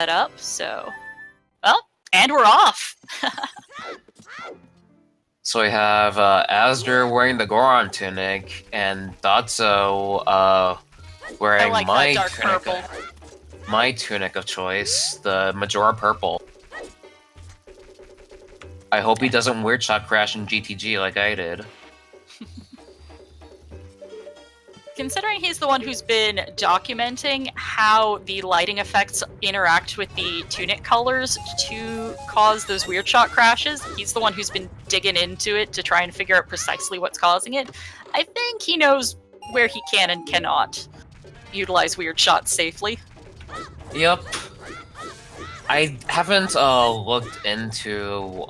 up, so... Well, and we're off! So we have Azder wearing the Goron tunic, and Dotzo wearing I like my that dark tunic, purple. my tunic of choice, the Majora purple. I hope he doesn't weird shot crash in GTG like I did. Considering he's the one who's been documenting how the lighting effects interact with the tunic colors to cause those weird shot crashes, he's the one who's been digging into it to try and figure out precisely what's causing it. I think he knows where he can and cannot utilize weird shots safely. Yep. I haven't looked into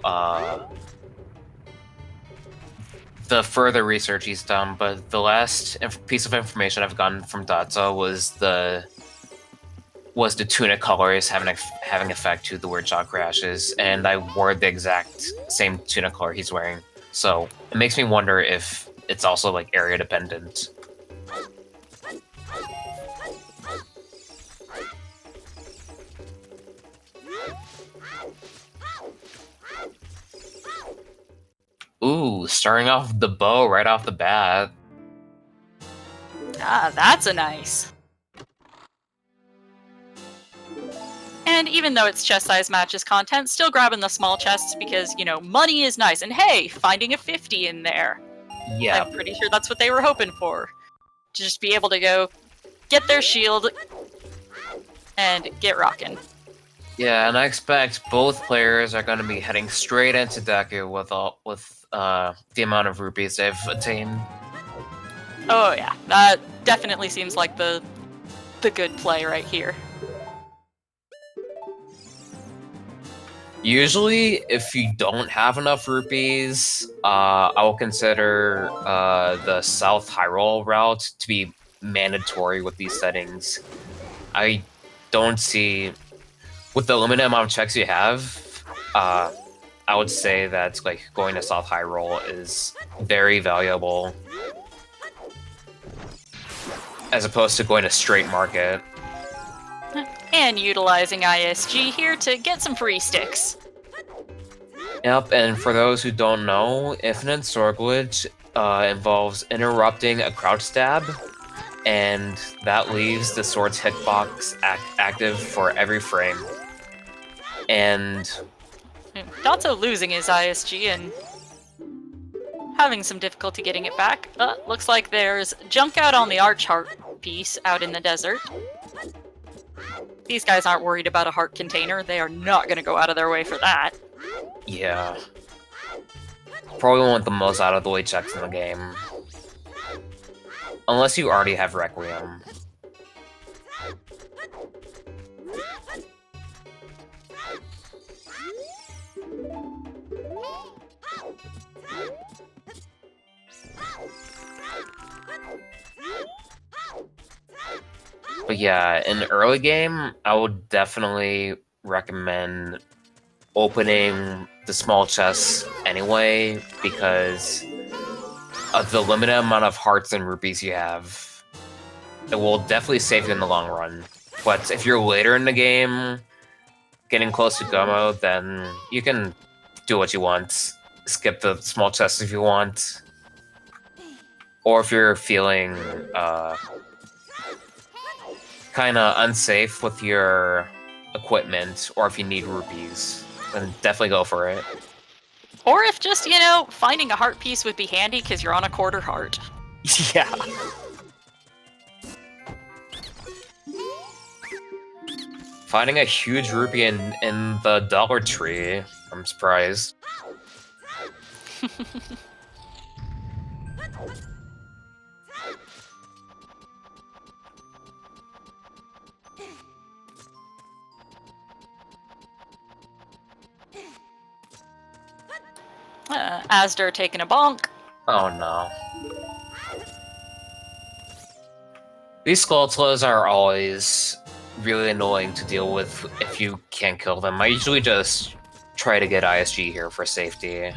the further research he's done, but the last piece of information I've gotten from Dotzo was the tunic colors having effect to the weird shot crashes, and I wore the exact same tunic color he's wearing. So it makes me wonder if it's also like area dependent. Ooh, starting off with the bow right off the bat. Ah, that's a nice. And even though it's chest size matches content, still grabbing the small chests because, you know, money is nice. And hey, finding a 50 in there. Yeah. I'm pretty sure that's what they were hoping for. To just be able to go get their shield and get rocking. Yeah, and I expect both players are going to be heading straight into Deku with the amount of rupees they've attained. Oh yeah, that definitely seems like the good play right here. Usually, if you don't have enough rupees, I will consider the South Hyrule route to be mandatory with these settings. I don't see, with the limited amount of checks you have, I would say that like going to South Hyrule is very valuable, as opposed to going to Straight Market. And utilizing ISG here to get some free sticks. Yep, and for those who don't know, Infinite Sword Glitch involves interrupting a crouch stab, and that leaves the sword's hitbox active for every frame. And Dotzo losing his ISG and having some difficulty getting it back. Looks like there's junk out on the Arch Heart piece out in the desert. These guys aren't worried about a heart container. They are not going to go out of their way for that. yeah, probably want the most out of the way checks in the game. Unless you already have Requiem. But yeah, in the early game, I would definitely recommend opening the small chests anyway, because of the limited amount of hearts and rupees you have. It will definitely save you in the long run. But if you're later in the game, getting close to go mode, then you can do what you want. Skip the small chests if you want. Or if you're feeling kind of unsafe with your equipment, or if you need rupees, then definitely go for it. Or if just, you know, finding a heart piece would be handy because you're on a quarter heart. Yeah. Finding a huge rupee in the Dollar Tree, I'm surprised. Azder taking a bonk. Oh no. These Skulltulas are always really annoying to deal with if you can't kill them. I usually just try to get ISG here for safety.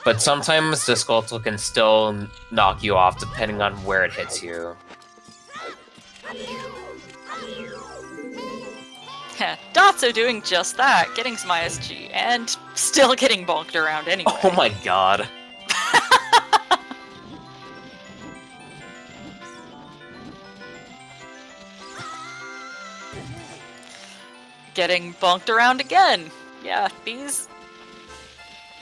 But sometimes the Skulltula can still knock you off depending on where it hits you. Dotzo doing just that, getting some ISG, and still getting bonked around anyway. Oh my god. Getting bonked around again. Yeah, these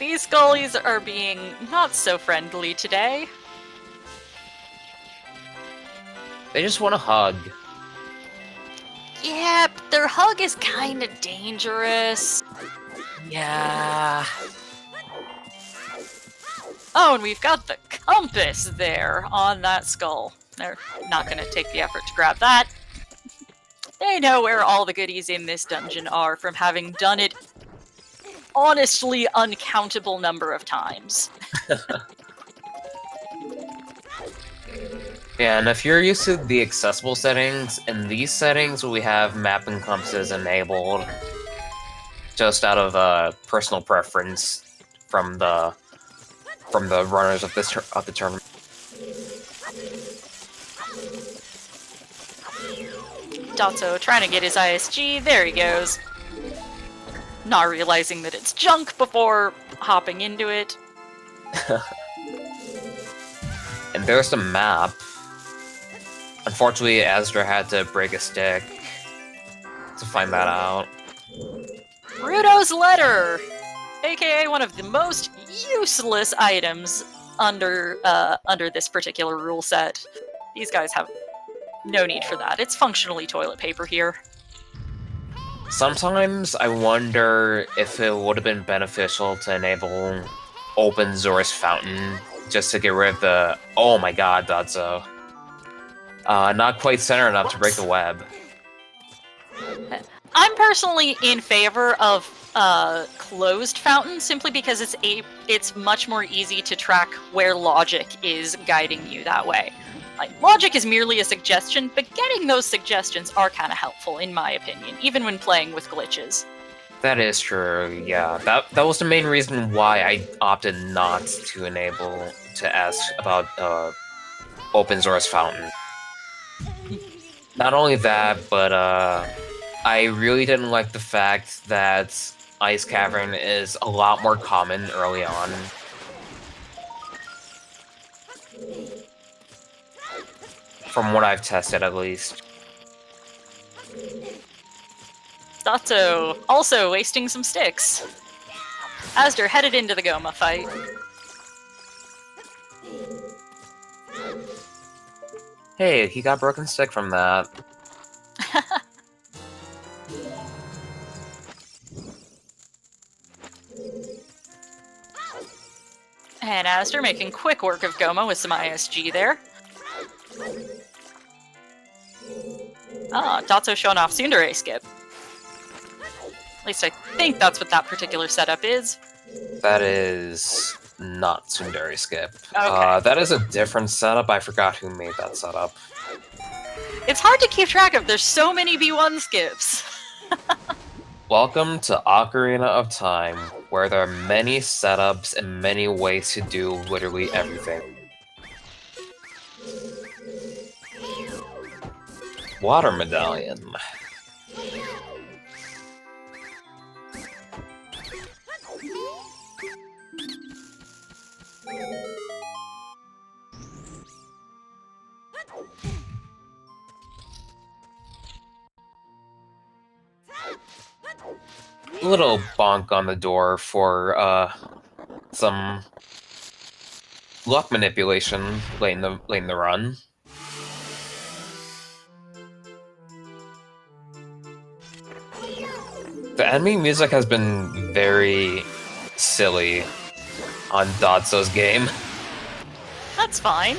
Scullies are being not so friendly today. They just want a hug. Yeah, but their hug is kind of dangerous. Yeah. Oh, and we've got the compass there on that skull. They're not going to take the effort to grab that. They know where all the goodies in this dungeon are from having done it honestly uncountable number of times. Yeah, and if you're used to the accessible settings, in these settings we have map and compasses enabled just out of personal preference from the runners of the tournament. Dotzo trying to get his ISG, there he goes. Not realizing that it's junk before hopping into it. And there's the map. Unfortunately, azder had to break a stick to find that out. Rudo's letter! AKA one of the most useless items under this particular rule set. These guys have no need for that. It's functionally toilet paper here. Sometimes I wonder if it would have been beneficial to enable open Zora's Fountain just to get rid of the oh my god, dotzo. Not quite center enough to break the web. I'm personally in favor of closed fountain simply because it's much more easy to track where logic is guiding you that way. Like, logic is merely a suggestion, but getting those suggestions are kind of helpful, in my opinion, even when playing with glitches. That is true, yeah. That was the main reason why I opted not to enable to ask about open Zora's Fountain. Not only that, but I really didn't like the fact that Ice Cavern is a lot more common early on. From what I've tested, at least. Dotzo also wasting some sticks. Azder headed into the Goma fight. Hey, he got broken stick from that. And Azder making quick work of Goma with some ISG there. Ah, Dotzo showing off tsundere skip. At least I think that's what that particular setup is. That is not tsundere skip. Okay. That is a different setup. I forgot who made that setup. It's hard to keep track of. There's so many B1 skips. Welcome to Ocarina of Time, where there are many setups and many ways to do literally everything. Water medallion. A little bonk on the door for some luck manipulation late in the run. The enemy music has been very silly on Dotzo's game. That's fine.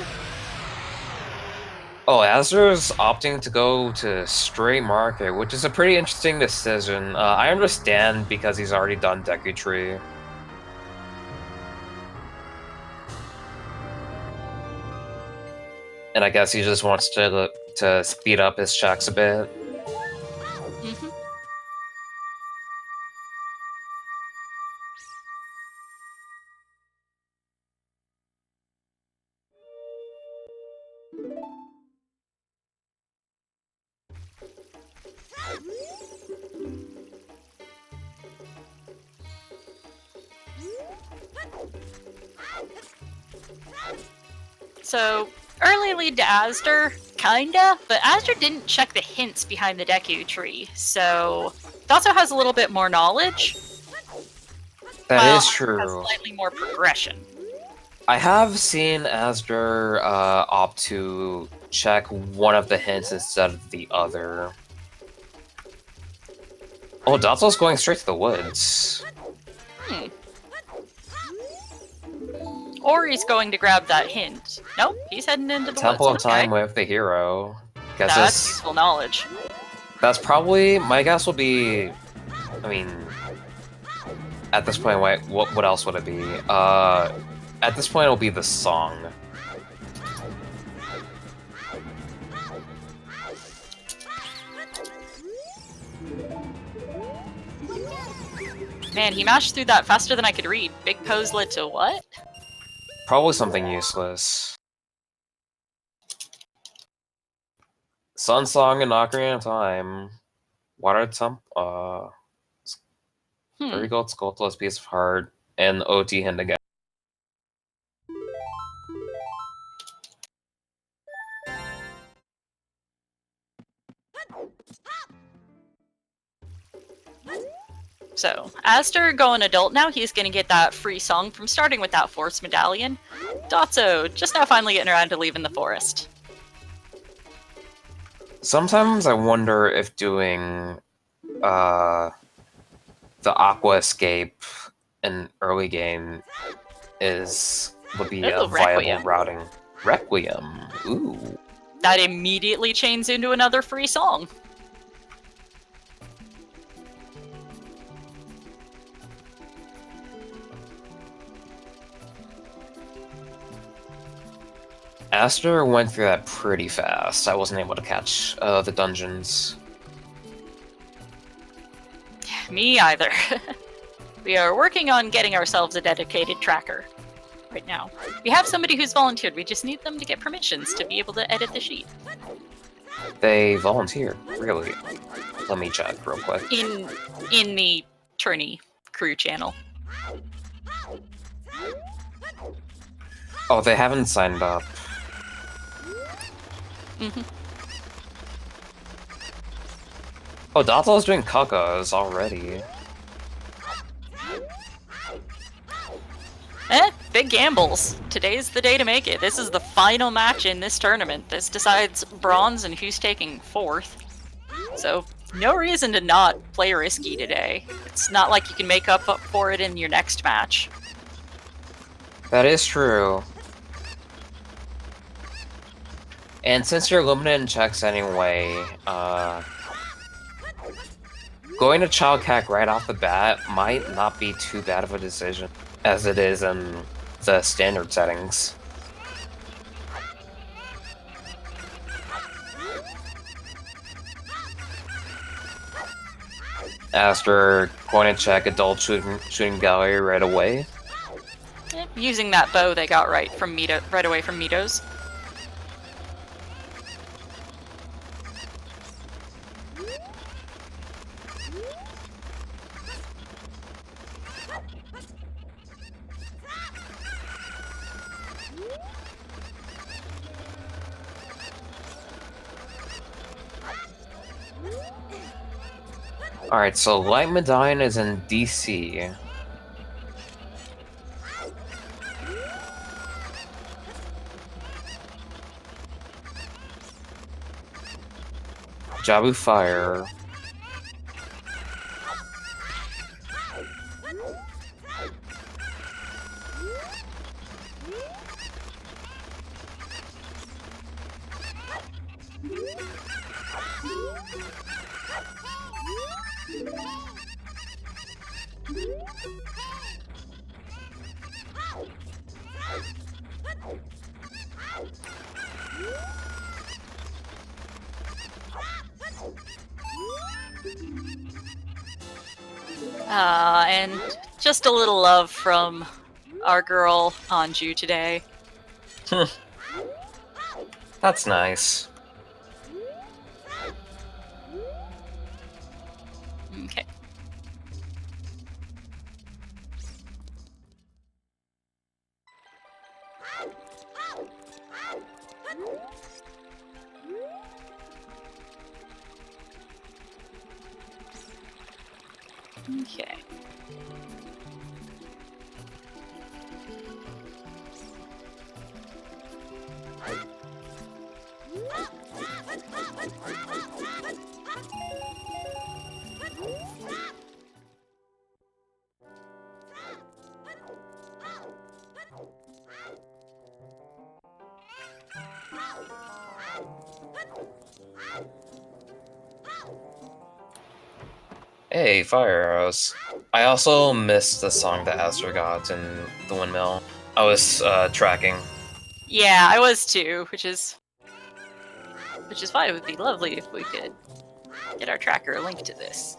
Oh, azder's opting to go to straight market, which is a pretty interesting decision. I understand because he's already done Deku Tree. And I guess he just wants to speed up his checks a bit. Mm-hmm. So, early lead to Azder, kinda, but Azder didn't check the hints behind the Deku tree, so Dotzo has a little bit more knowledge. That While is Azder has true. slightly more progression. I have seen Asder opt to check one of the hints instead of the other. Oh, Dotzo's going straight to the woods. Hmm. Or he's going to grab that hint. Nope, he's heading into the Temple of woods. Okay. Time with the hero. Guess That's useful knowledge. that's probably, my guess will be, I mean, at this point, what else would it be? At this point, it'll be the song. Man, he mashed through that faster than I could read. Big pose led to what? Probably something useless. Sun Song and Ocarina of Time. Water Temp, Fairy Gold Skulltulous Piece of Heart, and OT Hand again. So, Azder going adult now, he's gonna get that free song from starting with that forest medallion. Dotzo, just now finally getting around to leaving the forest. Sometimes I wonder if doing the Aqua Escape in early game would be a Ooh, viable Requiem. routing. Requiem. Ooh. That immediately chains into another free song. Aster went through that pretty fast. I wasn't able to catch the dungeons. Me either. We are working on getting ourselves a dedicated tracker right now. We have somebody who's volunteered, we just need them to get permissions to be able to edit the sheet. They volunteered, really. Let me check real quick. In the tourney crew channel. Oh, they haven't signed up. Mm-hmm. Oh, Dotto's doing Kakas already. Big gambles. Today's the day to make it. This is the final match in this tournament. This decides bronze and who's taking fourth. So, no reason to not play risky today. It's not like you can make up for it in your next match. That is true. And since you're limited in checks anyway, going to Child Cack right off the bat might not be too bad of a decision, as it is in the standard settings. After going to check adult shooting gallery right away. Using that bow they got right away from Mito's. Alright, so Light Medallion is in DC. Jabu Fire. And just a little love from our girl Anju today. That's nice. Okay. Okay. Hey, fire arrows. I also missed the song that Azder got in the windmill. I was tracking. Yeah, I was too, which is why it would be lovely if we could get our tracker a link to this.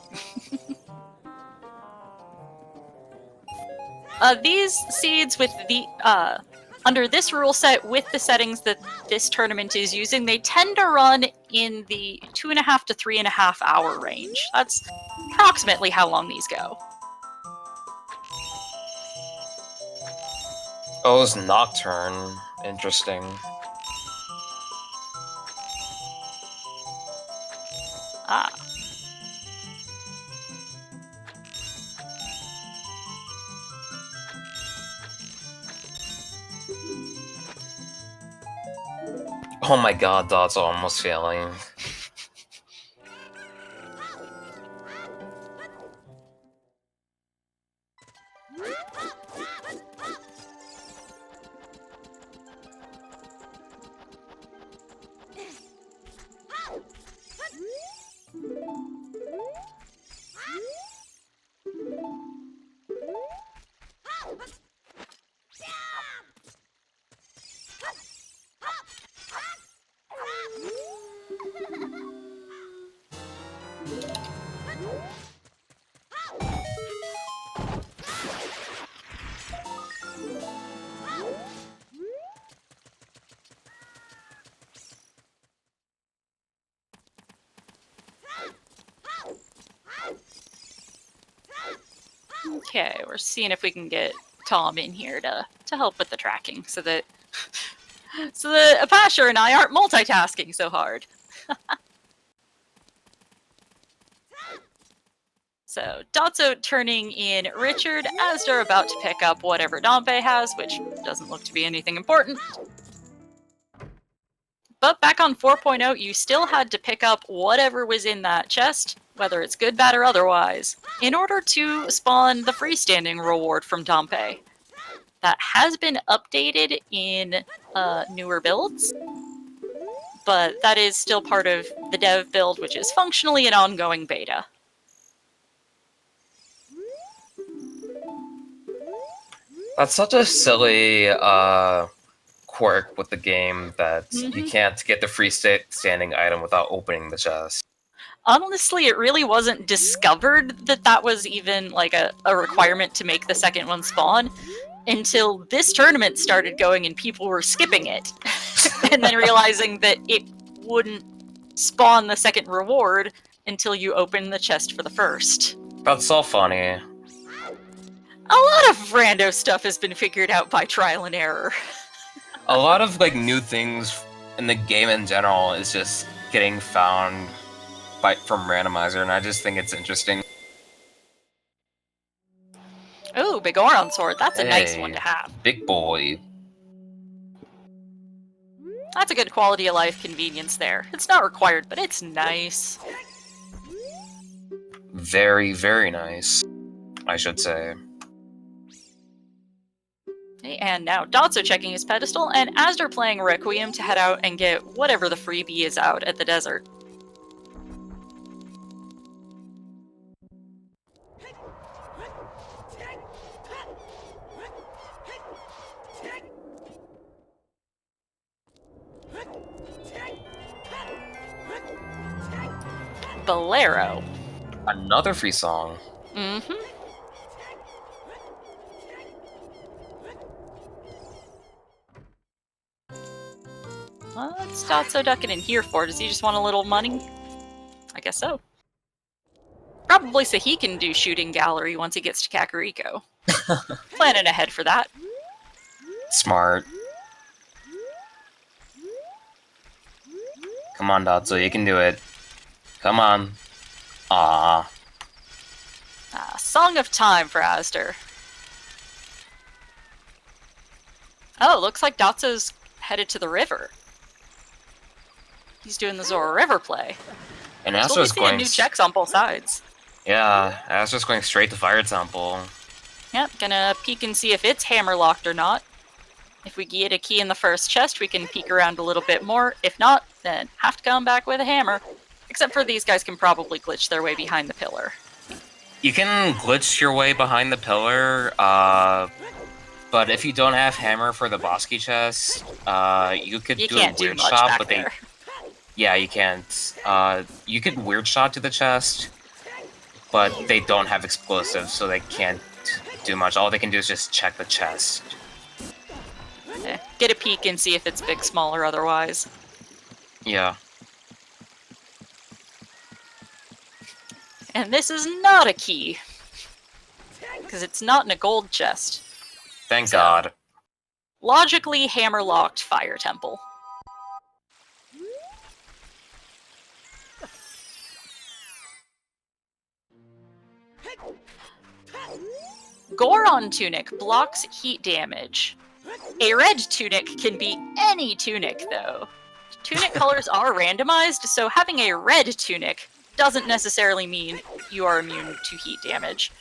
These seeds with the under this rule set with the settings that this tournament is using, they tend to run in the 2.5 to 3.5 hour range. That's approximately how long these go. Oh, it was Nocturne. Interesting. Ah. Oh my god, dotzo almost failing. Okay, we're seeing if we can get Tom in here to help with the tracking so that Apasha and I aren't multitasking so hard. So, Dotzo turning in Richard as they're about to pick up whatever Dompe has, which doesn't look to be anything important. But back on 4.0, you still had to pick up whatever was in that chest, whether it's good, bad, or otherwise, in order to spawn the freestanding reward from Dompe. That has been updated in newer builds, but that is still part of the dev build, which is functionally an ongoing beta. That's such a silly quirk with the game that you can't get the standing item without opening the chest. Honestly, it really wasn't discovered that that was even like a requirement to make the second one spawn until this tournament started going and people were skipping it. And then realizing that it wouldn't spawn the second reward until you open the chest for the first. That's so funny. A lot of rando stuff has been figured out by trial and error. A lot of like new things in the game in general is just getting found from Randomizer, and I just think it's interesting. Oh, big Oron sword. That's a nice one to have. Big boy. That's a good quality of life convenience there. It's not required, but it's nice. Very, very nice, I should say. Okay, and now Dotzo checking his pedestal, and Azder playing Requiem to head out and get whatever the freebie is out at the desert. Bolero. Another free song. Mm-hmm. What's Dotzo ducking in here for? Does he just want a little money? I guess so. Probably so he can do shooting gallery once he gets to Kakariko. Planning ahead for that. Smart. Come on, Dotzo, you can do it. Come on. Ah. Song of Time for azder. Oh, looks like Dotzo's headed to the river. He's doing the Zora River play. And So we'll Astra's be seeing going. new checks on both sides. Yeah, Astra's going straight to Fire Temple. Yep, gonna peek and see if it's hammer locked or not. If we get a key in the first chest, we can peek around a little bit more. If not, then have to come back with a hammer. Except for these guys can probably glitch their way behind the pillar. You can glitch your way behind the pillar, but if you don't have hammer for the boss key chest, you could do a weird shot, but there. Yeah, you can't. You could weird shot to the chest, but they don't have explosives, so they can't do much. All they can do is just check the chest. Okay. Get a peek and see if it's big, small, or otherwise. Yeah. And this is not a key. Because it's not in a gold chest. Thank God. Logically hammer-locked Fire Temple. Goron Tunic blocks heat damage. A red tunic can be any tunic, though. Tunic colors are randomized, so having a red tunic doesn't necessarily mean you are immune to heat damage.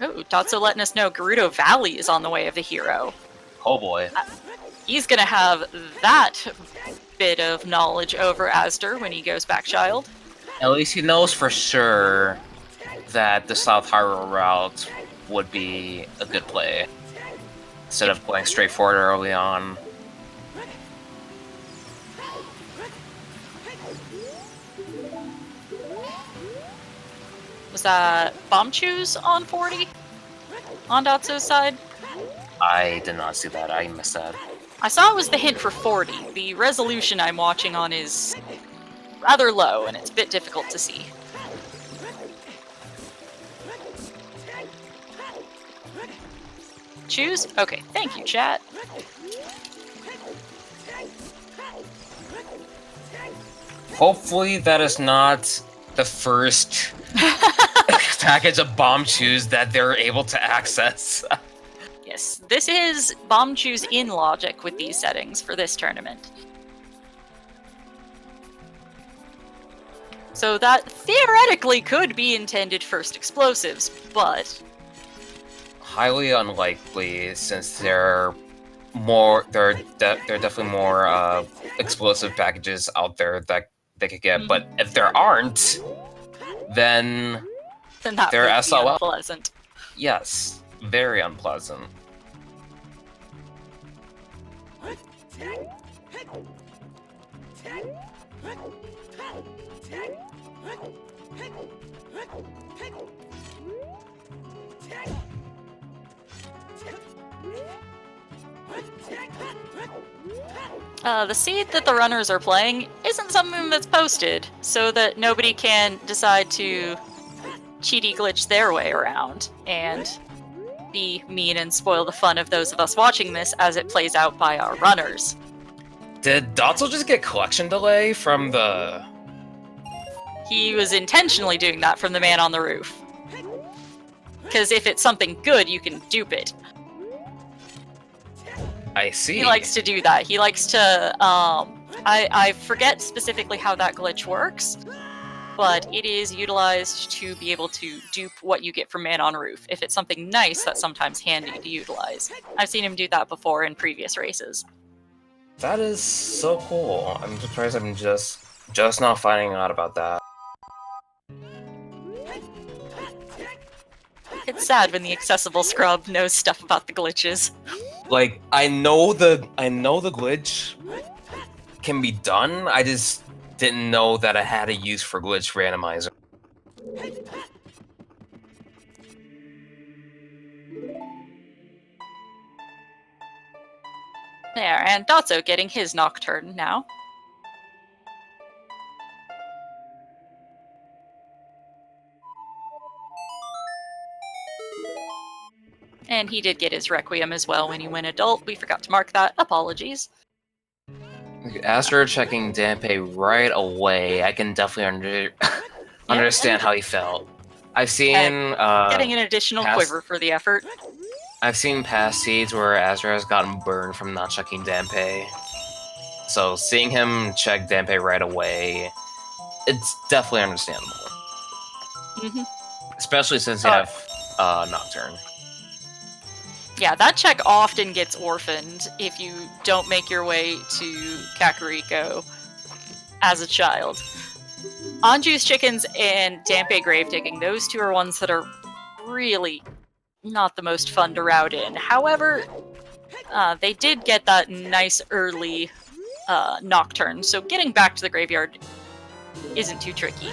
Oh, Dotzo letting us know Gerudo Valley is on the way of the hero. Oh boy. He's gonna have that bit of knowledge over azder when he goes back child. At least he knows for sure that the South Hyrule route would be a good play, instead of going straight forward early on. Was that Bomb Choose on 40? On Dotzo's side? I did not see that. I missed that. I saw it was the hint for 40. The resolution I'm watching on is rather low, and it's a bit difficult to see. Choose? Okay, thank you, chat. Hopefully that is not the first package of bomb choose that they're able to access. Yes, this is Bomb Choose in logic with these settings for this tournament. So that theoretically could be intended first explosives, but Highly unlikely, since they're definitely more explosive packages out there that they could get. But if there aren't, then that they're would SOL. be unpleasant. Yes, very unpleasant. The seed that the runners are playing isn't something that's posted, so that nobody can decide to cheaty glitch their way around and be mean and spoil the fun of those of us watching this as it plays out by our runners. Did Dotzo just get collection delay from the... He was intentionally doing that from the man on the roof. Because if it's something good, you can dupe it. I see. He likes to do that. He likes to, I forget specifically how that glitch works, but it is utilized to be able to dupe what you get from man on roof. If it's something nice, that's sometimes handy to utilize. I've seen him do that before in previous races. That is so cool. I'm surprised I'm just now finding out about that. It's sad when the accessible scrub knows stuff about the glitches. Like, I know the glitch can be done. I just didn't know that I had a use for glitch randomizer. There, and Dotzo getting his Nocturne now. And he did get his Requiem as well when he went adult. We forgot to mark that. Apologies. After checking Dampe right away, I can definitely understand how he felt. I've seen Getting an additional past quiver for the effort. I've seen past seeds where Azra has gotten burned from not checking Dampe. So seeing him check Dampe right away, it's definitely understandable. Mm-hmm. Especially since you have Nocturne. Yeah, that check often gets orphaned if you don't make your way to Kakariko as a child. Anju's Chickens and Dampe Grave Digging, those two are ones that are really not the most fun to route in. However, they did get that nice early Nocturne, so getting back to the graveyard isn't too tricky.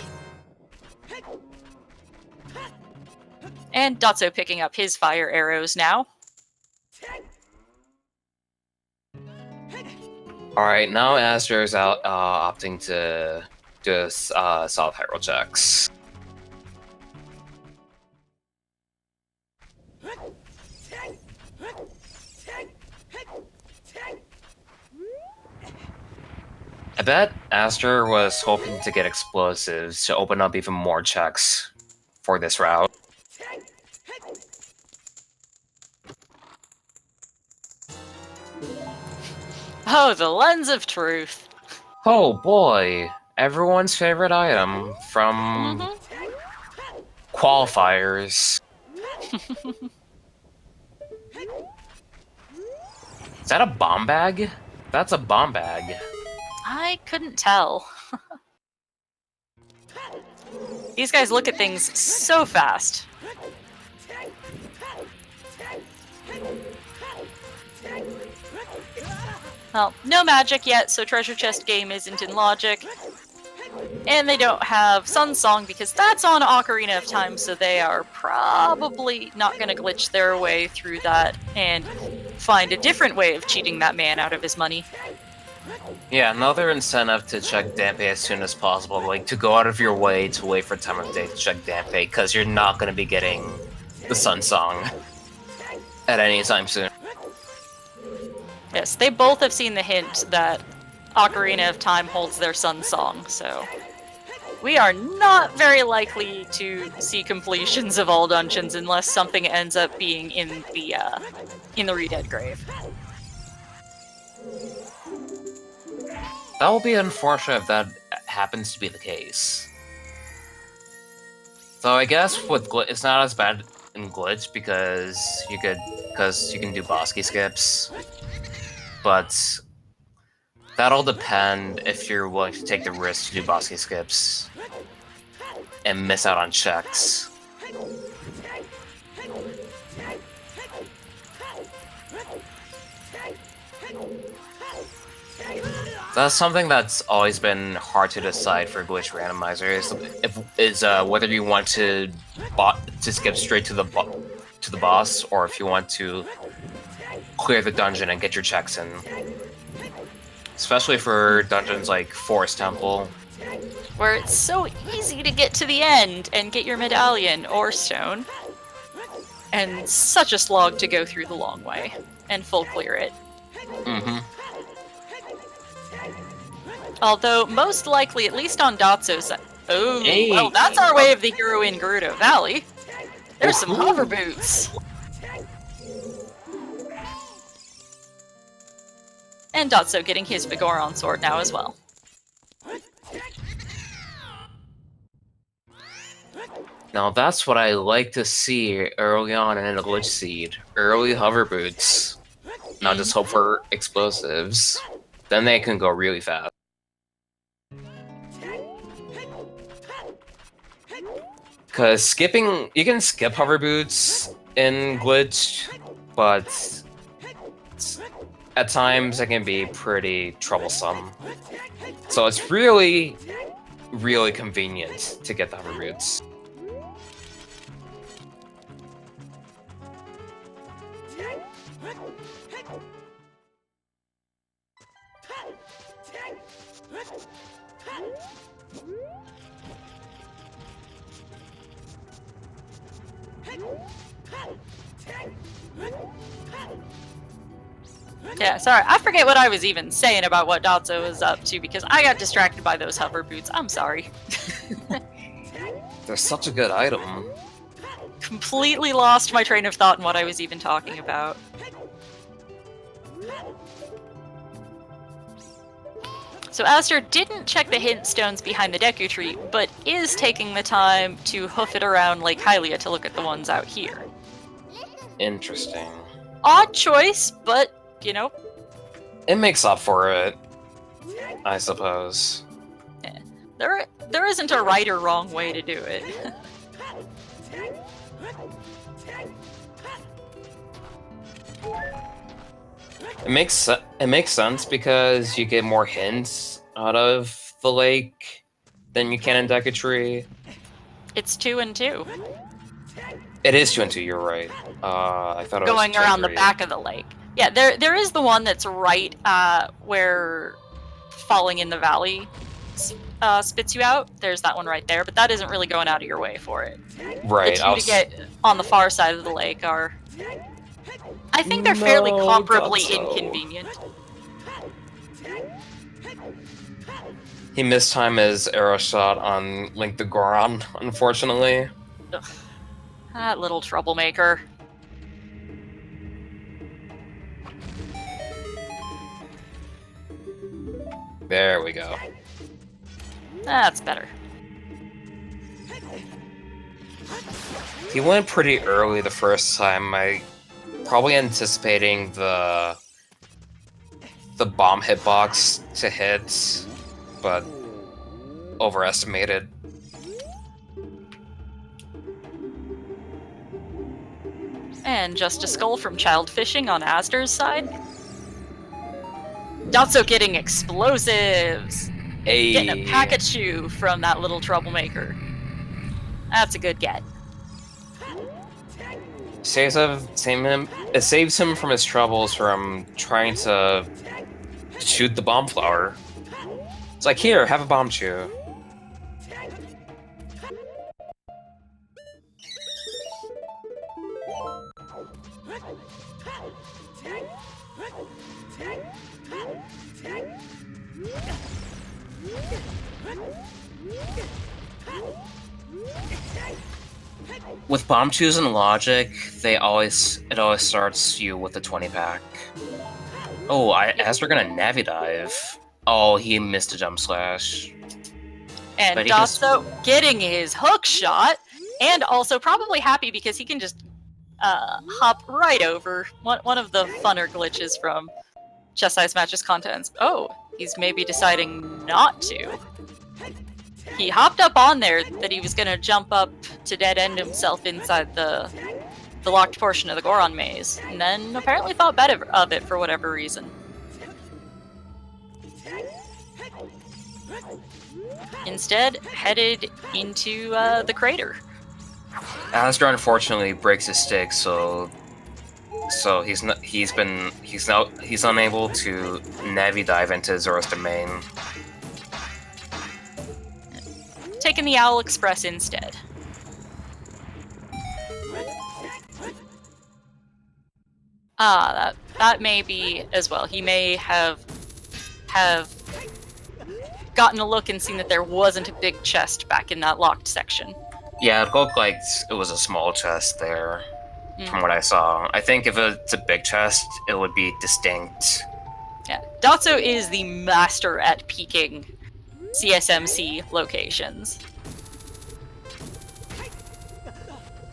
And Dotzo picking up his fire arrows now. Alright, now Azra's out opting to do solid hyrule checks. I bet Aster was hoping to get explosives to open up even more checks for this route. Oh, the Lens of Truth. Oh boy, everyone's favorite item from qualifiers. Is that a bomb bag? That's a bomb bag. I couldn't tell. These guys look at things so fast. Well, no magic yet, so treasure chest game isn't in logic. And they don't have Sun Song because that's on Ocarina of Time, so they are probably not going to glitch their way through that and find a different way of cheating that man out of his money. Yeah, another incentive to check Dampe as soon as possible, like to go out of your way to wait for time of day to check Dampe, because you're not going to be getting the Sun Song at any time soon. Yes, they both have seen the hint that Ocarina of Time holds their Sun Song, so we are not very likely to see completions of all dungeons unless something ends up being in the Re-Dead Grave. That will be unfortunate if that happens to be the case. So I guess with it's not as bad in Glitch because you can do boss key skips, but that'll depend if you're willing to take the risk to do boss key skips and miss out on checks. That's something that's always been hard to decide for Glitch Randomizer is whether you want to skip straight to the boss or if you want to clear the dungeon and get your checks in. Especially for dungeons like Forest Temple, where it's so easy to get to the end and get your medallion or stone, and such a slog to go through the long way and full clear it. Mm-hmm. Although, most likely, at least on Dotzo's side. Oh, hey. Well, that's our way of the hero in Gerudo Valley. There's some hover boots. And Dotzo getting his Vigoron sword now as well. Now that's what I like to see early on in a Glitch Seed. Early hover boots. Now just hope for explosives. Then they can go really fast. Because you can skip hover boots in Glitch, but at times it can be pretty troublesome. So it's really, really convenient to get the hover boots. Yeah, sorry, I forget what I was even saying about what Dotzo was up to because I got distracted by those hover boots. I'm sorry. They're such a good item. Completely lost my train of thought in what I was even talking about. So azder didn't check the hint stones behind the Deku Tree, but is taking the time to hoof it around Lake Hylia to look at the ones out here. Interesting. Odd choice, but, you know. It makes up for it, I suppose. Yeah. There isn't a right or wrong way to do it. It makes sense because you get more hints out of the lake than you can in Deku Tree. It's 2 and 2. It is 2 and 2. You're right. I thought it was Going around the 2 and 3. back of the lake. Yeah, there is the one that's right where falling in the valley spits you out. There's that one right there, but that isn't really going out of your way for it. Right. The two to get on the far side of the lake are... I think they're fairly comparably dotzo. inconvenient. He mistimed his arrow shot on Link the Goron, unfortunately. Ugh. That little troublemaker. There we go. That's better. He went pretty early the first time. I probably anticipating the bomb hitbox to hit, but overestimated. And just a skull from child fishing on azder's side. Dotzo getting explosives! Hey. Getting a Pikachu from that little troublemaker. That's a good get. It saves him from his troubles from trying to shoot the bomb flower. It's like, here, have a bomb chew. With bomb chews and logic, it always starts you with a 20-pack. Oh, azder gonna Navi dive. Oh, he missed a jump slash. And But he Dotzo getting his hook shot, and also probably happy because he can just hop right over one of the funner glitches from Chess Size Matches contents. Oh, he's maybe deciding not to. He hopped up on there that he was gonna jump up to dead end himself inside the locked portion of the Goron maze, and then apparently thought better of it for whatever reason. Instead, headed into the crater. azder unfortunately breaks his stick, so he's unable to Navi dive into Zora's domain. Taking the Owl Express instead. That may be as well. He may have gotten a look and seen that there wasn't a big chest back in that locked section. Yeah, it looked like it was a small chest there, from what I saw. I think if it's a big chest, it would be distinct. Yeah, Dotzo is the master at peeking CSMC locations.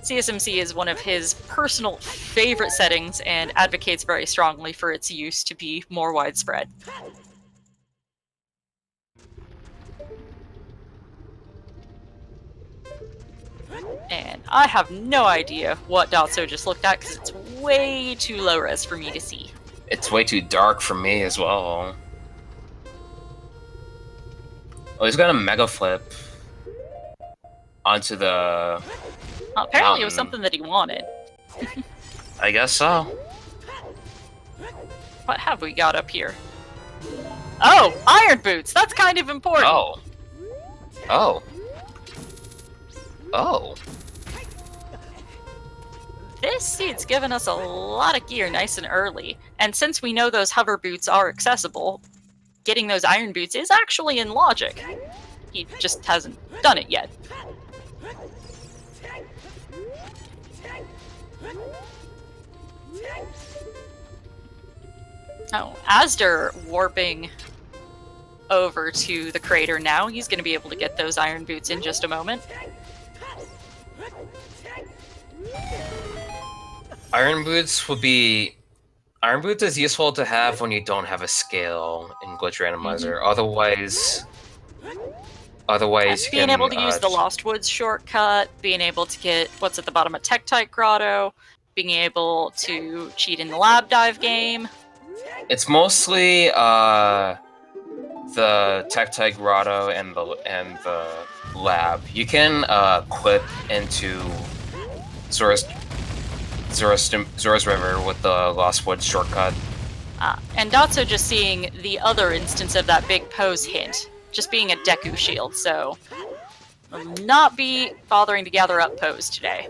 CSMC is one of his personal favorite settings and advocates very strongly for its use to be more widespread. And I have no idea what Dotzo just looked at because it's way too low res for me to see. It's way too dark for me as well. Oh, he's got a mega flip onto the... Apparently it was something that he wanted. I guess so. What have we got up here? Oh, iron boots! That's kind of important! Oh. Oh. Oh. this seed's given us a lot of gear nice and early, and since we know those hover boots are accessible, getting those iron boots is actually in logic. He just hasn't done it yet. Oh, Azder warping over to the crater now. He's going to be able to get those iron boots in just a moment. Iron boots is useful to have when you don't have a scale in Glitch Randomizer. Otherwise, you being can, able to use the Lost Woods shortcut, being able to get what's at the bottom of Tektite Grotto, being able to cheat in the lab dive game. It's mostly the Tektite Grotto and the lab. You can clip into Zora's River with the Lost Woods shortcut. And Dotzo just seeing the other instance of that big pose hint, just being a Deku shield, so will not be bothering to gather up pose today.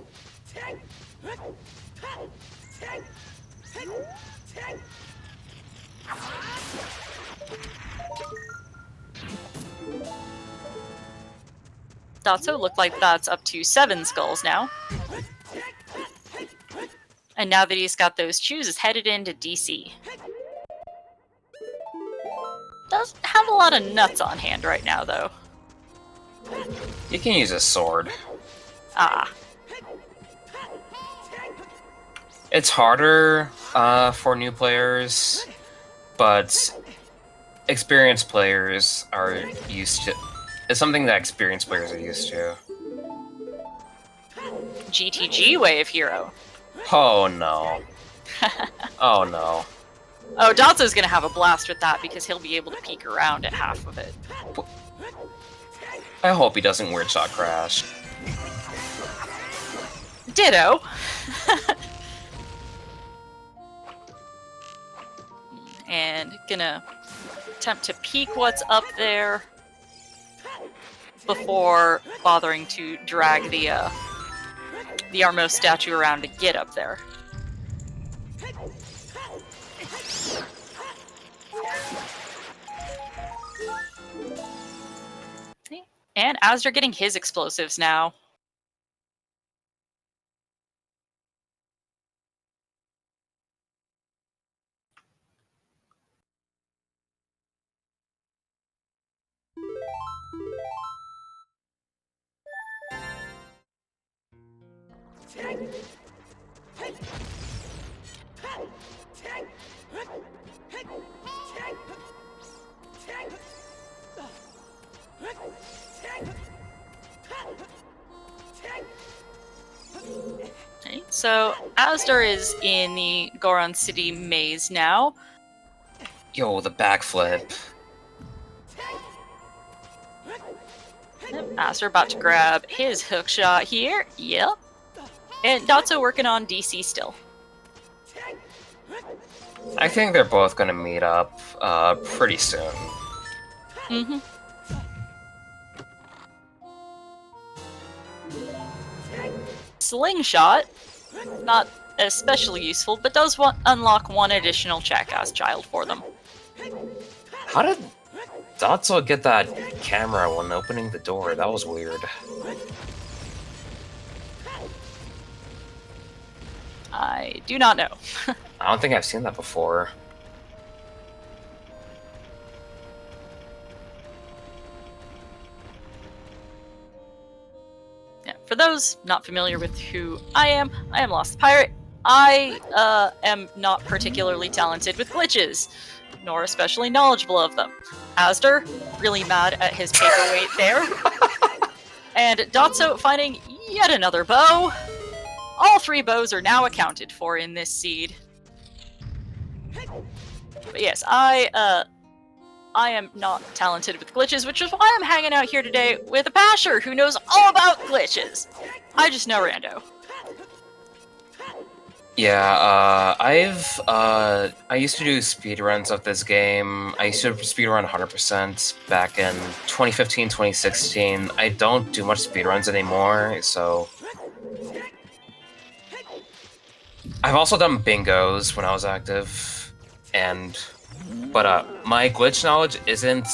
Dotzo looked like that's up to 7 skulls now. And now that he's got those shoes, is headed into DC. Does have a lot of nuts on hand right now, though. You can use a sword. It's harder for new players, but experienced players are used to. It's something that experienced players are used to. GTG Wave Hero. Oh no. Oh no. Oh, Dotzo's gonna have a blast with that because he'll be able to peek around at half of it. I hope he doesn't weird shot crash. Ditto. And gonna attempt to peek what's up there before bothering to drag the Armos statue around to get up there. And Azder getting his explosives now. Okay, so Azder is in the Goron City maze now. Yo, the backflip. Yep, Azder about to grab his hook shot here. Yep. And Dotzo working on DC still. I think they're both gonna meet up pretty soon. Mm-hmm. Slingshot, not especially useful, but does unlock one additional Jackass child for them. How did Dotzo get that camera when opening the door? That was weird. I do not know. I don't think I've seen that before. Yeah, for those not familiar with who I am Lost the Pirate. I am not particularly talented with glitches, nor especially knowledgeable of them. Azder, really mad at his paperweight there. And Dotzo finding yet another bow. All 3 bows are now accounted for in this seed. But yes, I am not talented with glitches, which is why I'm hanging out here today with a basher who knows all about glitches. I just know Rando. Yeah, I used to do speedruns of this game. I used to speedrun 100% back in 2015, 2016. I don't do much speedruns anymore, so I've also done bingos when I was active, but my glitch knowledge isn't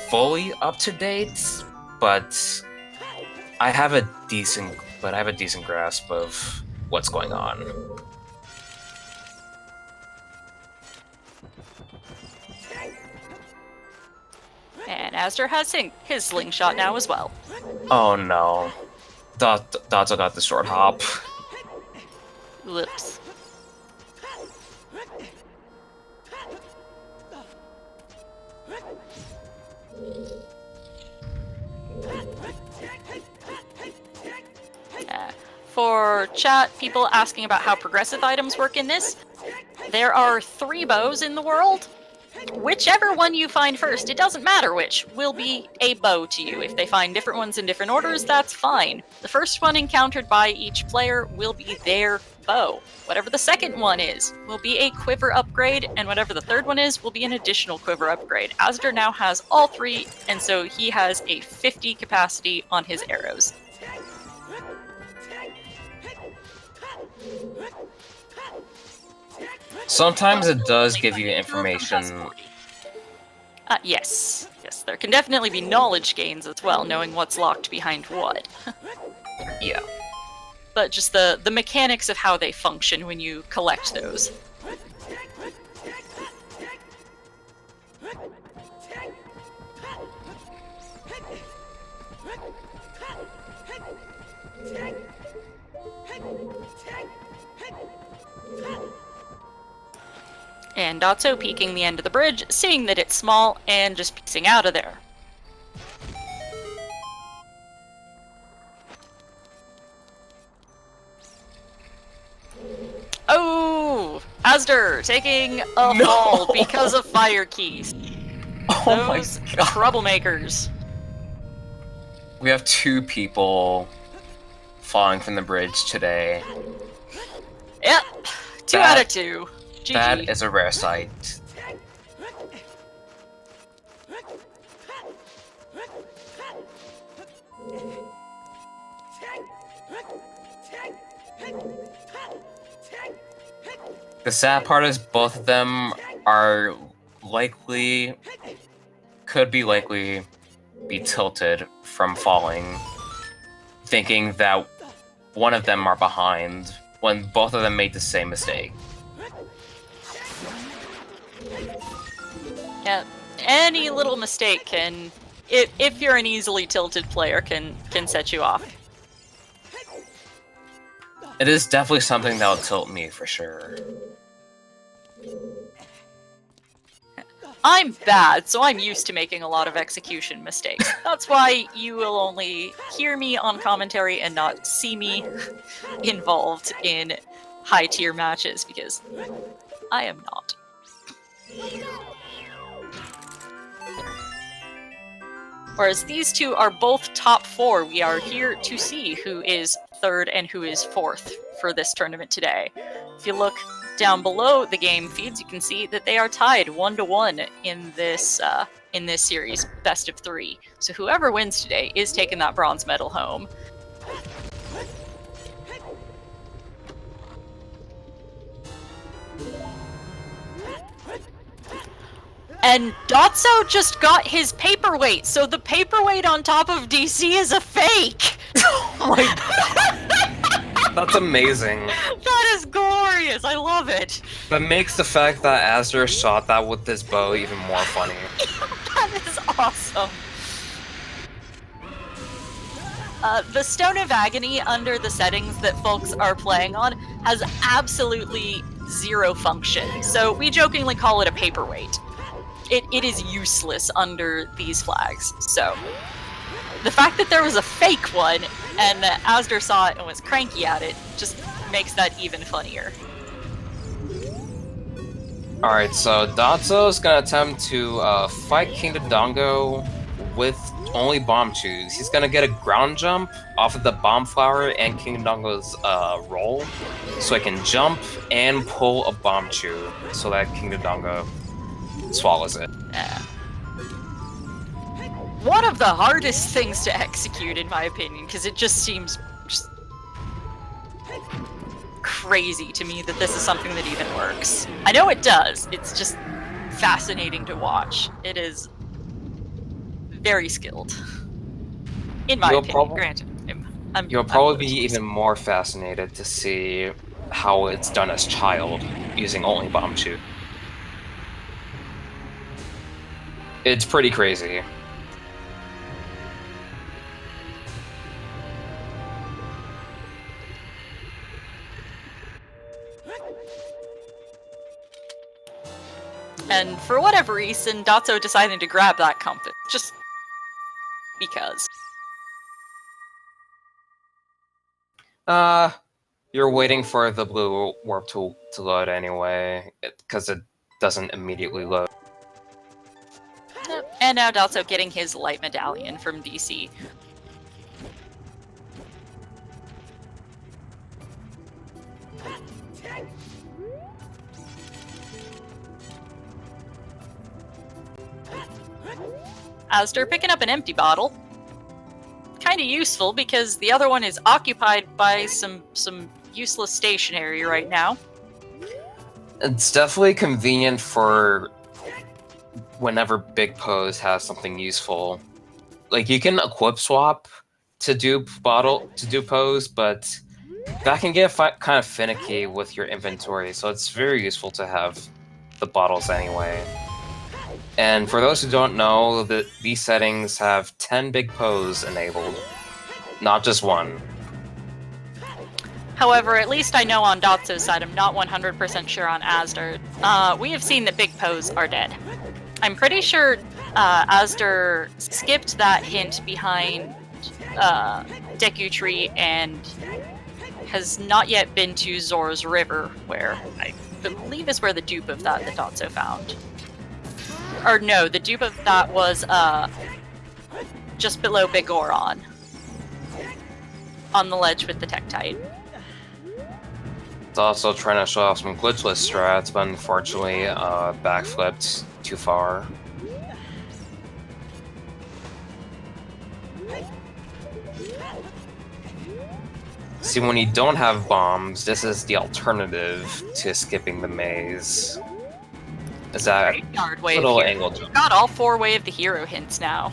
fully up to date, but I have a decent grasp of what's going on. And azder has his slingshot now as well. Oh no. Dotzo got the short hop. Whoops. For chat, people asking about how progressive items work in this, there are 3 bows in the world. Whichever one you find first, it doesn't matter which, will be a bow to you. If they find different ones in different orders, that's fine. The first one encountered by each player will be their bow. Whatever the second one is will be a quiver upgrade, and whatever the third one is will be an additional quiver upgrade. azder now has all 3, and so he has a 50 capacity on his arrows. Sometimes it does give you information. Yes. Yes, there can definitely be knowledge gains as well, knowing what's locked behind what. Yeah. But just the mechanics of how they function when you collect those. And Dotzo peeking the end of the bridge, seeing that it's small, and just piecing out of there. Oh! azder taking a fall because of fire keys. Oh Those my god. troublemakers. We have 2 people falling from the bridge today. Yep. 2 out of 2. GG. That is a rare sight. The sad part is both of them are could likely be tilted from falling, thinking that one of them are behind when both of them made the same mistake. Yeah, any little mistake can, if you're an easily tilted player, can set you off. It is definitely something that will tilt me for sure. I'm bad, so I'm used to making a lot of execution mistakes. That's why you will only hear me on commentary and not see me involved in high-tier matches, because I am not. Whereas these 2 are both top 4, we are here to see who is 3rd and who is 4th for this tournament today. If you look down below the game feeds, you can see that they are tied 1-1 in this series, best of 3. So whoever wins today is taking that bronze medal home. And Dotzo just got his paperweight, so the paperweight on top of DC is a fake! Oh my god. That's amazing. That is glorious, I love it! That makes the fact that azder shot that with this bow even more funny. That is awesome! The Stone of Agony under the settings that folks are playing on has absolutely 0 function, so we jokingly call it a paperweight. It is useless under these flags, so the fact that there was a fake one and that azder saw it and was cranky at it just makes that even funnier. Alright, so Dotzo is gonna attempt to fight King Dodongo with only bomb chews. He's gonna get a ground jump off of the bomb flower and King Dodongo's roll, so he can jump and pull a bomb chew so that King Dodongo swallows it. Yeah. One of the hardest things to execute, in my opinion, because it just seems crazy to me that this is something that even works. I know it does. It's just fascinating to watch. It is very skilled. In my opinion, granted. You'll probably be even more fascinated to see how it's done as child, using only bomb shoot. It's pretty crazy. And for whatever reason, Dotzo decided to grab that compass. Just because. You're waiting for the blue warp tool to load anyway, because it doesn't immediately load. Yep. And now Dotzo getting his light medallion from DC. Azder picking up an empty bottle. Kind of useful because the other one is occupied by some useless stationery right now. It's definitely convenient for whenever Big Pose has something useful. Like, you can equip swap to do pose, but that can get kind of finicky with your inventory, so it's very useful to have the bottles anyway. And for those who don't know, these settings have 10 Big Pose enabled, not just one. However, at least I know on Dotzo's side, I'm not 100% sure on Azder. We have seen that Big Pose are dead. I'm pretty sure Azder skipped that hint behind Deku Tree and has not yet been to Zora's River, where I believe is where the dupe of that Dotzo found. Or no, the dupe of that was just below Big Goron. On the ledge with the Tektite. It's also trying to show off some glitchless strats, but unfortunately backflipped too far. See, when you don't have bombs, this is the alternative to skipping the maze. Is that little angle jump? Got all 4 Way of the Hero hints now.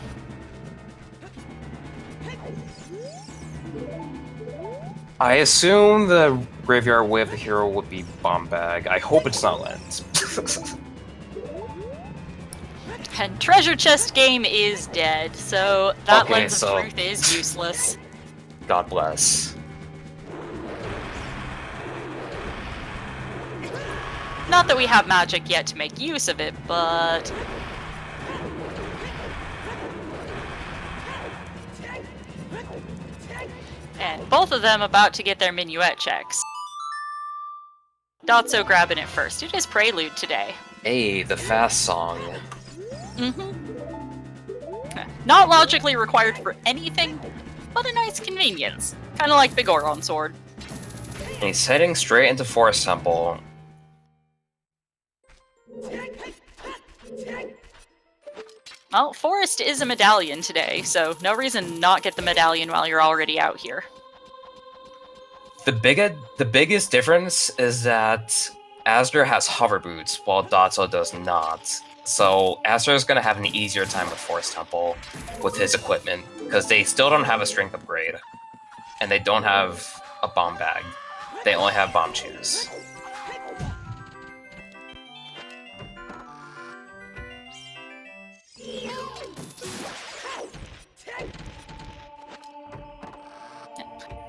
I assume the Graveyard Way of the Hero would be Bomb Bag. I hope it's not Lens. And Treasure Chest game is dead, so that Lens of Truth is useless. God bless. Not that we have magic yet to make use of it, but... And both of them about to get their minuet checks. Dotzo grabbing it first. It is Prelude today. Hey, the fast song. Not logically required for anything, but a nice convenience. Kind of like Big Goron Sword. And he's heading straight into Forest Temple. Well, Forest is a medallion today, so no reason not get the medallion while you're already out here. The biggest difference is that Azder has hover boots, while Dotzo does not. So Azder is going to have an easier time with Forest Temple with his equipment, because they still don't have a strength upgrade, and they don't have a bomb bag. They only have bomb shoes.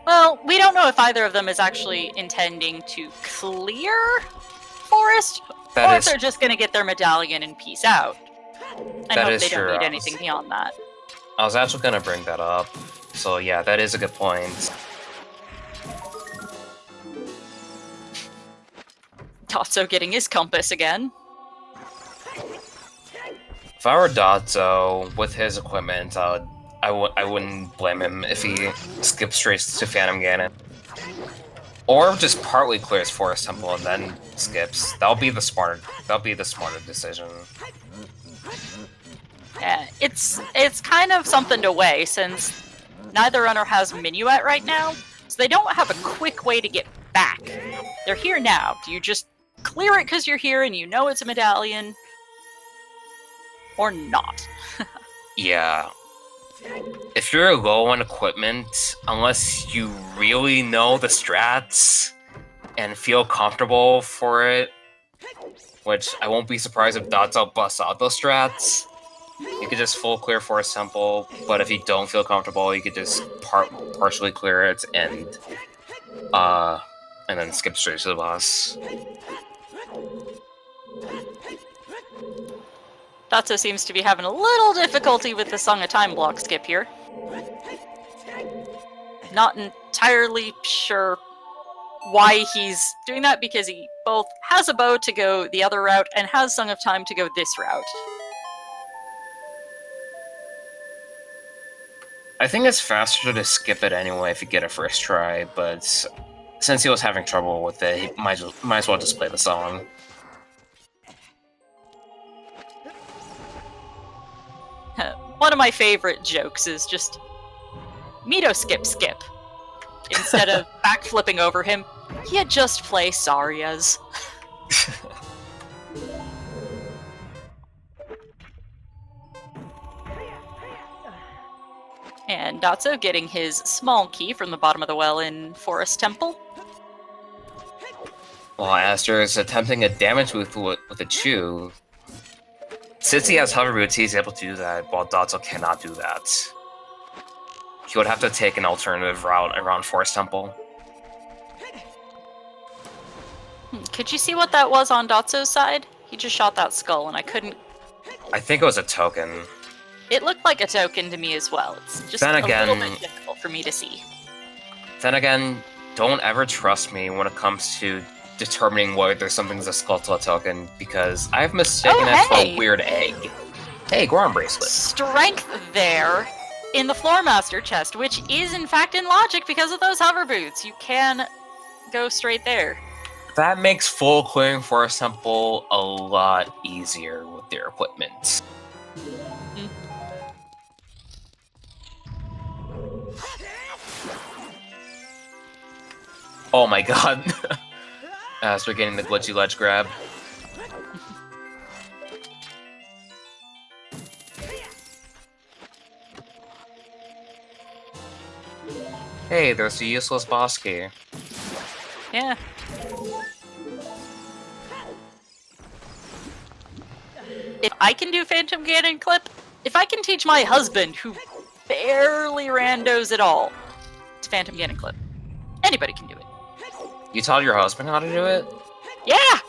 Well, we don't know if either of them is actually intending to clear Forest, or if they're just going to get their medallion and peace out. I hope they don't need anything beyond that. I was actually going to bring that up, so yeah, that is a good point. Dotzo getting his compass again. If I were Dotzo with his equipment, I wouldn't blame him if he skips straight to Phantom Ganon. Or just partly clears Forest Temple and then skips. That'll be the smarter decision. Yeah, it's kind of something to weigh, since neither runner has Minuet right now, so they don't have a quick way to get back. They're here now. Do you just clear it because you're here and you know it's a medallion? Or not? Yeah. If you're low on equipment, unless you really know the strats and feel comfortable for it, which I won't be surprised if Dotzo busts out those strats, you could just full clear Forest Temple, but if you don't feel comfortable, you could just partially clear it and then skip straight to the boss. Dotso seems to be having a little difficulty with the Song of Time block skip here. Not entirely sure why he's doing that, because he both has a bow to go the other route and has Song of Time to go this route. I think it's faster to skip it anyway if you get it first try, but since he was having trouble with it, he might as well just play the song. One of my favorite jokes is just Mito skip. Instead of backflipping over him, you just play Sarias. And Dotso getting his small key from the bottom of the well in Forest Temple. While Azder is attempting a damage with a Chew. Since he has hover boots, he's able to do that, while Dotso cannot do that. He would have to take an alternative route around Forest Temple. Could you see what that was on Dotso's side? He just shot that skull and I couldn't... I think it was a token. It looked like a token to me as well. It's just Then again, a little bit difficult for me to see. Then again, don't ever trust me when it comes to determining whether something's a skull to a token, because I've mistaken it for a weird egg. Hey, Gorm bracelet. Strength there in the Floormaster chest, which is in fact in logic because of those hover boots. You can go straight there. That makes full clearing Forest Temple a lot easier with their equipment. Oh my god. As we're getting the glitchy ledge grab. Hey, there's a useless boss key. Yeah. If I can do Phantom Ganon clip, if I can teach my husband, who barely randos at all, to Phantom Ganon clip, anybody can do it. You taught your husband how to do it? Yeah!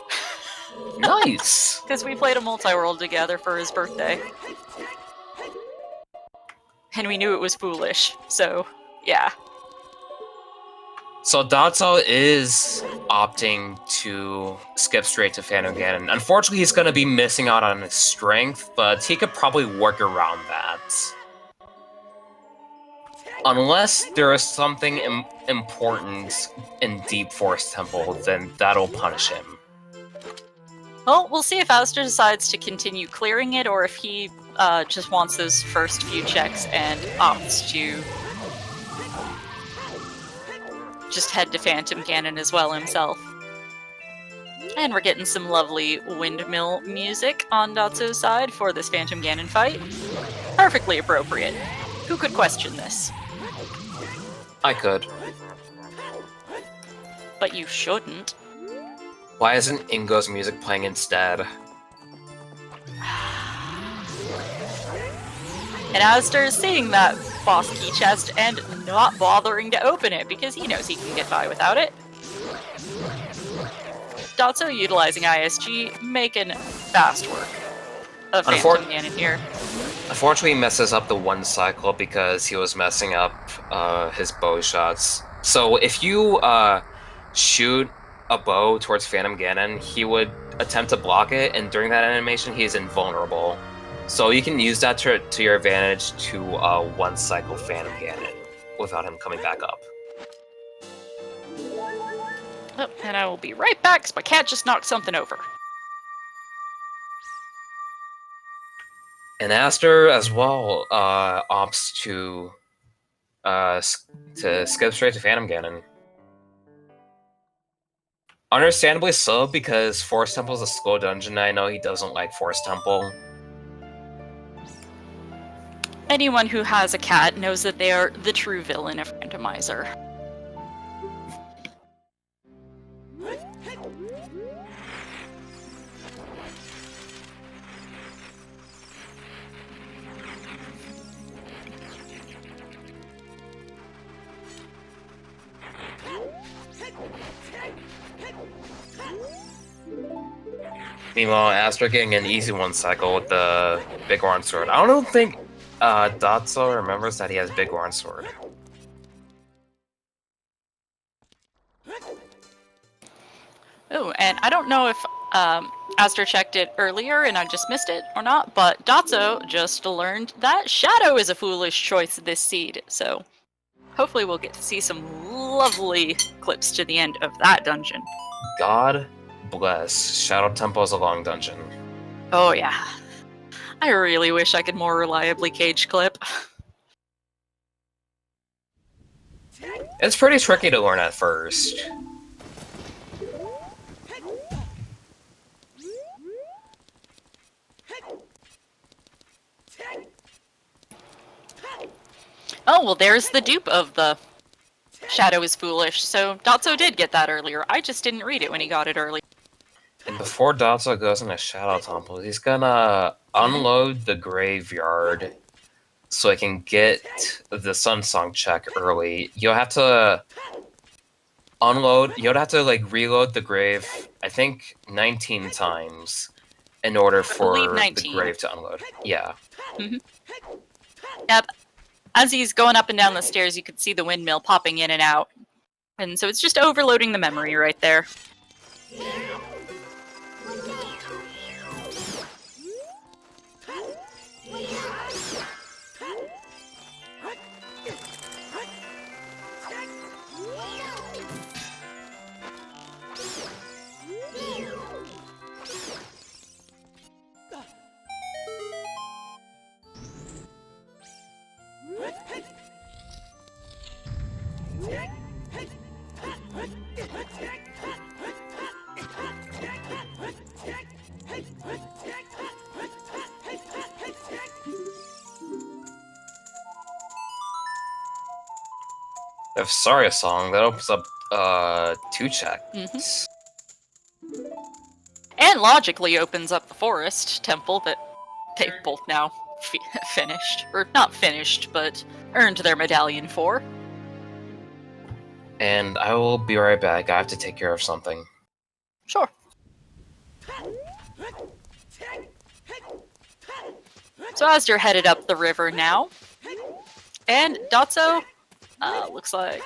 Nice! Because we played a multi-world together for his birthday. And we knew it was foolish, so yeah. So Dotzo is opting to skip straight to Phantom Ganon. Unfortunately, he's going to be missing out on his strength, but he could probably work around that. Unless there is something important in Deep Forest Temple, then that'll punish him. Well, we'll see if Azder decides to continue clearing it, or if he just wants those first few checks and opts to just head to Phantom Ganon as well himself. And we're getting some lovely windmill music on Dotso's side for this Phantom Ganon fight. Perfectly appropriate. Who could question this? I could. But you shouldn't. Why isn't Ingo's music playing instead? And Azder is seeing that boss key chest and not bothering to open it because he knows he can get by without it. Dotzo utilizing ISG, making fast work of Phantom Ganon here. Unfortunately, he messes up the one cycle because he was messing up his bow shots. So if you shoot a bow towards Phantom Ganon, he would attempt to block it, and during that animation, he is invulnerable. So you can use that to your advantage to one cycle Phantom Ganon without him coming back up. Oh, and I will be right back because my cat just knocked something over. And Azder as well opts to skip straight to Phantom Ganon. Understandably so, because Forest Temple is a slow dungeon. I know he doesn't like Forest Temple. Anyone who has a cat knows that they are the true villain of Randomizer. Meanwhile, Astra getting an easy one cycle with the Big Orange Sword. I don't think Dotzo remembers that he has Big Orange Sword. Oh, and I don't know if Aster checked it earlier and I just missed it or not, but Dotzo just learned that Shadow is a foolish choice this seed, so hopefully we'll get to see some lovely clips to the end of that dungeon. God bless. Shadow Temple is a long dungeon. Oh yeah. I really wish I could more reliably cage clip. It's pretty tricky to learn at first. Oh, well there's the dupe of the Shadow is foolish, so Dotzo did get that earlier. I just didn't read it when he got it early. And before Dotzo goes into Shadow Temple, he's gonna unload the graveyard so he can get the Sun Song check early. You'll have to unload, you'll have to like reload the grave, I think 19 times in order for the 19. grave to unload. Yeah. Yep. As he's going up and down the stairs, you could see the windmill popping in and out. And so it's just overloading the memory right there. If Saria song, that opens up 2 checks. And logically opens up the forest temple that they've both now finished. Or not finished, but earned their medallion for. And I will be right back. I have to take care of something. Sure. So Azder headed up the river now. And Dotzo looks like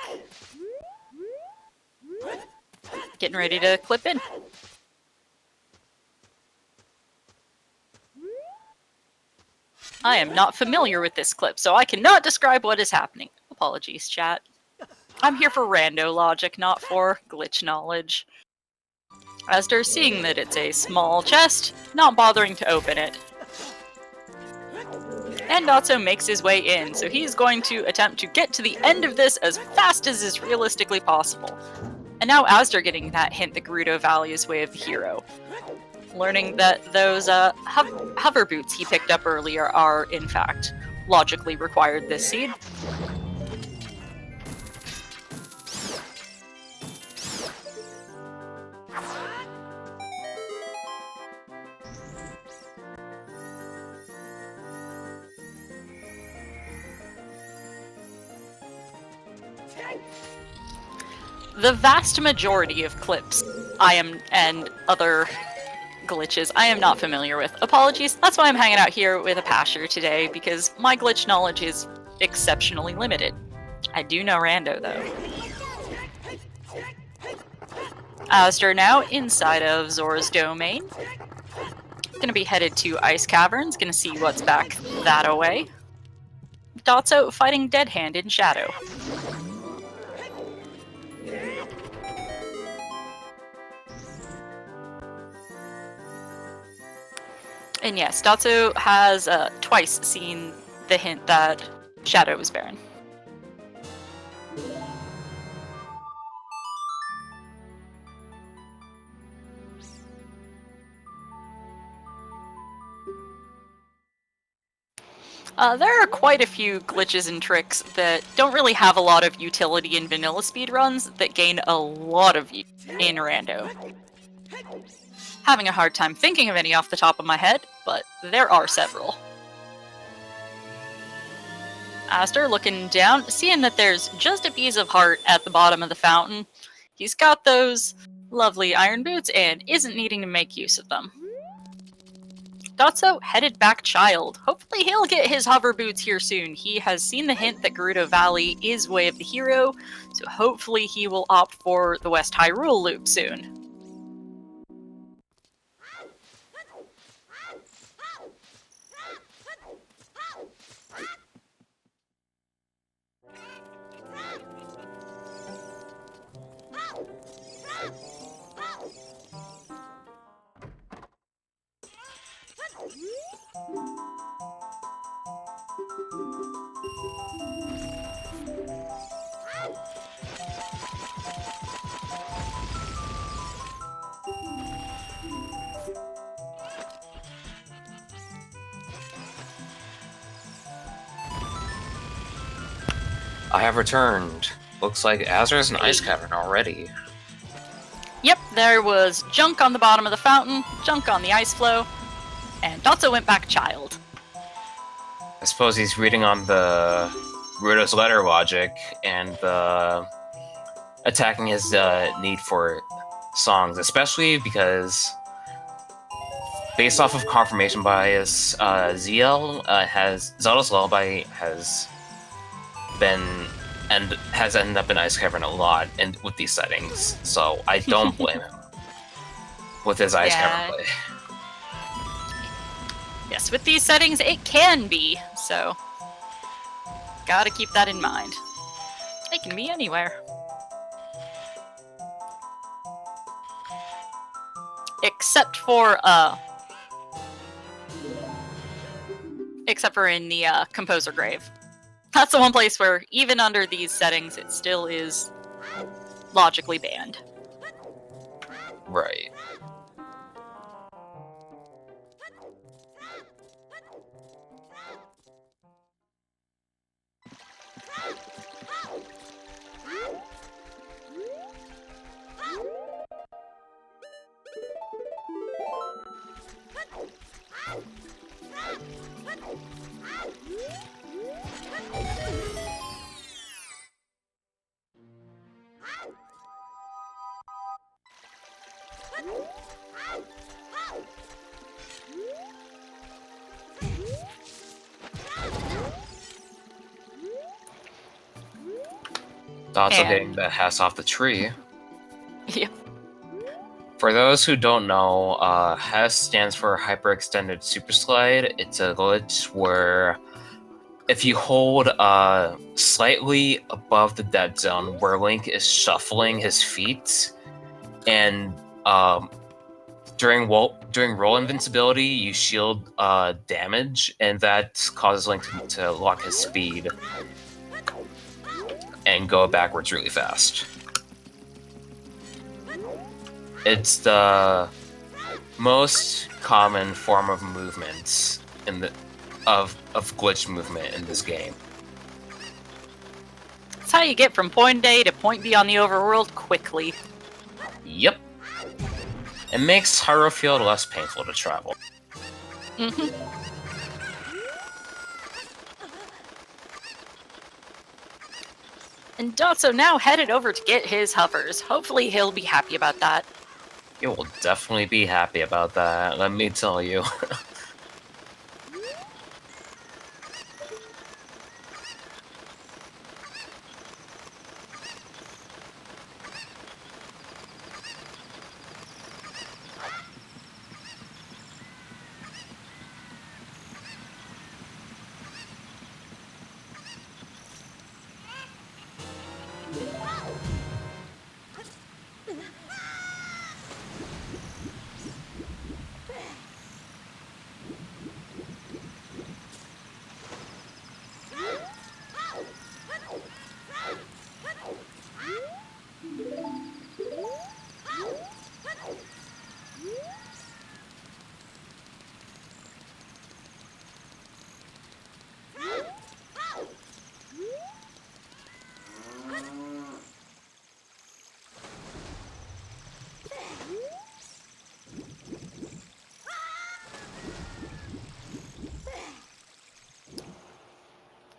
getting ready to clip in. I am not familiar with this clip, so I cannot describe what is happening. Apologies, chat. I'm here for rando logic, not for glitch knowledge. Azder, seeing that it's a small chest, not bothering to open it. And Dotzo makes his way in, so he's going to attempt to get to the end of this as fast as is realistically possible. And now Azder getting that hint that Gerudo values Way of the Hero. Learning that those hover boots he picked up earlier are, in fact, logically required this seed. The vast majority of clips and other glitches I am not familiar with. Apologies, that's why I'm hanging out here with a Pasher today, because my glitch knowledge is exceptionally limited. I do know rando, though. Azder now inside of Zora's domain. Gonna be headed to Ice Caverns, gonna see what's back that away. Dotzo fighting Dead Hand in Shadow. And yes, Dotzo has twice seen the hint that Shadow is barren. There are quite a few glitches and tricks that don't really have a lot of utility in vanilla speedruns that gain a lot of use in rando. Having a hard time thinking of any off the top of my head, but there are several. Azder looking down, seeing that there's just a piece of heart at the bottom of the fountain. He's got those lovely iron boots and isn't needing to make use of them. Dotzo headed back child. Hopefully he'll get his hover boots here soon. He has seen the hint that Gerudo Valley is Way of the Hero, so hopefully he will opt for the West Hyrule loop soon. I have returned. Looks like Azra's an ice cavern already. Yep, there was junk on the bottom of the fountain, junk on the ice flow, and Dotzo went back child. I suppose he's reading on the Rudo's letter logic and attacking his need for songs, especially because, based off of confirmation bias, Zelda's Lullaby has ended up in Ice Cavern a lot and with these settings, so I don't blame him with his Ice Cavern play. Yes, with these settings, it can be, so gotta keep that in mind. It can be anywhere. Except for in the Composer Grave. That's the one place where, even under these settings, it still is logically banned. Right. Thoughts of getting the Hess off the tree. Yep. For those who don't know, Hess stands for Hyperextended Super Slide. It's a glitch where if you hold slightly above the dead zone where Link is shuffling his feet, and during roll invincibility, you shield damage, and that causes Link to lock his speed and go backwards really fast. It's the most common form of movement of glitch movement in this game. It's how you get from point A to point B on the overworld quickly. Yep. It makes Hyrule feel less painful to travel. Mm-hmm. And Dotzo now headed over to get his hovers. Hopefully he'll be happy about that. You will definitely be happy about that, let me tell you.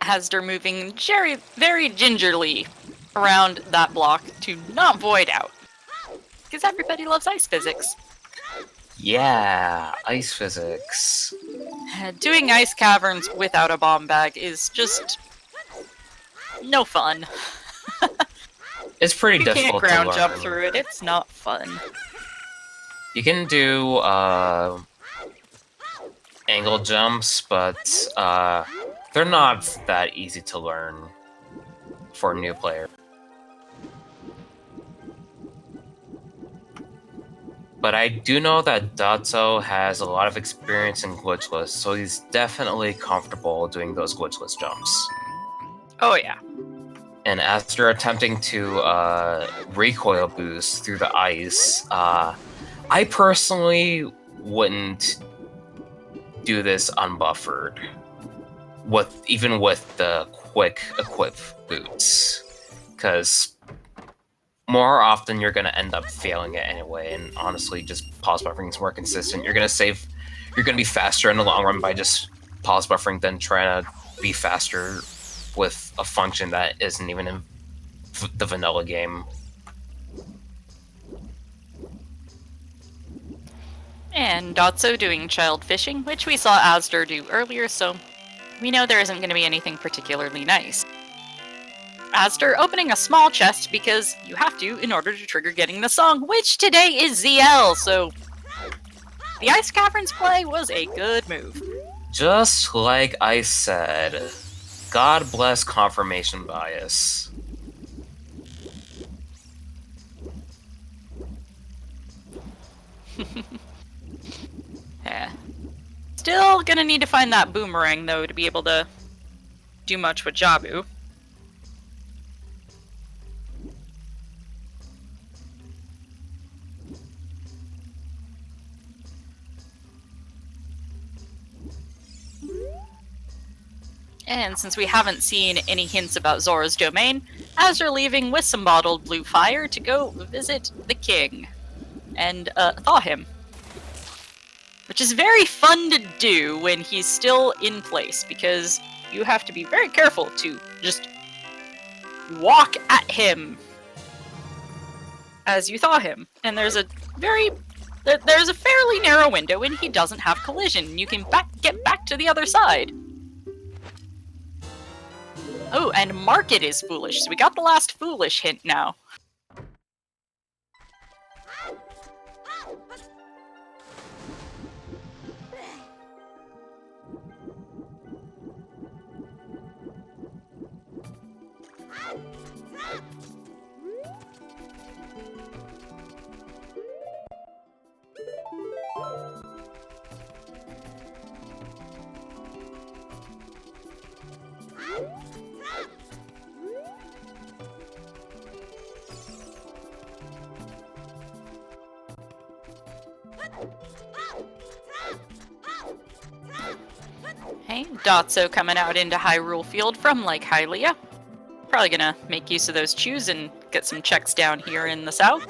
Azder moving very gingerly around that block to not void out. Because everybody loves ice physics. Yeah, ice physics. Doing ice caverns without a bomb bag is just no fun. It's pretty You can't difficult to ground learn. jump through it, it's not fun. You can do angle jumps, but they're not that easy to learn for a new player. But I do know that Dotzo has a lot of experience in glitchless, so he's definitely comfortable doing those glitchless jumps. Oh yeah. And after attempting to recoil boost through the ice, I personally wouldn't do this unbuffered, even with the quick equip boots, because more often you're going to end up failing it anyway, and honestly, just pause buffering is more consistent. You're going to be faster in the long run by just pause buffering than trying to be faster with a function that isn't even in the vanilla game. And Dotzo doing child fishing, which we saw Azder do earlier, so we know there isn't going to be anything particularly nice. Azder opening a small chest because you have to in order to trigger getting the song, which today is ZL, so the Ice Caverns play was a good move. Just like I said, God bless confirmation bias. Yeah. Still gonna need to find that boomerang, though, to be able to do much with Jabu. And since we haven't seen any hints about Zora's domain, Azure leaving with some bottled blue fire to go visit the king and thaw him. Which is very fun to do when he's still in place, because you have to be very careful to just walk at him as you thaw him. And there's a fairly narrow window and he doesn't have collision. You can get back to the other side. Oh, and Market is foolish, so we got the last foolish hint now. Hey, Dotzo coming out into Hyrule Field from like Hylia. Probably gonna make use of those chews and get some checks down here in the south.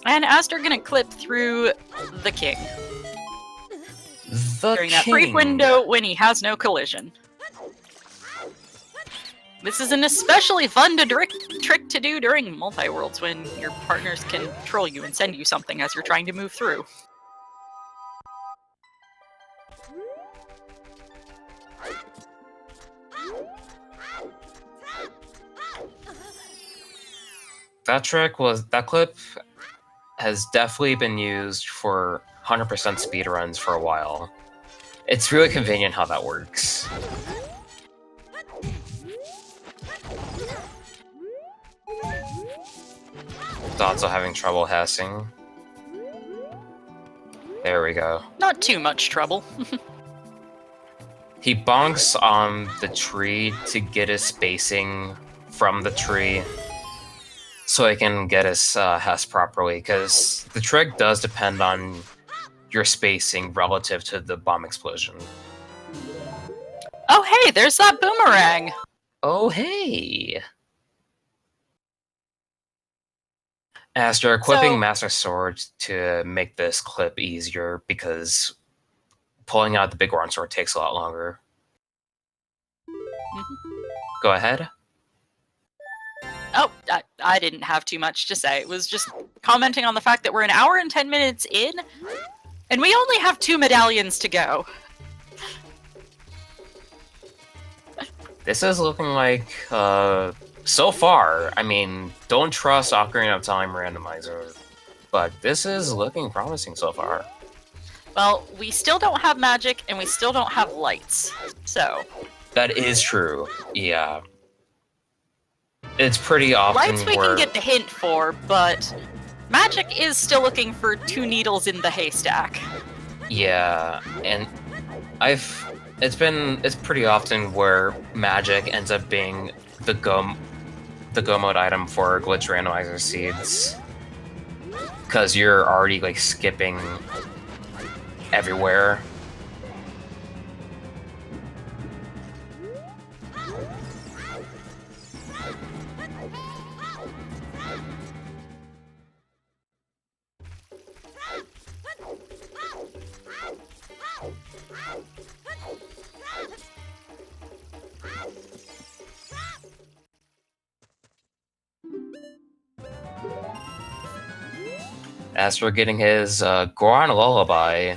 And Aster gonna clip through the king. During that brief window when he has no collision. This is an especially fun trick to do during multi-worlds when your partners can troll you and send you something as you're trying to move through. That clip has definitely been used for 100% speedruns for a while. It's really convenient how that works. Dotzo having trouble hashing. There we go. Not too much trouble. He bonks on the tree to get his spacing from the tree so he can get his hash properly, because the trick does depend on your spacing relative to the bomb explosion. Oh hey, there's that boomerang! Oh hey! After equipping Master Sword to make this clip easier, because pulling out the big Round Sword takes a lot longer. Go ahead. Oh, I didn't have too much to say. It was just commenting on the fact that we're an hour and 10 minutes in, and we only have 2 medallions to go. This is looking like, so far, I mean, don't trust Ocarina of Time Randomizer, but this is looking promising so far. Well, we still don't have magic, and we still don't have lights, so... That is true, yeah. It's pretty often Lights we can get the hint for, but magic is still looking for 2 needles in the haystack. Yeah, and it's pretty often where magic ends up being the go mode item for glitch randomizer seeds, because you're already like skipping everywhere. As for getting his Goron lullaby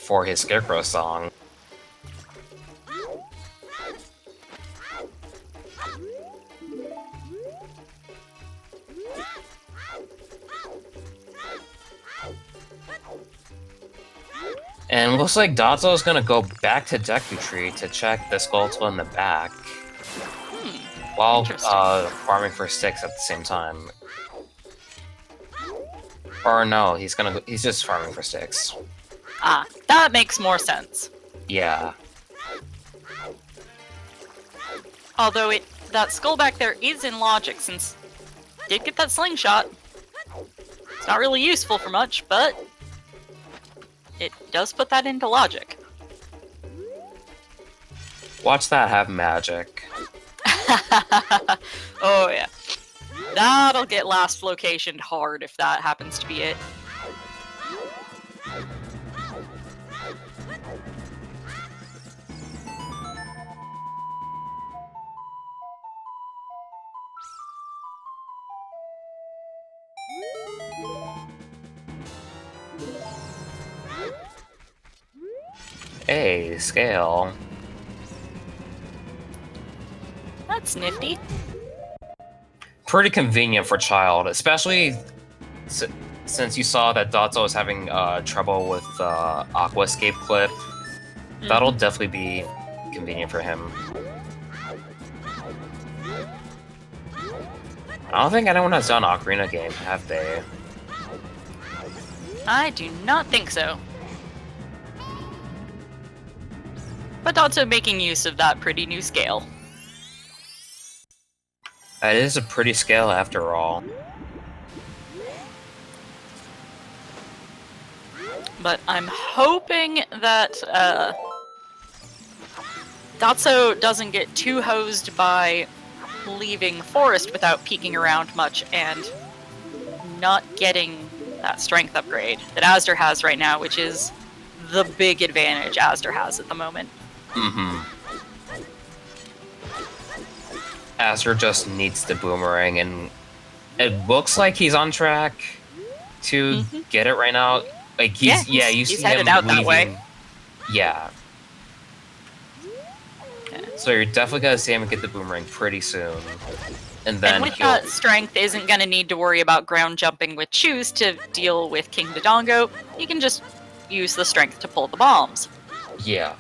for his Scarecrow song. And looks like Dotzo is gonna go back to Deku Tree to check the skeletal in the back, while farming for sticks at the same time. Or no, he's just farming for sticks. Ah, that makes more sense. Yeah. Although that skull back there is in logic, since it did get that slingshot. It's not really useful for much, but it does put that into logic. Watch that have magic. Oh yeah. That'll get last locationed hard if that happens to be it. Hey, scale. That's nifty. Pretty convenient for child, especially since you saw that Dotzo was having trouble with Aqua Escape clip. That'll definitely be convenient for him. I don't think anyone has done Ocarina game, have they? I do not think so. But also making use of that pretty new scale. That is a pretty scale after all. But I'm hoping that Dotzo doesn't get too hosed by leaving Forest without peeking around much and not getting that strength upgrade that Azder has right now, which is the big advantage Azder has at the moment. Azder just needs the boomerang, and it looks like he's on track to get it right now. Like you see headed him out leaving. that way. Yeah. Okay. So you're definitely gonna see him get the boomerang pretty soon, and then with that strength, isn't gonna need to worry about ground jumping with shoes to deal with King Dodongo. He can just use the strength to pull the bombs. Yeah.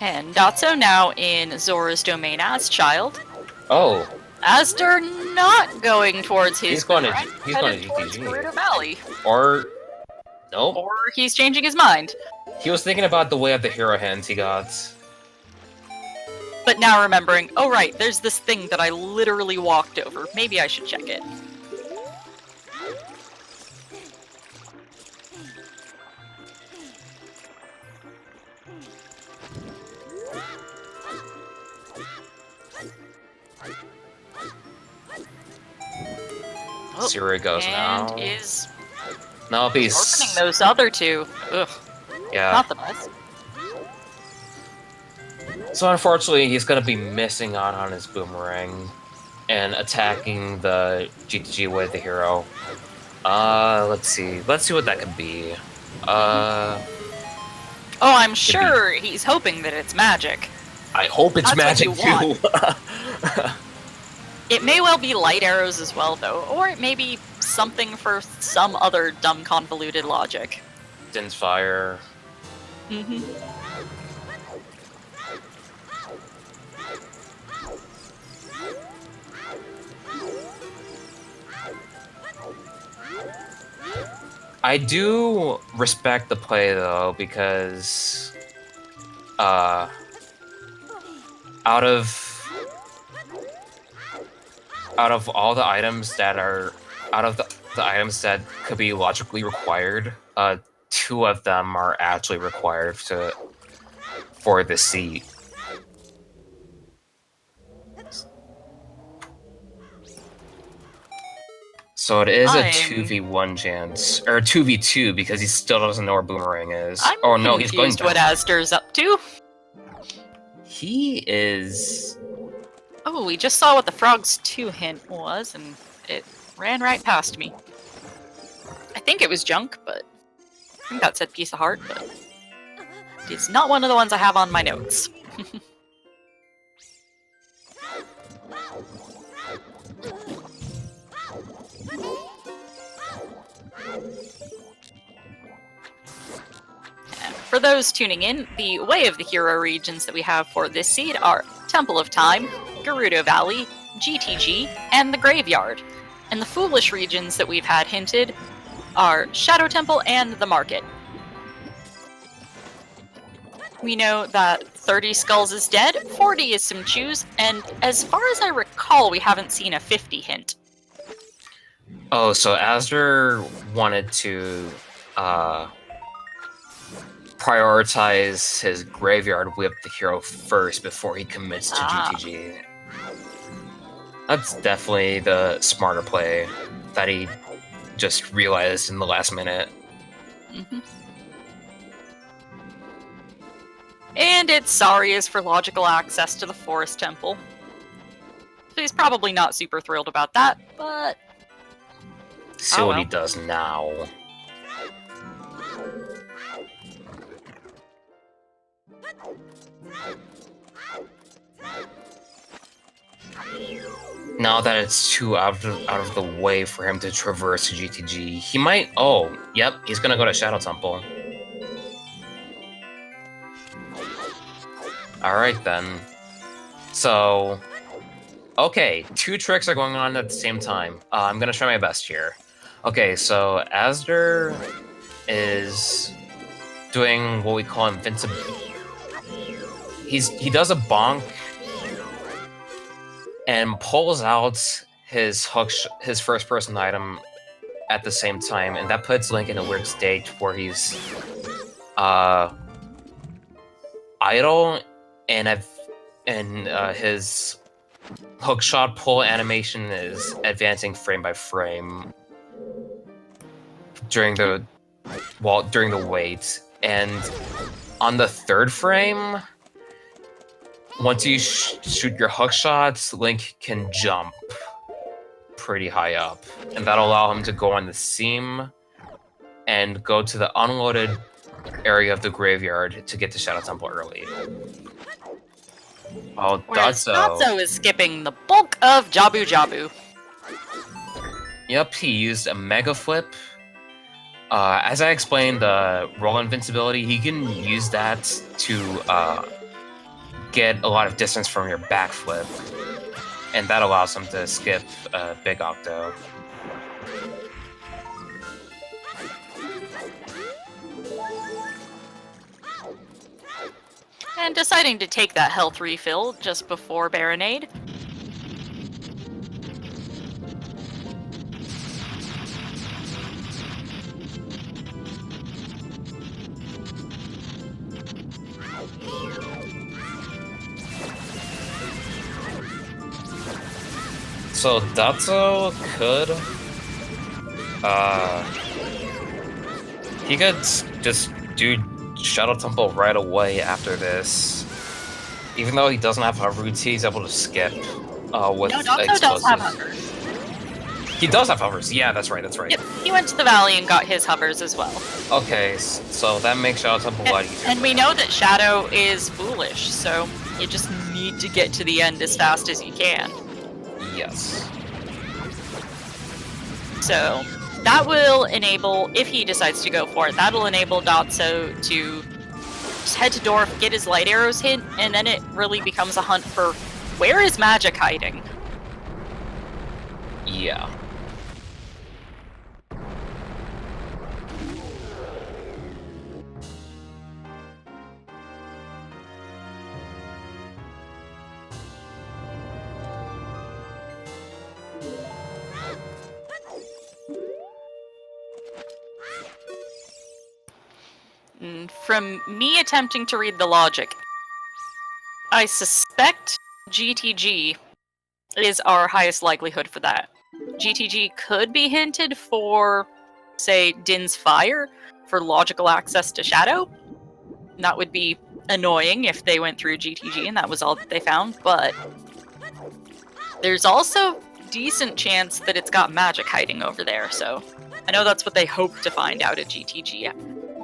And Dotzo now in Zora's domain as child. Oh. Azder not going towards his He's going to headed towards GTG. Gerudo Valley. Or nope. Or he's changing his mind. He was thinking about the way of the hero hands he got. But now remembering, oh right, there's this thing that I literally walked over. Maybe I should check it. See where it goes now. And is No, Opening he's those other two. Ugh, yeah. not the best. So unfortunately, he's gonna be missing out on his boomerang and attacking the GTG with the hero. Let's see. Let's see what that could be. Oh, I'm sure he's hoping that it's magic. I hope it's That's magic what too. It may well be light arrows as well, though, or it may be something for some other dumb, convoluted logic. Din's fire. Mm-hmm. I do respect the play though, because out of all the items that are the items that could be logically required, 2 of them are actually required for the seat. So it is a 2v1 chance, or 2v2, because he still doesn't know where Boomerang is. I'm he's going confused what Azder's up to. He is... Oh, we just saw what the frog's 2 hint was, and it ran right past me. I think it was junk, but I think that said piece of heart, but it's not one of the ones I have on my notes. For those tuning in, the Way of the Hero regions that we have for this seed are Temple of Time, Gerudo Valley, GTG, and the Graveyard. And the Foolish regions that we've had hinted are Shadow Temple and the Market. We know that 30 skulls is dead, 40 is some chews, and as far as I recall, we haven't seen a 50 hint. Oh, so Azder wanted to prioritize his Graveyard Whip the hero first before he commits to GTG. That's definitely the smarter play that he just realized in the last minute. Mm-hmm. And its sorry is for logical access to the Forest Temple. So he's probably not super thrilled about that, but... See what he does now. Now that it's too out of the way for him to traverse to GTG, he might... Oh, yep, he's gonna go to Shadow Temple. Alright then. So... Okay, 2 tricks are going on at the same time. I'm gonna try my best here. Okay, so Azder is doing what we call invincibility. He does a bonk and pulls out his his first person item at the same time, and that puts Link in a weird state where he's idle, and his hookshot pull animation is advancing frame by frame during the wait, and on the 3rd frame, once you shoot your hook shots, Link can jump pretty high up, and that'll allow him to go on the seam and go to the unloaded area of the graveyard to get to Shadow Temple early. Oh, Dotzo is skipping the bulk of Jabu Jabu. Yep, he used a Mega Flip. As I explained, the roll invincibility, he can use that to get a lot of distance from your backflip, and that allows him to skip Big Octo. And deciding to take that health refill just before Baronade. So Dotzo could He could just do Shadow Temple right away after this. Even though he doesn't have hover routes, he's able to skip with No, Dotzo does explosives. have hovers. He does have hovers. Yeah, that's right. That's right. Yep, he went to the valley and got his hovers as well. Okay, so that makes Shadow Temple a lot easier. And we know that Shadow is foolish, so you just need to get to the end as fast as you can. Yes. So that will enable, if he decides to go for it, that'll enable Dotzo to just head to Dorf, get his light arrows hit, and then it really becomes a hunt for where is magic hiding? Yeah. And from me attempting to read the logic, I suspect GTG is our highest likelihood for that. GTG could be hinted for, say, Din's Fire for logical access to Shadow. That would be annoying if they went through GTG and that was all that they found, but there's also decent chance that it's got magic hiding over there, so I know that's what they hope to find out at GTG,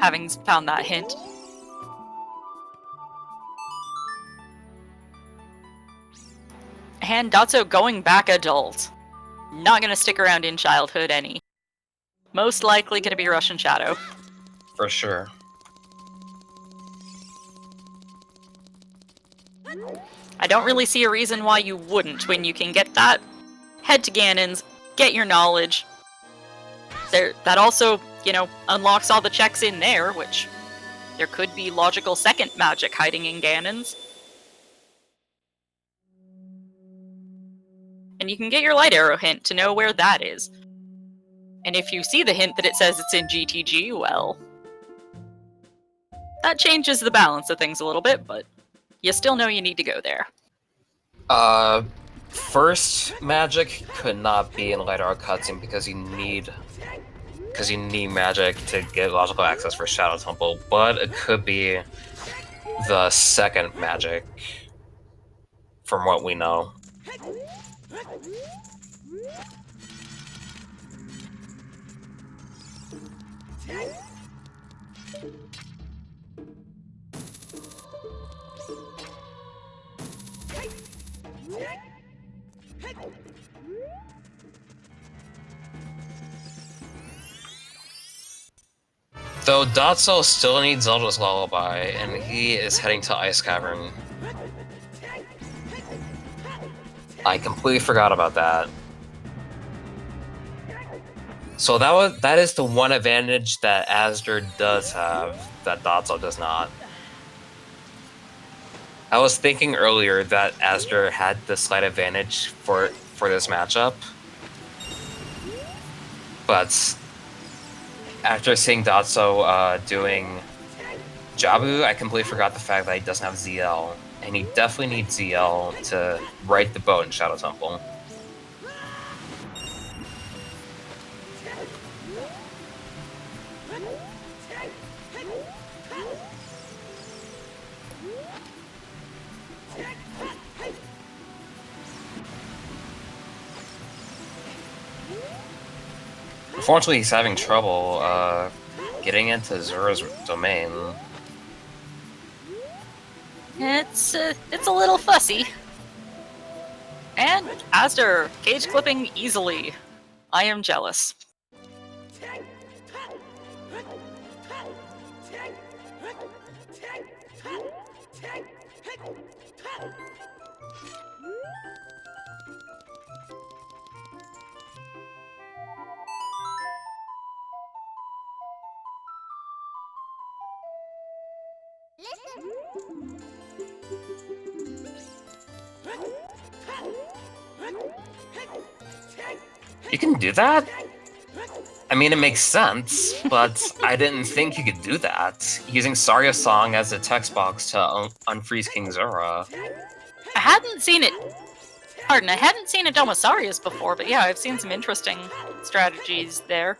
having found that hint. And Dotzo going back adult. Not gonna stick around in childhood any. Most likely gonna be Russian Shadow. For sure. I don't really see a reason why you wouldn't when you can get that. Head to Ganon's, get your knowledge. That also, you know, unlocks all the checks in there, which there could be logical second magic hiding in Ganon's. And you can get your light arrow hint to know where that is. And if you see the hint that it says it's in GTG, well, that changes the balance of things a little bit, but you still know you need to go there. First magic could not be in Light Arrow cutscene because you need magic to get logical access for Shadow Temple, but it could be the second magic from what we know. Though Dotzo still needs Zelda's Lullaby, and he is heading to Ice Cavern. I completely forgot about that. So that is the one advantage that Azder does have that Dotzo does not. I was thinking earlier that Azder had the slight advantage for this matchup, but after seeing Dotzo doing Jabu, I completely forgot the fact that he doesn't have ZL, and he definitely needs ZL to right the boat in Shadow Temple. Unfortunately, he's having trouble getting into Zura's domain. It's a little fussy. And Azder, cage clipping easily. I am jealous. You can do that? I mean, it makes sense, but I didn't think you could do that. Using Saria's song as a text box to unfreeze King Zura. I hadn't seen it done with Sarius before, but yeah, I've seen some interesting strategies there.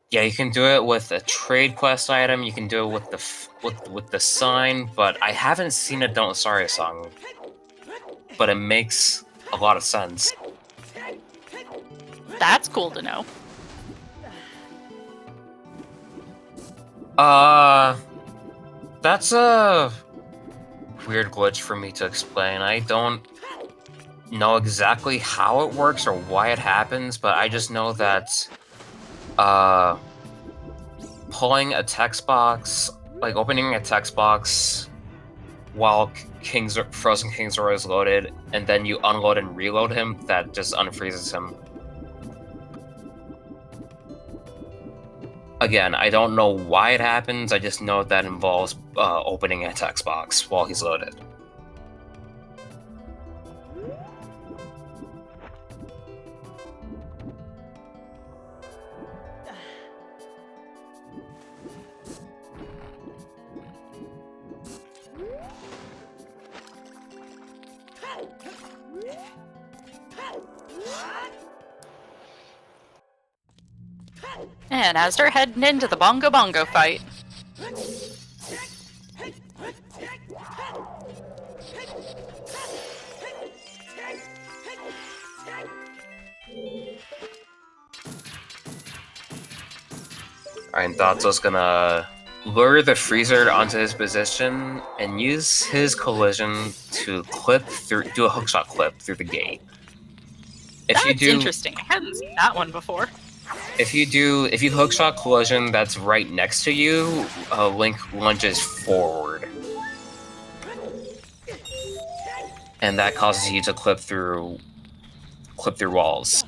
Yeah, you can do it with a trade quest item. You can do it with with the sign, but I haven't seen a Don't Sorry song. But it makes a lot of sense. That's cool to know. That's a weird glitch for me to explain. I don't know exactly how it works or why it happens, but I just know that pulling a text box, like opening a text box while Frozen King Zora is loaded, and then you unload and reload him, that just unfreezes him. Again, I don't know why it happens, I just know that involves opening a text box while he's loaded. And Azder heading into the Bongo Bongo fight. Alright, Dotzo's gonna lure the freezer onto his position and use his collision to do a hookshot clip through the gate. That's interesting. I hadn't seen that one before. If you hookshot collision that's right next to you, Link lunges forward. And that causes you to clip through walls.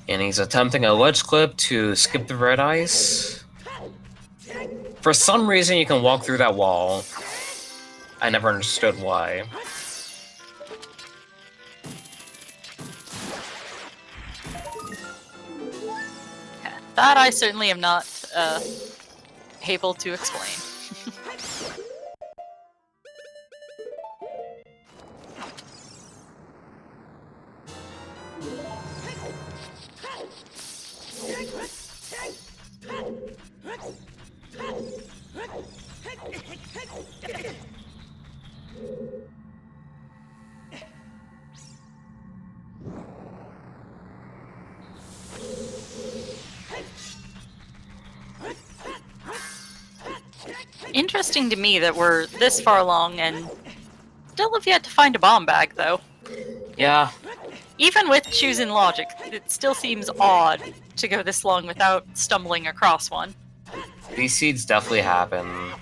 And he's attempting a ledge clip to skip the red ice. For some reason, you can walk through that wall. I never understood why. That I certainly am not able to explain. Interesting to me that we're this far along and still have yet to find a bomb bag, though. Yeah. Even with choosing logic, it still seems odd to go this long without stumbling across one. These seeds definitely happen.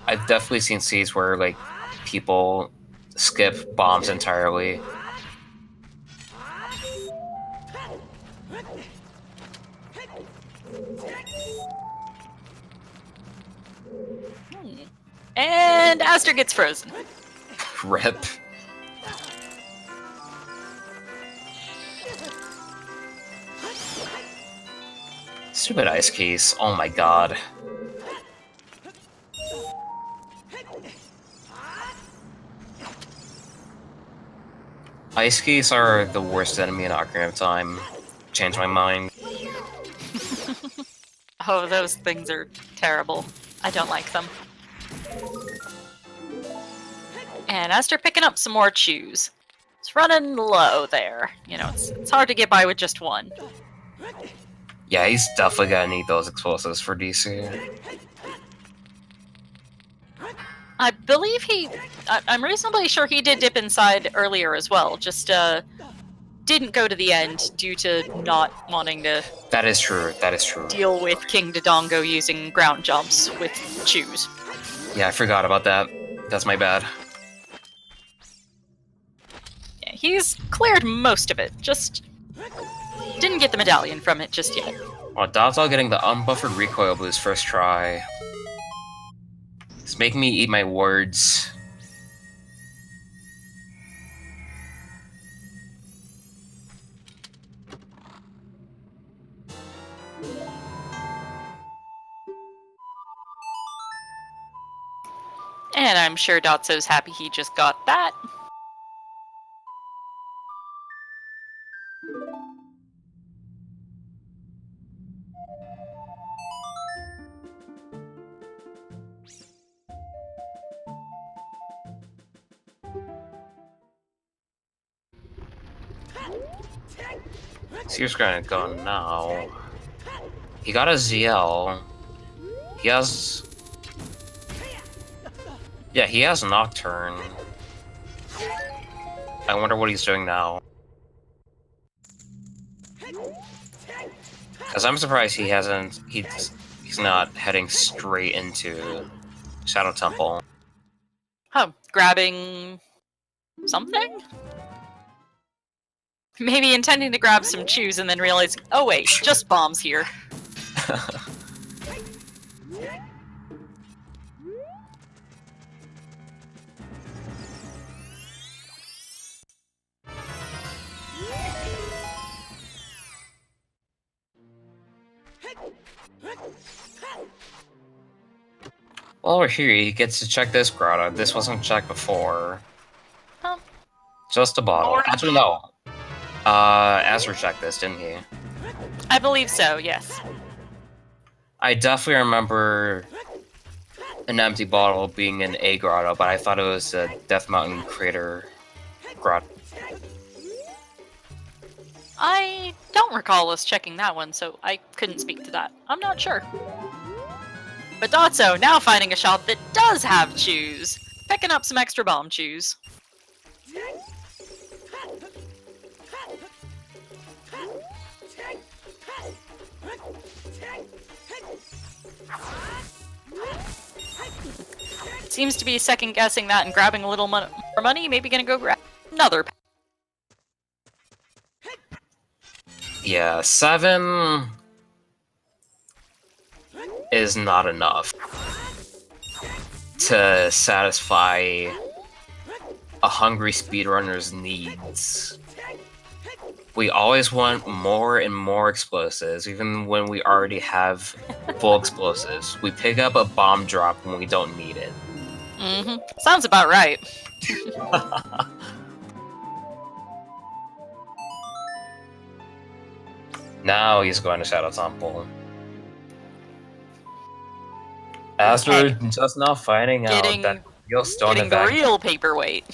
I've definitely seen seeds where, like, people skip bombs entirely. And Azder gets frozen. Rip. Stupid ice keys. Oh my god. Ice keys are the worst enemy in Ocarina of Time. Changed my mind. Oh, those things are terrible. I don't like them. And Azder picking up some more chews. It's running low there. You know, it's hard to get by with just one. Yeah, he's definitely gonna need those explosives for DC. I believe I'm reasonably sure he did dip inside earlier as well, just didn't go to the end due to not wanting to That is true. That is true. deal with King Dodongo using ground jumps with shoes. Yeah, I forgot about that. That's my bad. Yeah, he's cleared most of it, just didn't get the medallion from it just yet. Oh, dotzo getting the unbuffered recoil boost first try. It's making me eat my words. And I'm sure Dotso's happy he just got that. So he's gonna go now. He got a ZL. He has... Yeah, he has Nocturne. I wonder what he's doing now. Because I'm surprised he hasn't... He's not heading straight into Shadow Temple. Oh, grabbing something? Maybe intending to grab some shoes and then realizing, oh wait, just bombs here. While we're here, he gets to check this grotto. This wasn't checked before. Huh. Just a bottle. Alright. Actually, no. Azder checked this, didn't he? I believe so, yes. I definitely remember an empty bottle being in a grotto, but I thought it was a Death Mountain crater grotto. I don't recall us checking that one, so I couldn't speak to that. I'm not sure. But Dotso now finding a shop that does have shoes. Picking up some extra bomb shoes. Seems to be second guessing that and grabbing a little more money. Maybe gonna go grab another pack. Yeah, 7 is not enough to satisfy a hungry speedrunner's needs. We always want more and more explosives, even when we already have full explosives. We pick up a bomb drop when we don't need it. Mm-hmm. Sounds about right. Now he's going to Shadow Temple. Azder just now finding out that you'll stone Getting the event. real paperweight.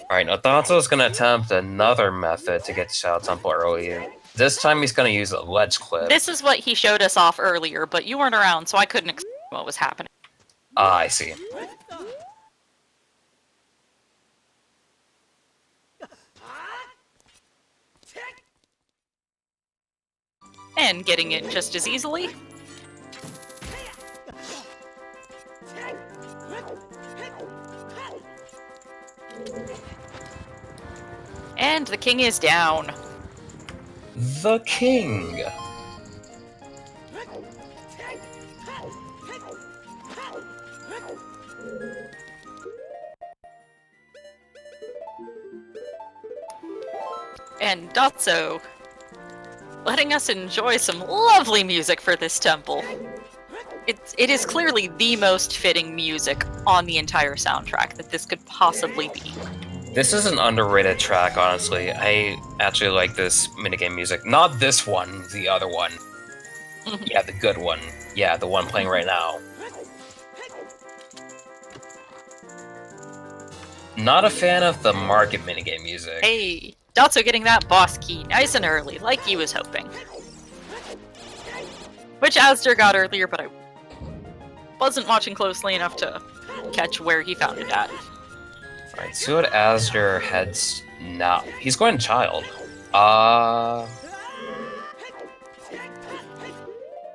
Alright, now Dotzo's gonna attempt another method to get to Shadow Temple early. This time he's gonna use a ledge clip. This is what he showed us off earlier, but you weren't around, so I couldn't explain what was happening. Ah, I see. And getting it just as easily. And the king is down. The king! And Dotzo letting us enjoy some lovely music for this temple. It is clearly the most fitting music on the entire soundtrack that this could possibly be. This is an underrated track, honestly. I actually like this minigame music. Not this one, the other one. Yeah, the good one. Yeah, the one playing right now. Not a fan of the market minigame music. Hey, Dotso getting that boss key nice and early, like he was hoping. which Azder got earlier, but I wasn't watching closely enough to catch where he found it at. Alright, see what Azder heads now. He's going child.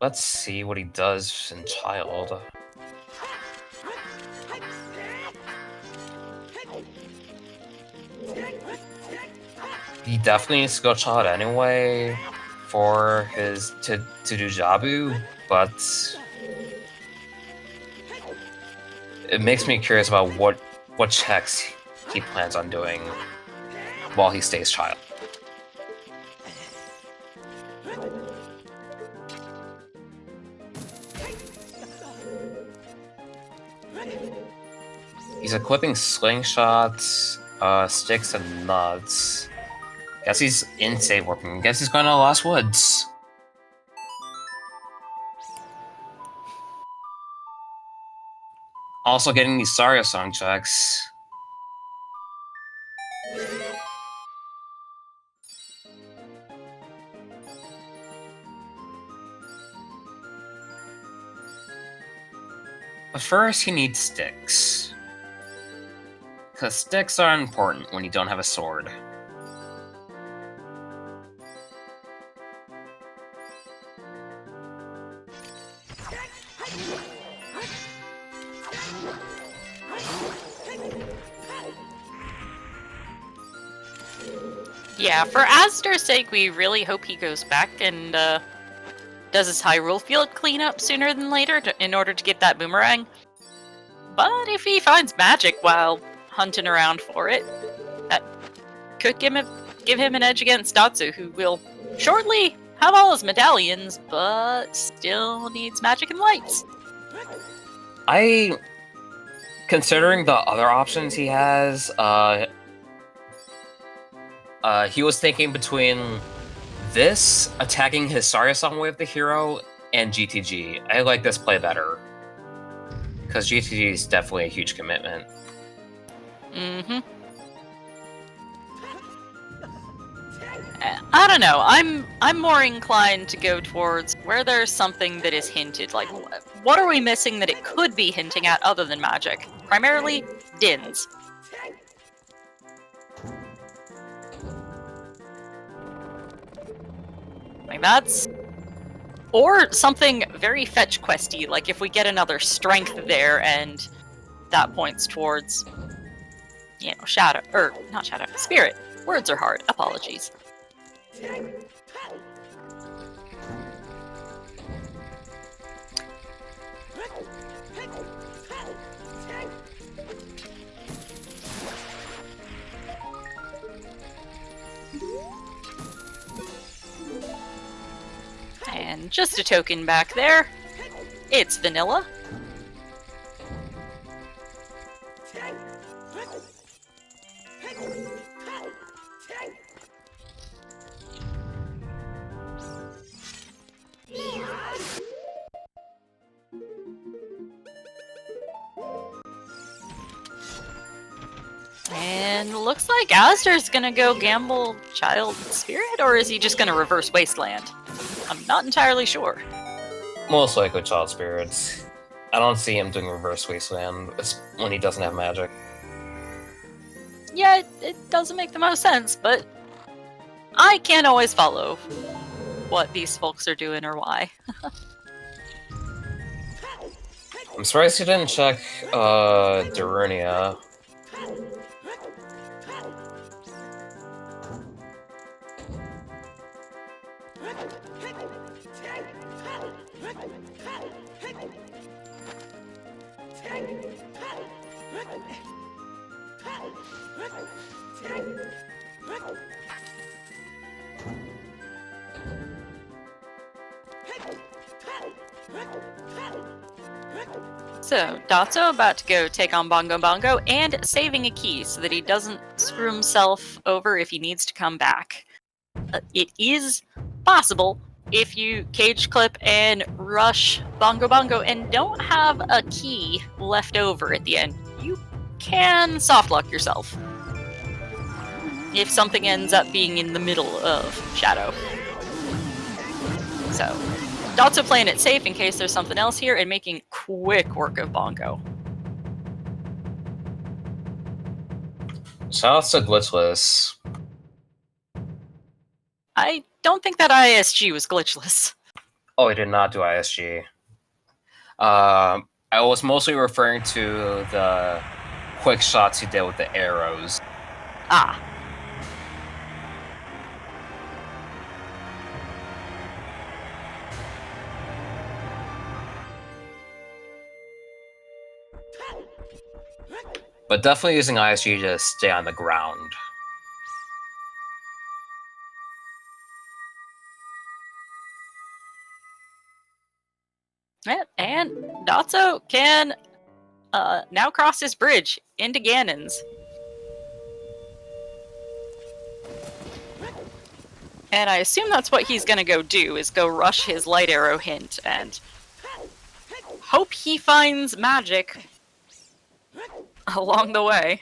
Let's see what he does in child. He definitely needs to go child anyway for his to do Jabu, but it makes me curious about what checks he plans on doing while he stays child. He's equipping slingshots, sticks, and nuts. Guess he's in save warping. Guess he's going to the Lost Woods. Also getting these Saria song checks. But first, he needs sticks. Because sticks are important when you don't have a sword. Yeah, for Azder's sake, we really hope he goes back and does his Hyrule Field cleanup sooner than later in order to get that boomerang. But if he finds magic while hunting around for it, that could give him an edge against Dotzo, who will shortly have all his medallions, but still needs magic and lights. Considering the other options he has, he was thinking between this, attacking his Saria Song Wave the hero, and GTG. I like this play better. Because GTG is definitely a huge commitment. Mm-hmm. I don't know. I'm more inclined to go towards where there's something that is hinted. Like, what are we missing that it could be hinting at other than magic? Primarily, Dins. Like that's... Or something very fetch questy, like if we get another strength there and that points towards, you know, shadow, or not shadow, spirit. Words are hard, apologies. And just a token back there. It's vanilla. And looks like Azder's gonna go gamble Child Spirit, or is he just gonna reverse Wasteland? I'm not entirely sure. Most likely Child Spirits. I don't see him doing Reverse Wasteland when he doesn't have magic. Yeah, it doesn't make the most sense, but I can't always follow what these folks are doing or why. I'm surprised he didn't check Darunia. So, Dotzo about to go take on Bongo Bongo and saving a key so that he doesn't screw himself over if he needs to come back. It is possible if you cage clip and rush Bongo Bongo and don't have a key left over at the end, you can softlock yourself if something ends up being in the middle of Shadow. So, Dotzo playing it safe in case there's something else here, and making quick work of Bongo. Shout out to Glitchless. I don't think that ISG was glitchless. Oh, he did not do ISG. I was mostly referring to the quick shots he did with the arrows. Ah. But definitely using ISG to stay on the ground. Yeah, and Dotzo can now cross his bridge into Ganon's. And I assume that's what he's gonna go do, is go rush his light arrow hint and hope he finds magic along the way.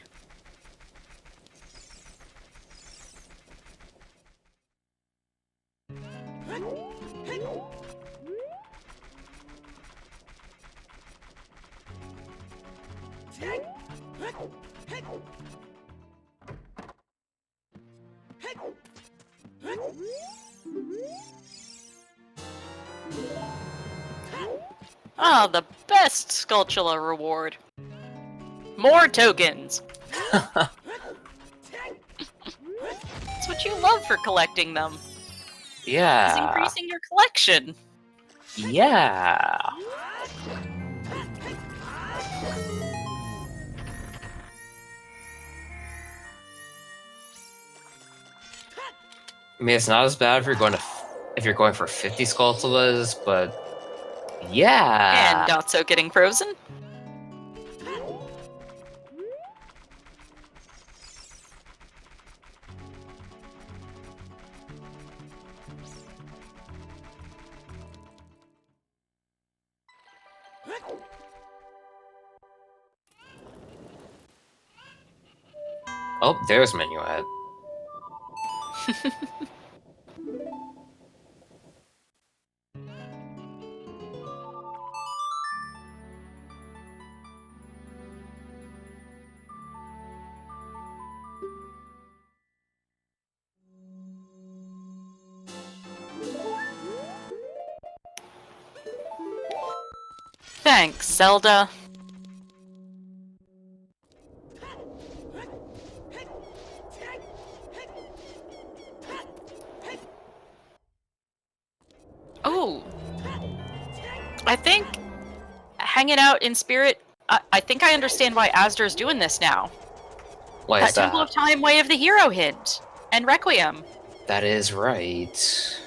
Ah, the best Skulltula reward. More tokens! That's what you love for collecting them. Is Yeah. increasing your collection. Yeah. I mean, it's not as bad if you're going for 50 Skulltulas, but yeah. And Dotzo getting frozen. Oh, there's Minuet. Thanks, Zelda. Oh, I think hanging out in spirit. I think I understand why Asder's doing this now. Why That is that? Temple of Time Way of the Hero hint and Requiem. That is right.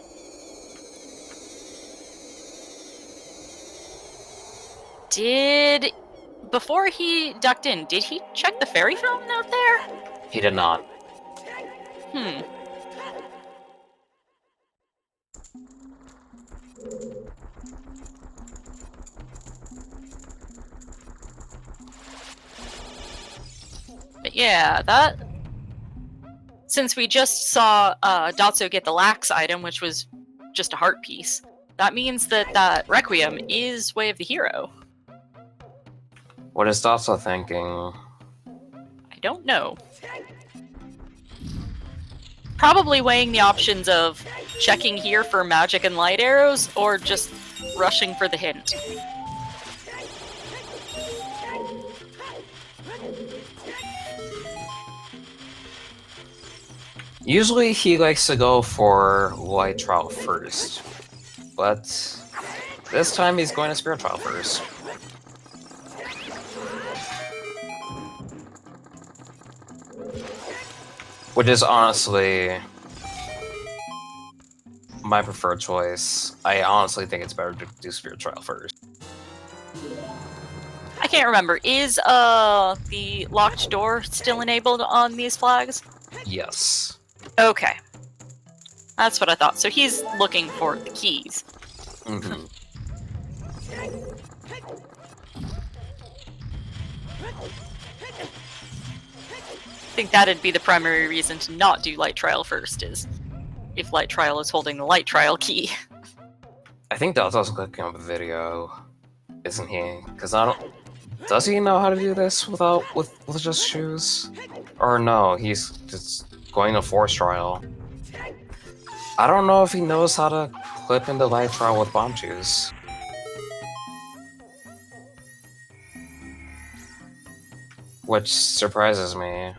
Before he ducked in, did he check the fairy fountain out there? He did not. Hmm. But yeah, that... Since we just saw Dotzo get the lax item, which was just a heart piece, that means that that Requiem is Way of the Hero. What is Dotso thinking? I don't know. Probably weighing the options of checking here for magic and light arrows, or just rushing for the hint. Usually he likes to go for Light Trial first, but this time he's going to Spirit Trial first. Which is honestly my preferred choice. I honestly think it's better to do Spirit Trial first. I can't remember. Is the locked door still enabled on these flags? Yes. Okay. That's what I thought. So he's looking for the keys. Mm-hmm. I think that'd be the primary reason to not do Light Trial first, is if Light Trial is holding the Light Trial key. I think Delta's clicking on the video, isn't he? Because I don't. Does he know how to do this with just shoes? Or no, he's just going to force trial. I don't know if he knows how to clip into live trial with bomb shoes. Which surprises me.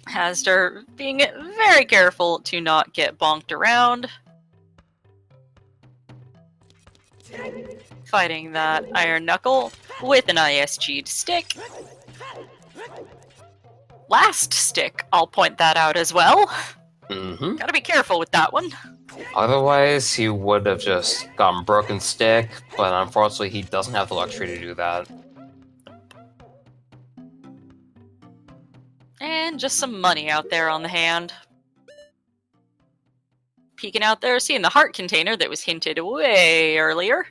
Azder being very careful to not get bonked around. Fighting that Iron Knuckle with an ISG'd stick. Last stick, I'll point that out as well. Mm-hmm. Gotta be careful with that one. Otherwise, he would have just gotten broken stick, but unfortunately, he doesn't have the luxury to do that. And just some money out there on the hand. Peeking out there, seeing the heart container that was hinted way earlier.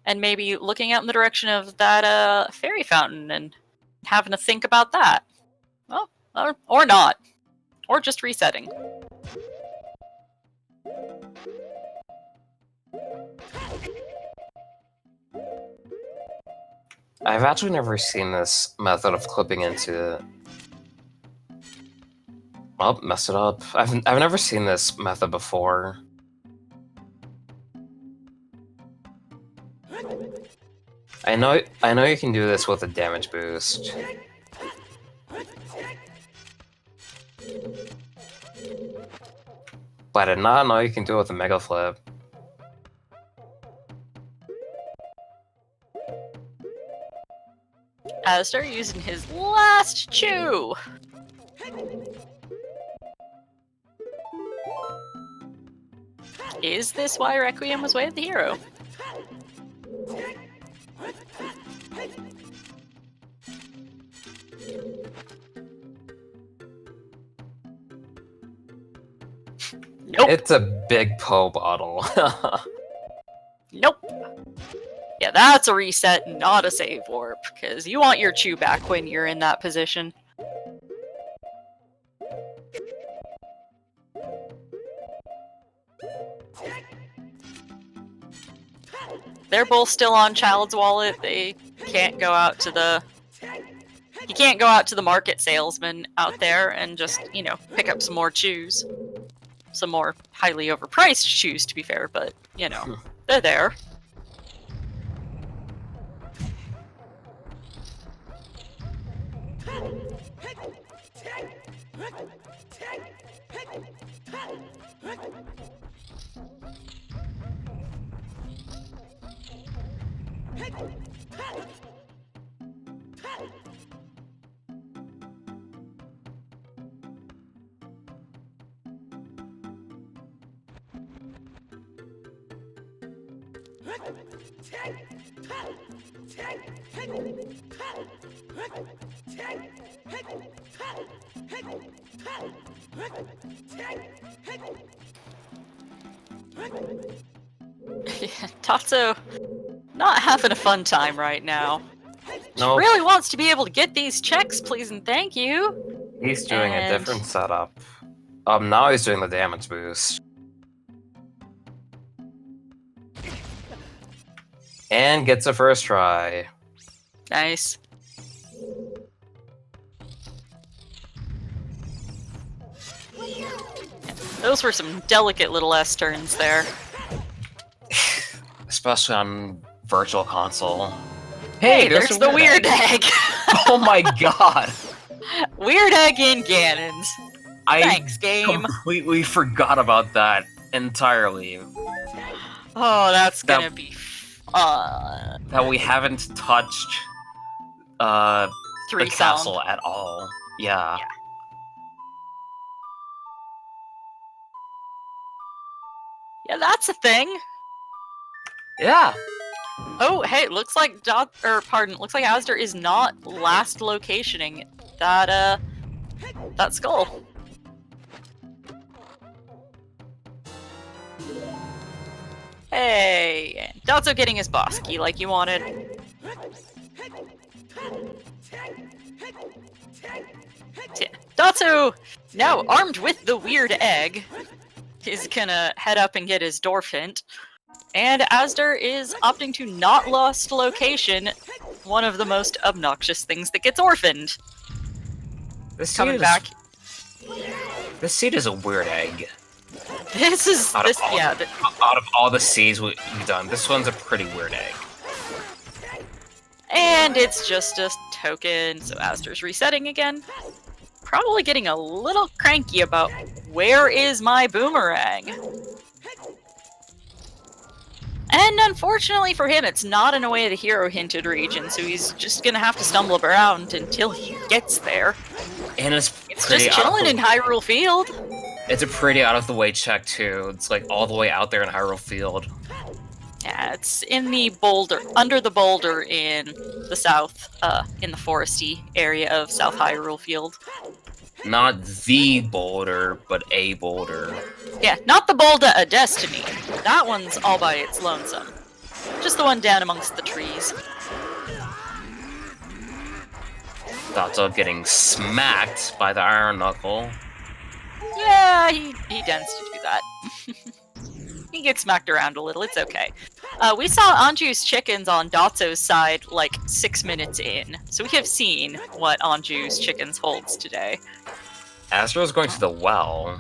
And maybe looking out in the direction of that fairy fountain and having to think about that. Well, or not. Or just resetting. I've actually never seen this method of clipping into... Oh, messed it up. I've never seen this method before. I know you can do this with a damage boost. But I did not know you can do it with a mega flip. Azder using his last chew. Is this why Requiem was Way of the Hero? Nope. It's a big Poe bottle. Nope. Yeah, that's a reset, not a save warp, because you want your chew back when you're in that position. They're both still on Child's Wallet. They can't go out to the... You can't go out to the market salesman out there and just, you know, pick up some more chews. Some more highly overpriced shoes, to be fair, but, you know, they're there. Yeah, Dotzo not having a fun time right now. No, Really wants to be able to get these checks, please and thank you. he's doing a different setup. Now he's doing the damage boost. And gets a first try. Nice. Those were some delicate little S turns there. Especially on Virtual Console. Hey, there's the weird egg! Oh my god! Weird egg in Ganon's. I Thanks, game. completely forgot about that entirely. Oh, that's gonna be fun. That we haven't touched the Three castle at all. Yeah. Yeah, that's a thing. Yeah. Oh, hey, looks like looks like Azder is not last locationing that skull. Hey, Dotzo getting his boss key like you wanted. Dotzo, now armed with the weird egg, is gonna head up and get his dwarf hint. And azder is opting to not lost location, one of the most obnoxious things that gets orphaned. This Coming seed back. This seed is a weird egg. This is Out this of all, yeah. out of all the seeds we've done, this one's a pretty weird egg. And it's just a token, so azder's resetting again. Probably getting a little cranky about where is my boomerang. And unfortunately for him, it's not in a way the hero hinted region, so he's just gonna have to stumble around until he gets there. And it's Just chilling in Hyrule Field. It's a pretty out of the way check too. It's like all the way out there in Hyrule Field. Yeah, it's in the boulder, under the boulder in the south, in the foresty area of South Hyrule Field. Not the boulder, but a boulder. Yeah, not the boulder of destiny. That one's all by its lonesome. Just the one down amongst the trees. Dotzo getting smacked by the Iron Knuckle. Yeah, he tends to do that. He gets smacked around a little, it's okay. We saw Anju's chickens on Dotzo's side like 6 minutes in, so we have seen what Anju's chickens holds today. Astro's going to the well.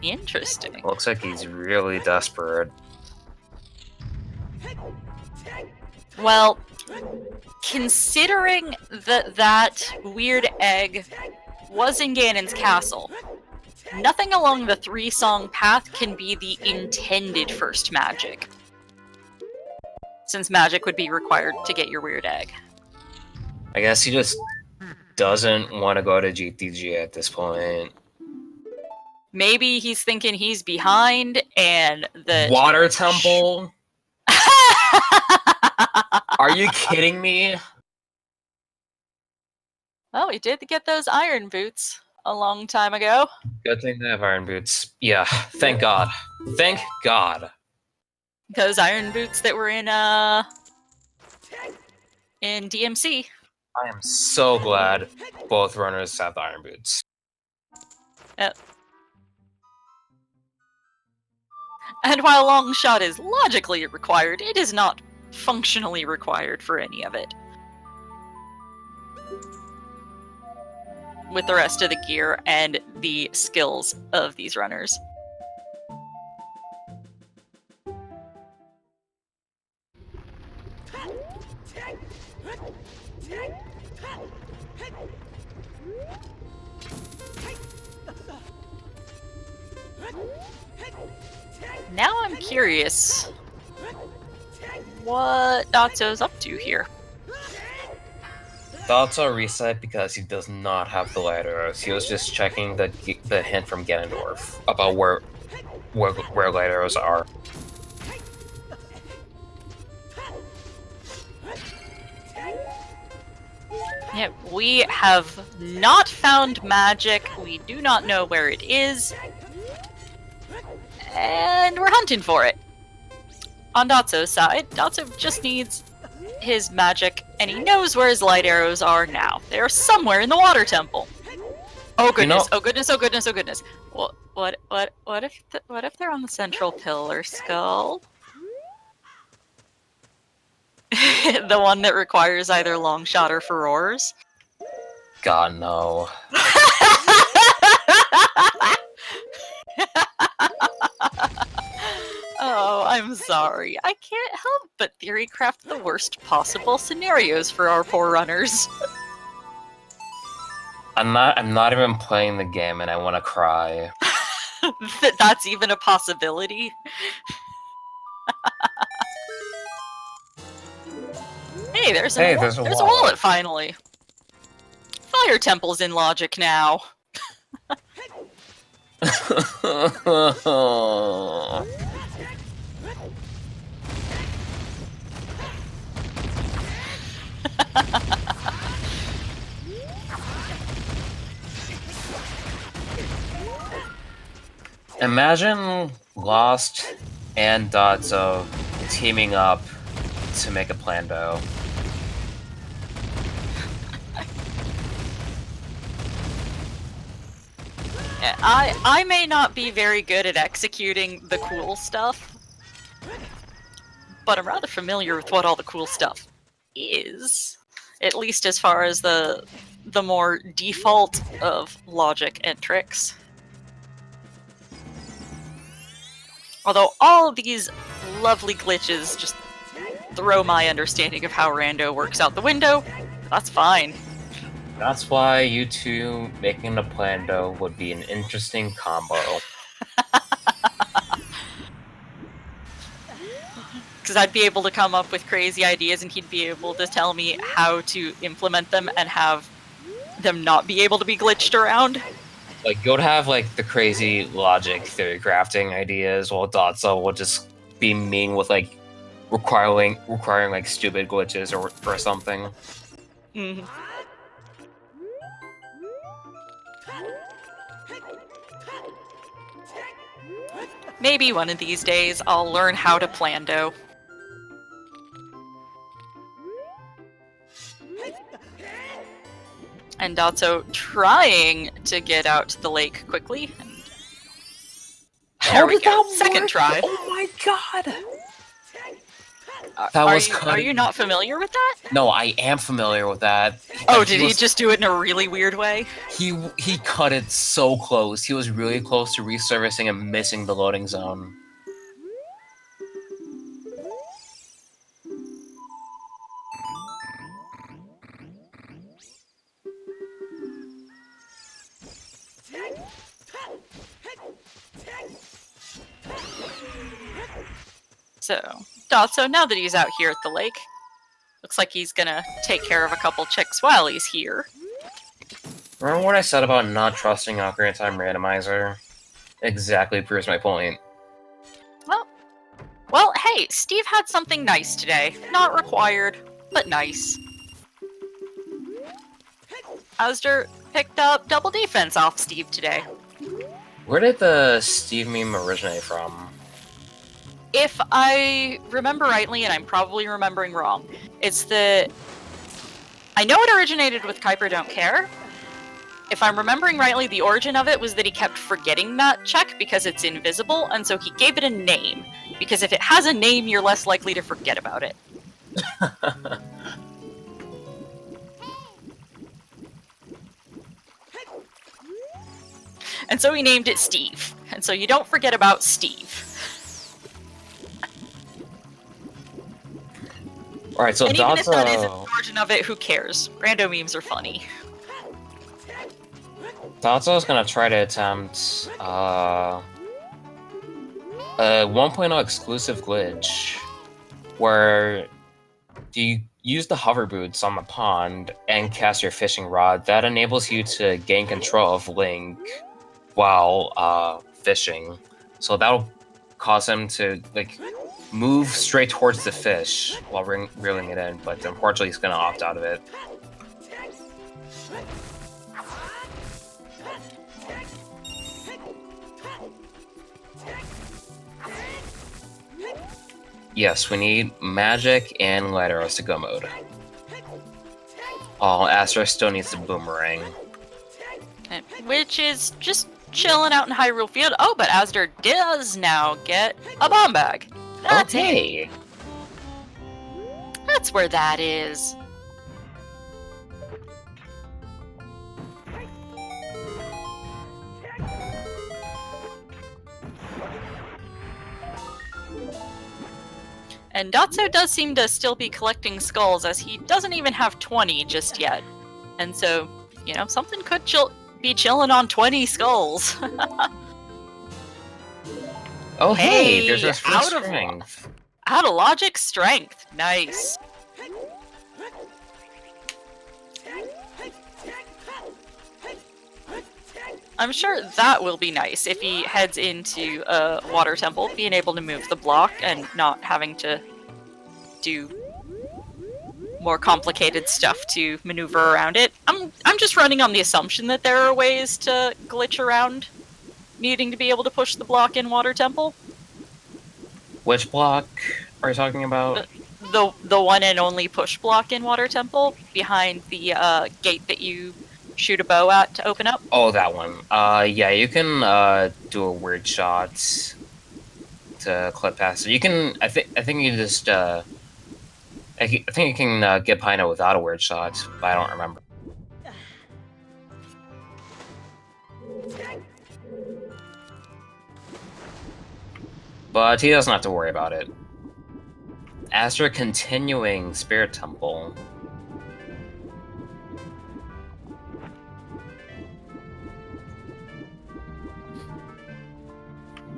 Interesting. Looks like he's really desperate. Well, considering that that weird egg was in Ganon's castle, nothing along the 3-song path can be the intended first magic. Since magic would be required to get your weird egg. I guess he just doesn't want to go to GTG at this point. Maybe he's thinking he's behind and the Water Temple? Are you kidding me? Well, he did get those iron boots a long time ago. Good thing they have iron boots. Yeah, thank God. Thank God. Those iron boots that were in DMC. I am so glad both runners have the iron boots. Yep. And while long shot is logically required, it is not functionally required for any of it. With the rest of the gear and the skills of these runners. Now I'm curious what Dotzo's up to here. Dotzo reset because he does not have the light arrows. He was just checking the hint from Ganondorf about where light arrows are. Yeah, we have not found magic. We do not know where it is. And we're hunting for it. On Dotzo's side, Dotzo just needs his magic, and he knows where his light arrows are now. They are somewhere in the water temple. Oh goodness! Oh goodness! Oh goodness! Oh goodness! What if they're on the central pillar skull? The one that requires either long shot or furores? God no. Oh, I'm sorry. I can't help but theory craft the worst possible scenarios for our poor runners. I'm not even playing the game and I want to cry. That's even a possibility. Hey, there's a wallet finally. Fire Temple's in logic now. Imagine Lost and Dotzo teaming up to make a Plando. I may not be very good at executing the cool stuff, but I'm rather familiar with what all the cool stuff is. At least as far as the more default of logic and tricks. Although all of these lovely glitches just throw my understanding of how Rando works out the window, that's fine. That's why you two making a Plando would be an interesting combo. Because I'd be able to come up with crazy ideas and he'd be able to tell me how to implement them and have them not be able to be glitched around. Like, you would have, like, the crazy logic theory crafting ideas, while Dotzo will just be mean with, like, requiring like, stupid glitches or something. Mm-hmm. Maybe one of these days I'll learn how to Plando. And Dotzo trying to get out to the lake quickly. There we go. Second try. Oh my god! Are you not familiar with that? No, I am familiar with that. Oh, did he just do it in a really weird way? He cut it so close. He was really close to resurfacing and missing the loading zone. So, Dotzo, now that he's out here at the lake, looks like he's gonna take care of a couple chicks while he's here. Remember what I said about not trusting Ocarina of Time Randomizer? Exactly proves my point. Well, hey, Steve had something nice today. Not required, but nice. Azder picked up double defense off Steve today. Where did the Steve meme originate from? If I remember rightly, and I'm probably remembering wrong, it's the... I know it originated with Kuiper Don't Care. If I'm remembering rightly, the origin of it was that he kept forgetting that check because it's invisible, and so he gave it a name. Because if it has a name, you're less likely to forget about it. And so he named it Steve. And so you don't forget about Steve. Alright, so and even if that isn't Dotzo... the origin of it, who cares? Rando memes are funny. Dotzo's gonna try to attempt a 1.0 exclusive glitch where you use the hover boots on the pond and cast your fishing rod. That enables you to gain control of Link while fishing. So that'll cause him to like move straight towards the fish while reeling it in, but unfortunately he's gonna opt out of it. Yes, we need magic and light arrows to go mode. Oh, Azder still needs the boomerang. Which is just chilling out in Hyrule Field. Oh, but Azder does now get a bomb bag. That's okay. it. That's where that is. And Dotzo does seem to still be collecting skulls, as he doesn't even have 20 just yet. And so, you know, something could be chilling on 20 skulls. Oh, hey, there's Hey, a free strength. Out of logic, strength. Nice. I'm sure that will be nice if he heads into a water temple, being able to move the block and not having to do more complicated stuff to maneuver around it. I'm just running on the assumption that there are ways to glitch around needing to be able to push the block in water temple. Which block are you talking about? The one and only push block in Water Temple behind the gate that you shoot a bow at to open up. Oh, that one. Yeah, you can do a weird shot to clip past it. You can. I think you just. I think you can get behind it without a weird shot, but I don't remember. But he doesn't have to worry about it. After continuing Spirit Temple.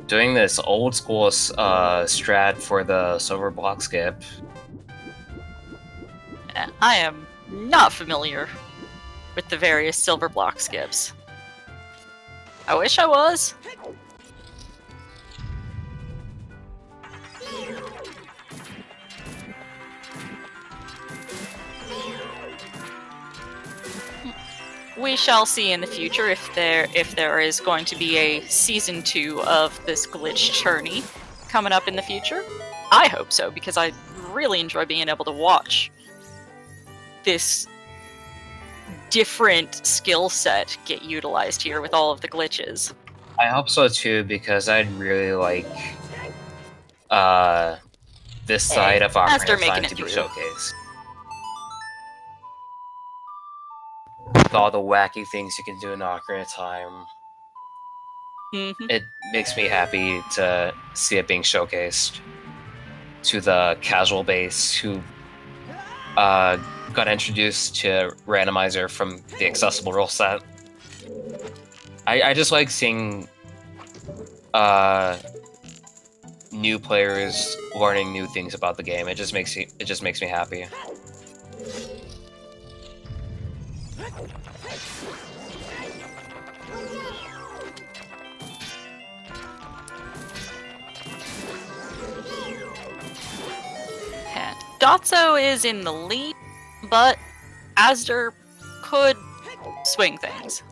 Doing this old school strat for the silver block skip. I am not familiar with the various silver block skips. I wish I was. We shall see in the future if there is going to be a season 2 of this glitch journey coming up in the future. I hope so, because I really enjoy being able to watch this different skill set get utilized here with all of the glitches. I hope so too, because I'd really like this side of Azder Ocarina of making Time it to be through. showcased. With all the wacky things you can do in Ocarina of Time, it makes me happy to see it being showcased to the casual base who got introduced to Randomizer from the accessible rule set. I just like seeing new players learning new things about the game. It just makes me happy. Dotzo is in the lead, but Azder could swing things.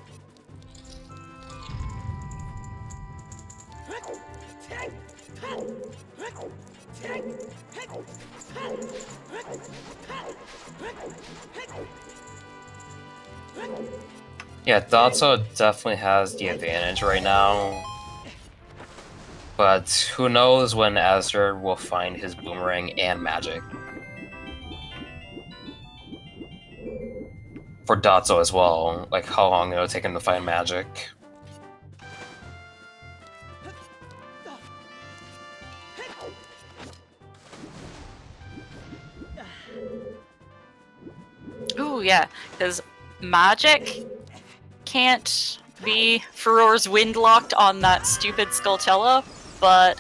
Yeah, Dotzo definitely has the advantage right now. But who knows when Azder will find his boomerang and magic. For Dotzo as well, like how long it'll take him to find magic. Ooh, yeah, because magic can't be Furor's wind locked on that stupid Skulltella, but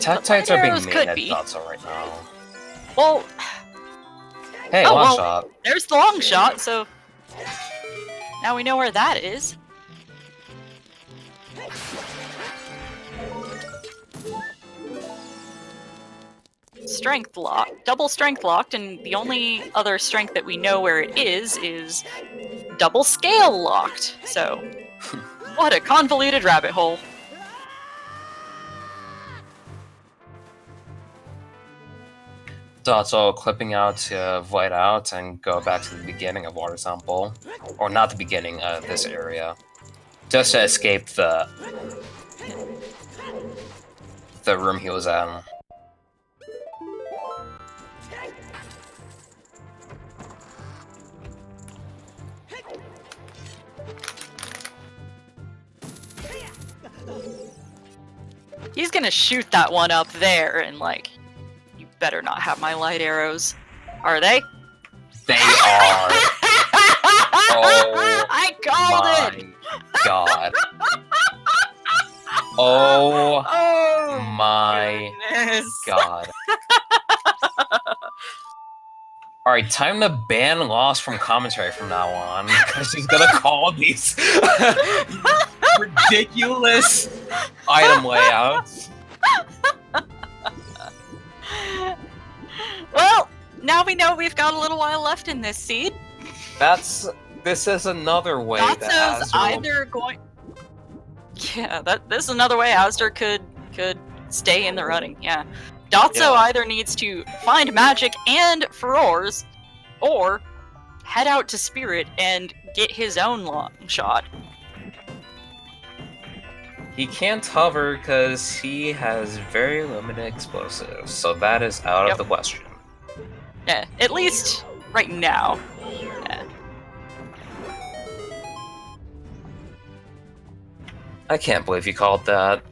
Tactites are being arrows made could at be. Dotzo right now. Well, Hey, oh, long well, shot. there's the long shot, so now we know where that is. Strength lock, double strength locked, and the only other strength that we know where it is double scale locked. So, what a convoluted rabbit hole. Dotzo clipping out to void out and go back to the beginning of Water Temple. Or not the beginning of this area. Just to escape the room he was in. He's gonna shoot that one up there, and like, you better not have my light arrows. Are they? They are. Oh I called my it! god. Oh Oh my goodness. god. Alright, time to ban Lost from commentary from now on, because he's gonna call these ridiculous item layouts. Well, now we know we've got a little while left in this seed. This is another way that Dotzo's Azder will... either going... Yeah, this is another way azder could stay in the running. Yeah, Dotzo Yeah. either needs to find magic and furores, or head out to Spirit and get his own long shot. He can't hover because he has very limited explosives, so that is out Yep. of the question. Yeah, at least right now. Yeah. I can't believe you called that.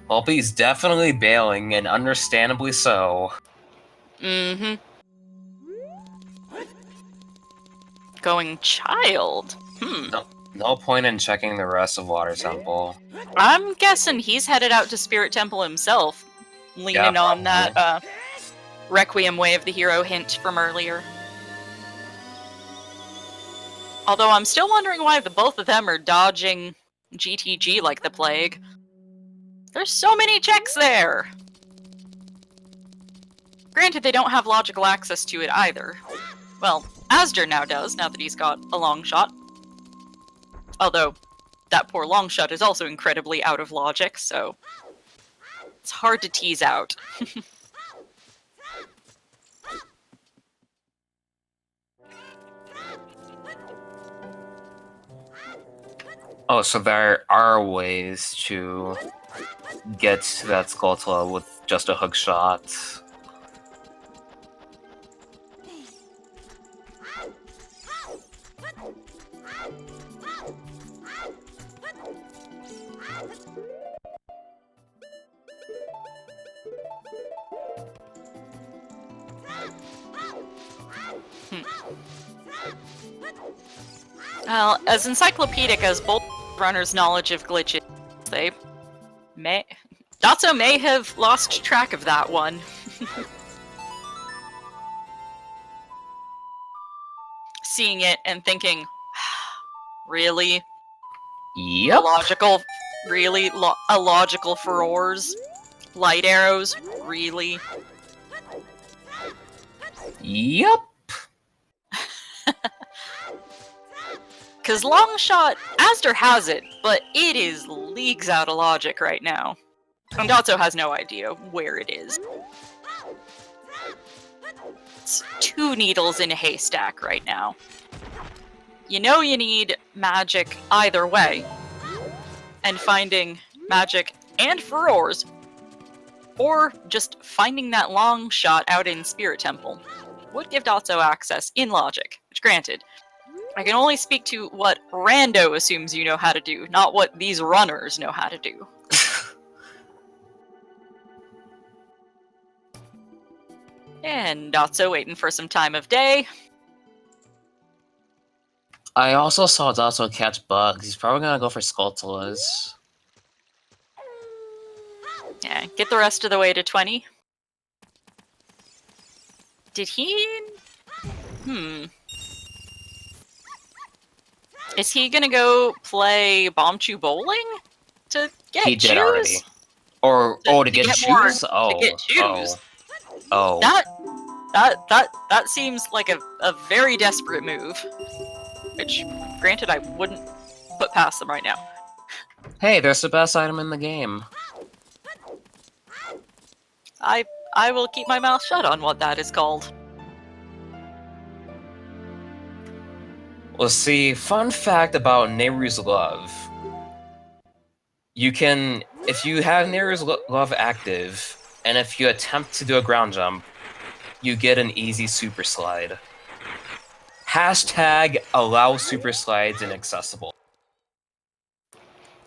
Holby's definitely bailing, and understandably so. Mm-hmm. Going child. No point in checking the rest of Water Temple. I'm guessing he's headed out to Spirit Temple himself, leaning Yeah, on probably. that Requiem Way of the Hero hint from earlier. Although I'm still wondering why the both of them are dodging GTG like the plague. There's so many checks there! Granted, they don't have logical access to it either. Well, azder now does, now that he's got a long shot. Although, that poor long shot is also incredibly out of logic, so it's hard to tease out. Oh, so there are ways to get to that Skulltula with just a hook shot. Well, as encyclopedic as both runners' knowledge of glitches, they may... Dotzo may have lost track of that one. Seeing it and thinking, really? Yep. A logical furores? Light arrows? Really? Yep. Because Longshot, azder has it, but it is leagues out of logic right now. And Dotzo has no idea where it is. It's 2 needles in a haystack right now. You know you need magic either way. And finding magic and furores, or just finding that long shot out in Spirit Temple, would give Dotzo access in logic, which granted, I can only speak to what Rando assumes you know how to do, not what these runners know how to do. And Dotzo waiting for some time of day. I also saw Dotso catch bugs. He's probably gonna go for Skulltulas. Yeah, get the rest of the way to 20. Did he... Is he gonna go play Bombchu Bowling? To get He did shoes? already. Or to get more- shoes? Oh. to get shoes. Oh. That seems like a very desperate move. Which, granted, I wouldn't put past them right now. Hey, there's the best item in the game. I will keep my mouth shut on what that is called. Well, see, fun fact about Nehru's Glove. You can, if you have Nehru's Glove active, and if you attempt to do a ground jump, you get an easy super slide. Hashtag allow super slides inaccessible.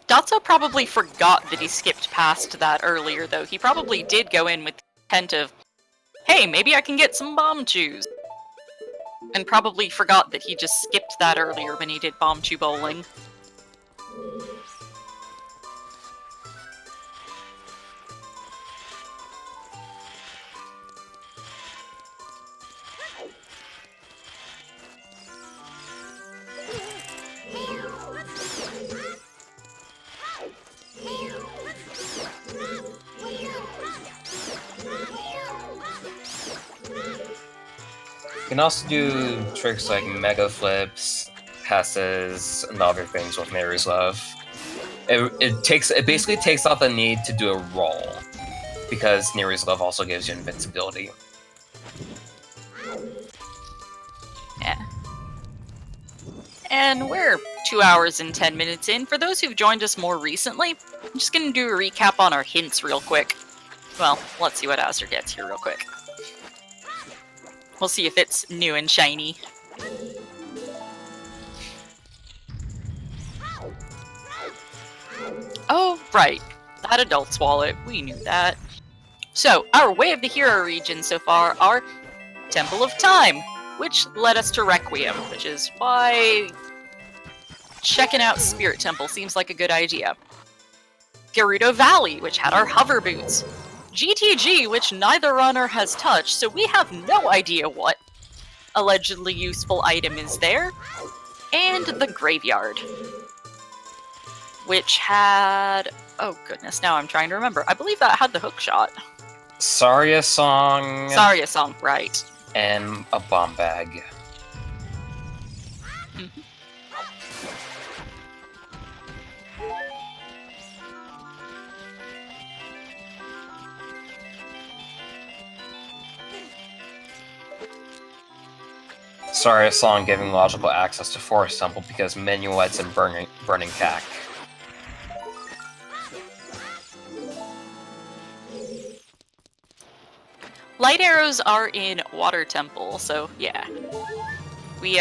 Dotso probably forgot that he skipped past that earlier, though. He probably did go in with the intent of, hey, maybe I can get some Bombchus. And probably forgot that he just skipped that earlier when he did Bombchu Bowling. can also do tricks like mega flips, passes, and other things with Mary's Love. It basically takes out the need to do a roll, because Neri's Love also gives you invincibility. Yeah. And we're 2 hours and 10 minutes in. For those who've joined us more recently, I'm just gonna do a recap on our hints real quick. Well, let's see what Azder gets here real quick. We'll see if it's new and shiny. Oh, right. That adult's wallet. We knew that. So, our Way of the Hero region so far are Temple of Time, which led us to Requiem, which is why checking out Spirit Temple seems like a good idea. Gerudo Valley, which had our hover boots. GTG, which neither runner has touched, so we have no idea what allegedly useful item is there. And the Graveyard, which had... oh goodness, now I'm trying to remember. I believe that had the hook shot. Saria Song. Saria Song, right. And a bomb bag. Saria Song giving logical access to Forest Temple because minuets and burning cack. Light arrows are in Water Temple, so yeah. We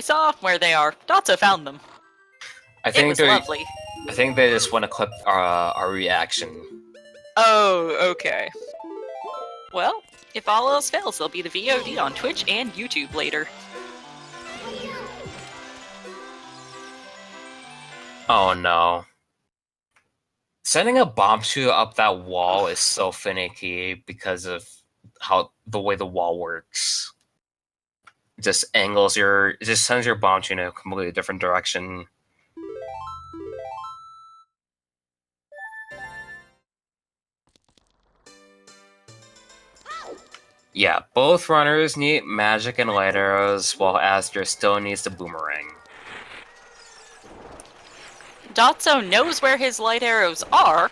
saw where they are. Dotzo found them. It was lovely. I think they just want to clip our reaction. Oh, okay. Well, if all else fails, there'll be the VOD on Twitch and YouTube later. Oh no. Sending a bomb shoe up that wall is so finicky because of the way the wall works. It just sends your bomb shoe in a completely different direction. Yeah, both runners need magic and light arrows, while Azder still needs the boomerang. Dotzo knows where his light arrows are,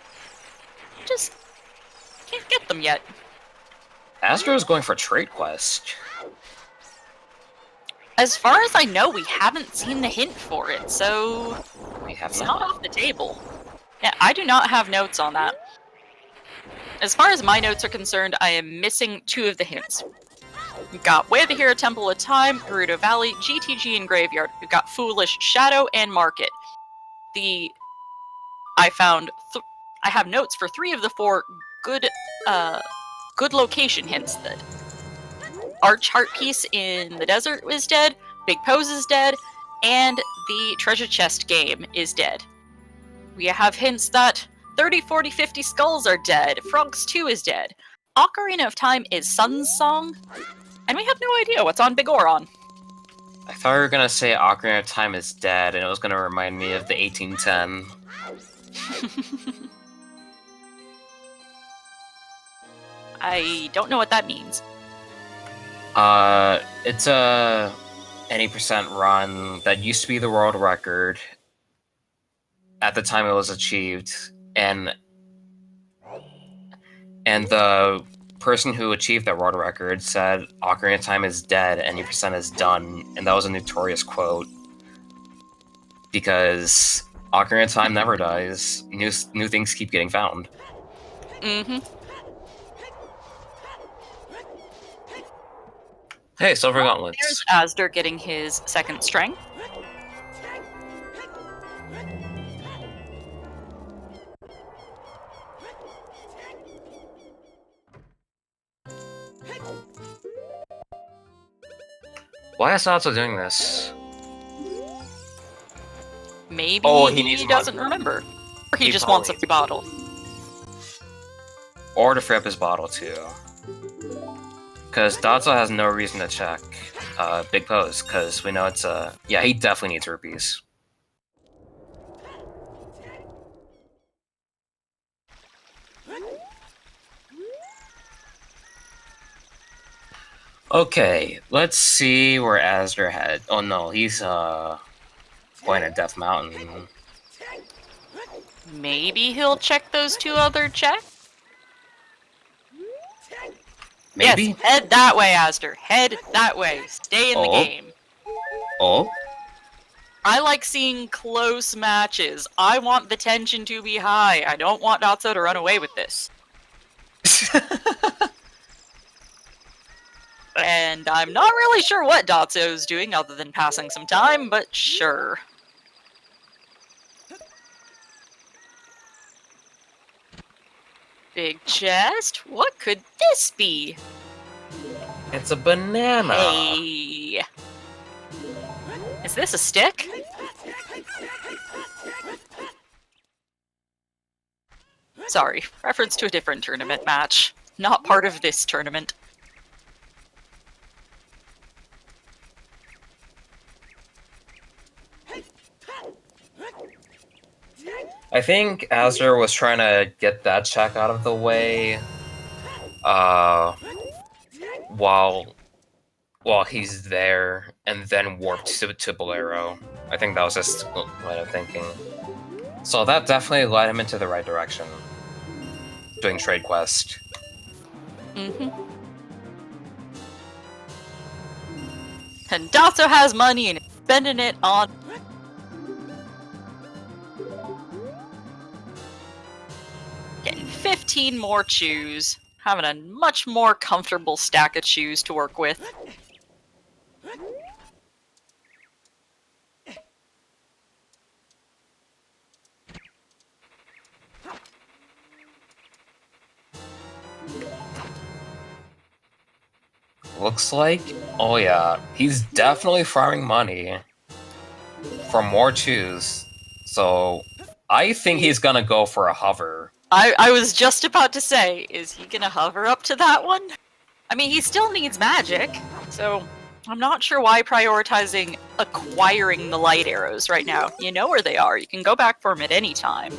just can't get them yet. Azder is going for trade quest. As far as I know, we haven't seen the hint for it, so We have it's not off the table. Yeah, I do not have notes on that. As far as my notes are concerned, I am missing 2 of the hints. We've got Way of the Hero Temple of Time, Gerudo Valley, GTG, and Graveyard. We've got Foolish, Shadow, and Market. I have notes for 3 of the 4 good location hints. That Arch Heart Piece in the desert is dead, Big Pose is dead, and the treasure chest game is dead. We have hints that 30, 40, 50 skulls are dead, Frogs 2 is dead, Ocarina of Time is Sun's Song, and we have no idea what's on Big Oron. I thought you were gonna say Ocarina of Time is dead, and it was gonna remind me of the 1810. I don't know what that means. It's a any percent run that used to be the world record at the time it was achieved, and the person who achieved that world record said Ocarina of Time is dead, any percent is done, and that was a notorious quote because Ocarina of Time never dies. New things keep getting found. Mm-hmm. Hey, Silver Gauntlets. There's Azder getting his second strength. Why is Dotzo doing this? Maybe he needs doesn't money. remember. Or he just probably wants a needs bottle. Or to free up his bottle, too. Because Dotzo has no reason to check Big Pose, because we know it's yeah, he definitely needs rupees. Okay, let's see where Azder had. Oh no, he's going to Death Mountain. Maybe he'll check those two other checks? Maybe? Yes, head that way, Azder. Head that way. Stay in the Oh. game. Oh? I like seeing close matches. I want the tension to be high. I don't want Dotzo to run away with this. And I'm not really sure what Dotzo's doing other than passing some time, but sure. Big chest? What could this be? It's a banana. Hey. Is this a stick? Sorry, reference to a different tournament match. Not part of this tournament. I think Azder was trying to get that check out of the way, while he's there, and then warped to Bolero. I think that was just line of thinking. So that definitely led him into the right direction. Doing trade quest. Mm-hmm. And Dotzo has money and is spending it on... Getting 15 more chews. Having a much more comfortable stack of chews to work with. Looks like, oh yeah, he's definitely farming money for more chews. So I think he's gonna go for a hover. I was just about to say, is he gonna hover up to that one? I mean, he still needs magic, so I'm not sure why prioritizing acquiring the light arrows right now. You know where they are. You can go back for them at any time.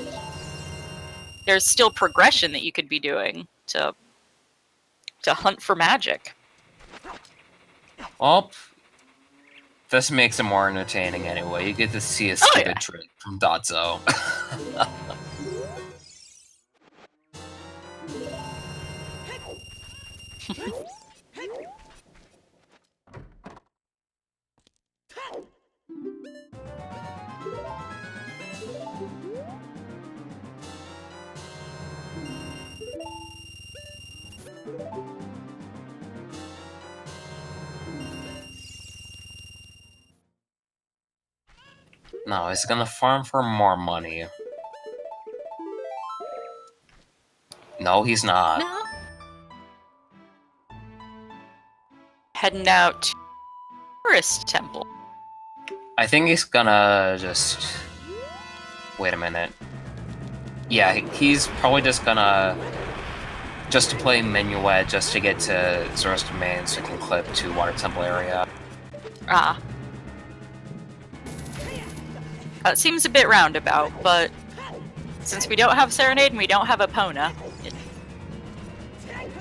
There's still progression that you could be doing to hunt for magic. Well, this makes it more entertaining anyway. You get to see a stupid trick from Dotzo. No, he's gonna farm for more money. No, he's not. No. Heading out to Tourist Temple. I think he's gonna just... Wait a minute. Yeah, he's probably just gonna... Just to play Minuet, just to get to Zora's Domain so he can clip to Water Temple area. Ah. That seems a bit roundabout, but since we don't have Serenade and we don't have Epona, it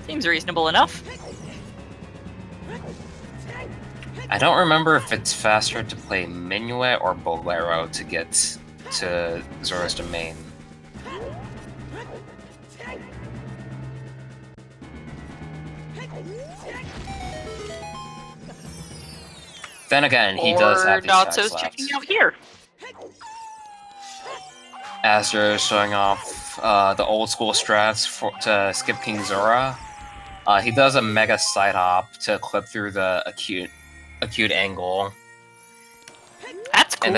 seems reasonable enough. I don't remember if it's faster to play Minuet or Bolero to get to Zora's Domain. Then again, he does have these Dotzo's checks left. checking out here. Azder is showing off the old school strats to skip King Zora. He does a mega side hop to clip through the acute angle. That's cool.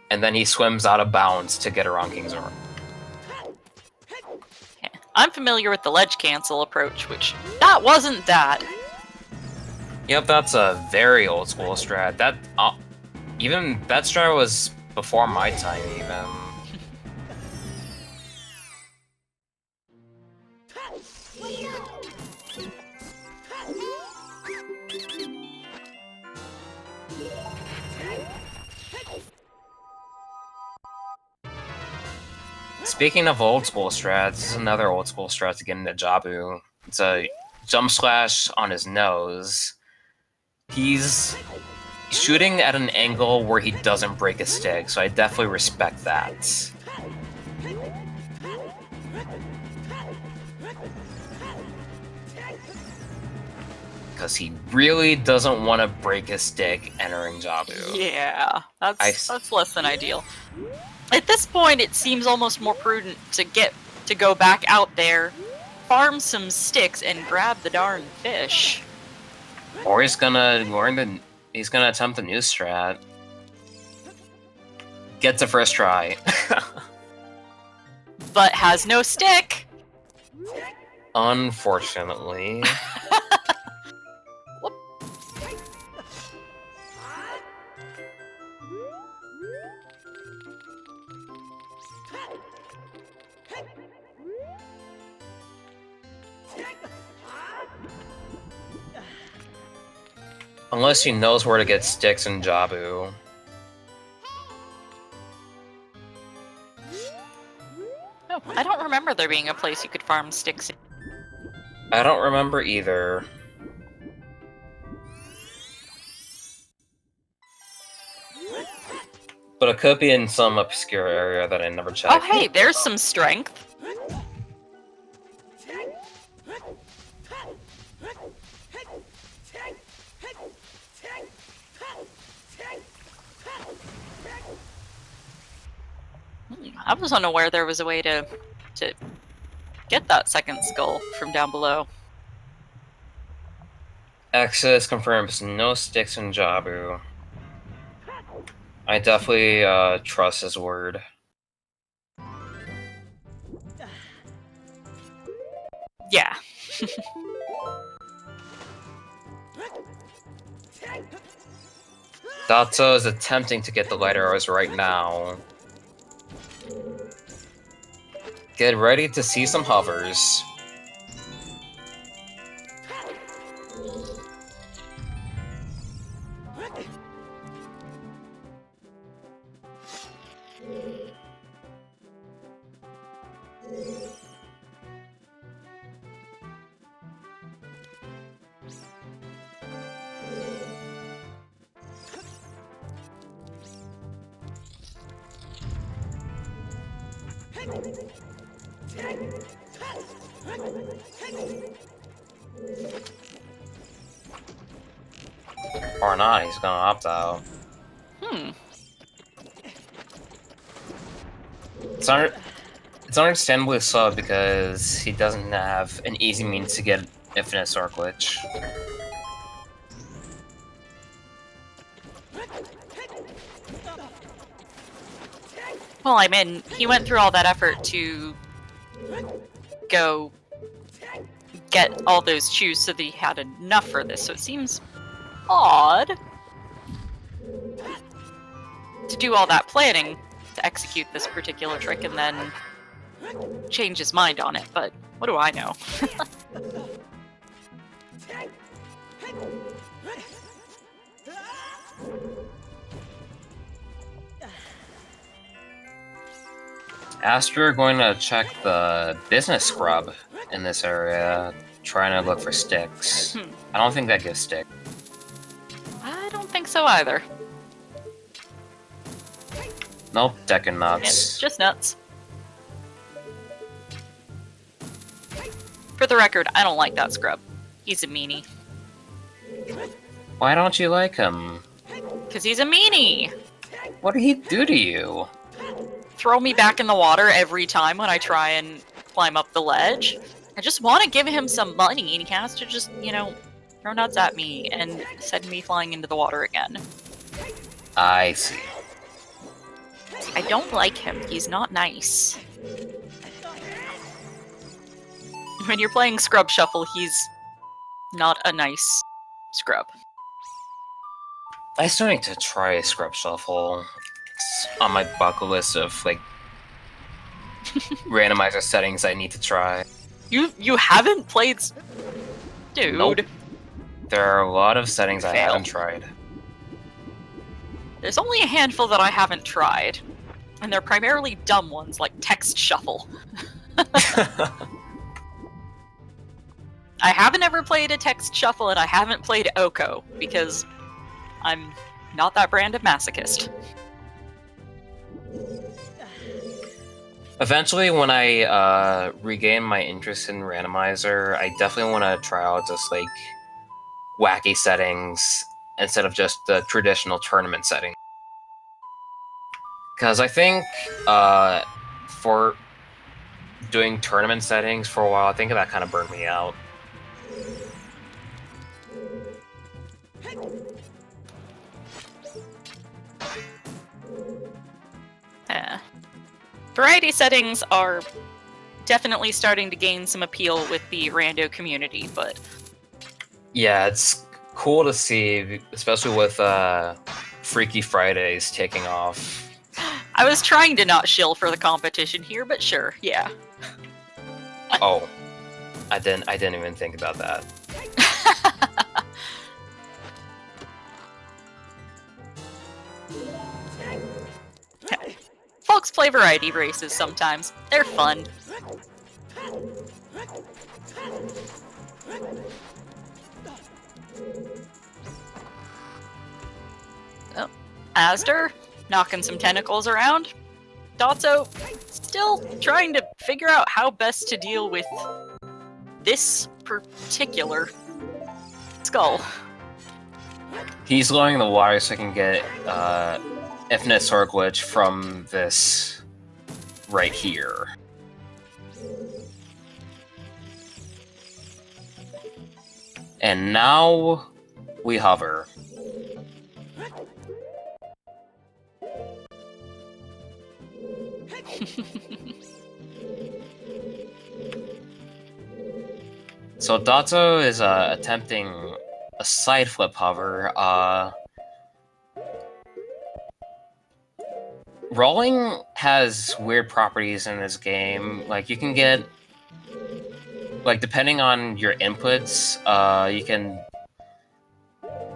And then he swims out of bounds to get around King Zora. I'm familiar with the ledge cancel approach, which that wasn't that. Yep, that's a very old school strat. That even that strat was before my time, even. Speaking of old school strats, this is another old school strat to get into Jabu. It's a jump slash on his nose, He's shooting at an angle where he doesn't break a stick, so I definitely respect that. Because he really doesn't want to break his stick entering Jabu. Yeah, that's less than ideal. At this point, it seems almost more prudent to go back out there, farm some sticks, and grab the darn fish. Or he's gonna attempt the new strat. Gets a first try. But has no stick! Unfortunately. Unless he knows where to get sticks in Jabu. Oh, I don't remember there being a place you could farm sticks in. I don't remember either. But it could be in some obscure area that I never checked. Oh hey, there's some strength. I was unaware there was a way to get that second skull from down below. Access confirms no sticks in Jabu. I definitely trust his word. Yeah. Dotzo is attempting to get the light arrows right now. Get ready to see some hovers. Or not, he's gonna opt out. It's understandably so because he doesn't have an easy means to get infinite sword glitch. Well, I mean, he went through all that effort to go get all those shoes so that he had enough for this, so it seems odd to do all that planning to execute this particular trick and then change his mind on it, but what do I know? Azder going to check the business scrub in this area, trying to look for sticks. I don't think that gives stick. I don't think so either. Nope, decking nuts. It's just nuts. For the record, I don't like that scrub. He's a meanie. Why don't you like him? Because he's a meanie! What did he do to you? Throw me back in the water every time when I try and climb up the ledge. I just want to give him some money, and he has to just, you know, throw nuts at me and send me flying into the water again. I see. I don't like him. He's not nice. When you're playing Scrub Shuffle, he's not a nice scrub. I still need to try a scrub shuffle. It's on my bucket list of like randomizer settings I need to try. You haven't played, dude. Nope. There are a lot of settings I Fail. haven't tried. There's only a handful that I haven't tried, and they're primarily dumb ones like text shuffle. I haven't ever played a text shuffle, and I haven't played Oko, because I'm not that brand of masochist. Eventually, when I regain my interest in Randomizer, I definitely want to try out just like wacky settings instead of just the traditional tournament setting. Because I think for doing tournament settings for a while, I think that kind of burned me out. Variety settings are definitely starting to gain some appeal with the rando community, but Yeah, it's cool to see, especially with Freaky Fridays taking off. I was trying to not shill for the competition here, but sure, yeah. Oh, I didn't even think about that. Folks play variety races sometimes. They're fun. Oh, azder, knocking some tentacles around. Dotzo, still trying to figure out how best to deal with this particular skull. He's lowering the water so I can get Infinite Sword Glitch from this right here. And now we hover. So Dotzo is attempting a side flip hover. Rolling has weird properties in this game. Like, you can get, like, depending on your inputs, you can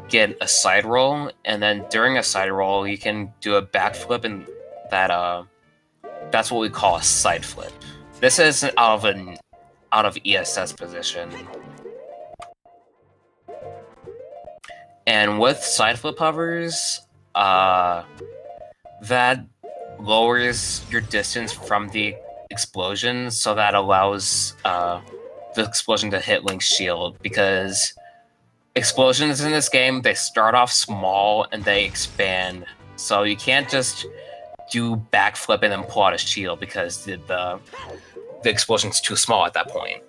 get a side roll, and then during a side roll, you can do a backflip, and that's what we call a side flip. This is out of ESS position. And with side flip hovers, that lowers your distance from the explosion, so that allows the explosion to hit Link's shield, because explosions in this game, they start off small and they expand. So you can't just do backflip and then pull out a shield, because the explosion's too small at that point.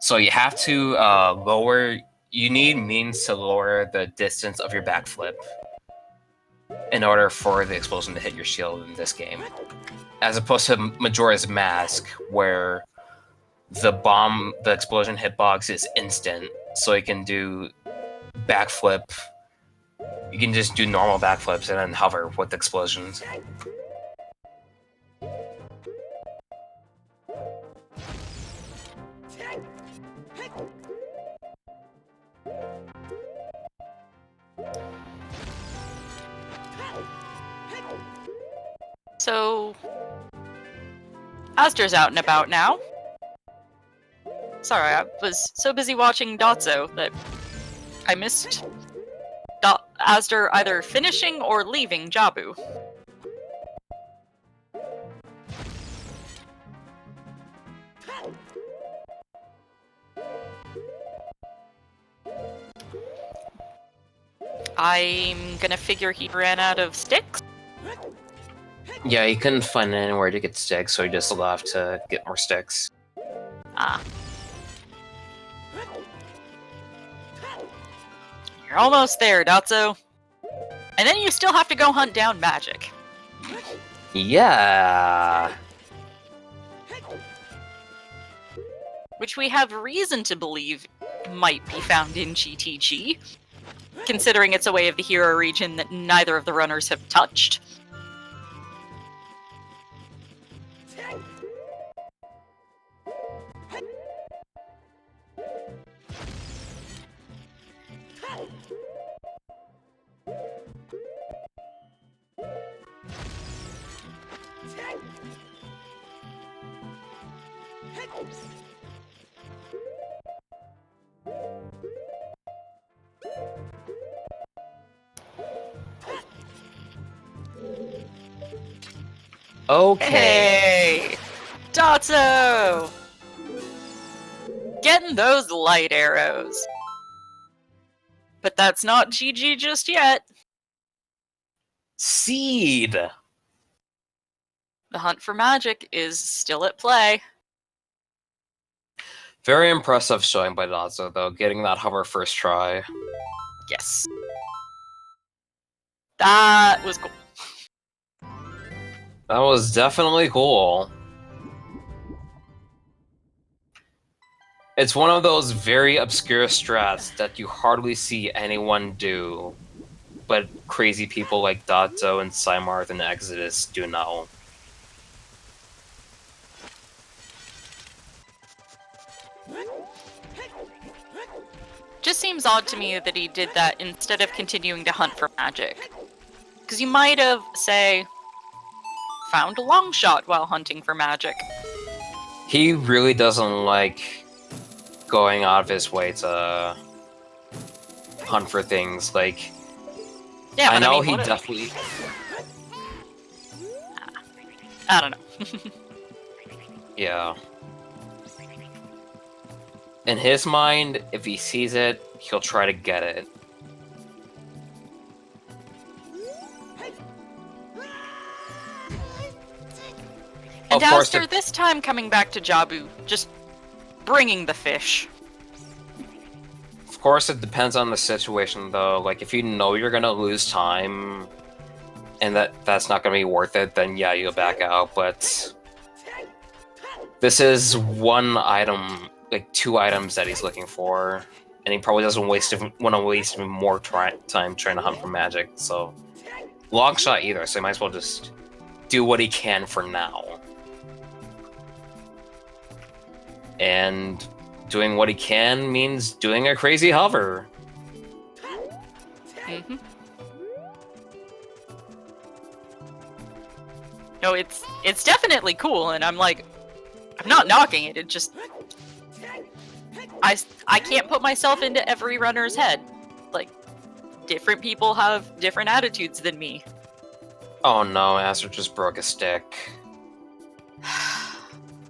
So you have to you need means to lower the distance of your backflip in order for the explosion to hit your shield in this game. As opposed to Majora's Mask, where the explosion hitbox is instant, so you can do backflip. You can just do normal backflips and then hover with explosions. So, azder's out and about now. Sorry, I was so busy watching Dotzo that I missed azder either finishing or leaving Jabu. I'm gonna figure he ran out of sticks. Yeah, he couldn't find anywhere to get sticks, so he just left to get more sticks. Ah. You're almost there, Dotzo. And then you still have to go hunt down magic. Yeah. Which we have reason to believe might be found in GTG, considering it's a way of the hero region that neither of the runners have touched. Okay. Hey! Dotzo! Getting those light arrows. But that's not GG just yet. Seed. The hunt for magic is still at play. Very impressive showing by Dotzo, though, getting that hover first try. Yes. That was cool. That was definitely cool. It's one of those very obscure strats that you hardly see anyone do, but crazy people like Dotzo and Cymarth and Exodus do know. Just seems odd to me that he did that instead of continuing to hunt for magic. Because you might have, say, found a long shot while hunting for magic. He really doesn't like going out of his way to hunt for things. Like, Yeah, I but know mean, he what definitely... I don't know. Yeah. In his mind, if he sees it, he'll try to get it. And Of course, Azder, this time coming back to Jabu, just bringing the fish. Of course, it depends on the situation, though. Like, if you know you're gonna lose time, and that's not gonna be worth it, then yeah, you'll back out. But this is one item, like 2 items that he's looking for, and he probably doesn't want to waste even more time trying to hunt for magic. So, long shot either. So he might as well just do what he can for now. And doing what he can means doing a crazy hover. Mm-hmm. No, it's definitely cool, and I'm not knocking it. It just I can't put myself into every runner's head. Like, different people have different attitudes than me. Oh no, Aster just broke a stick.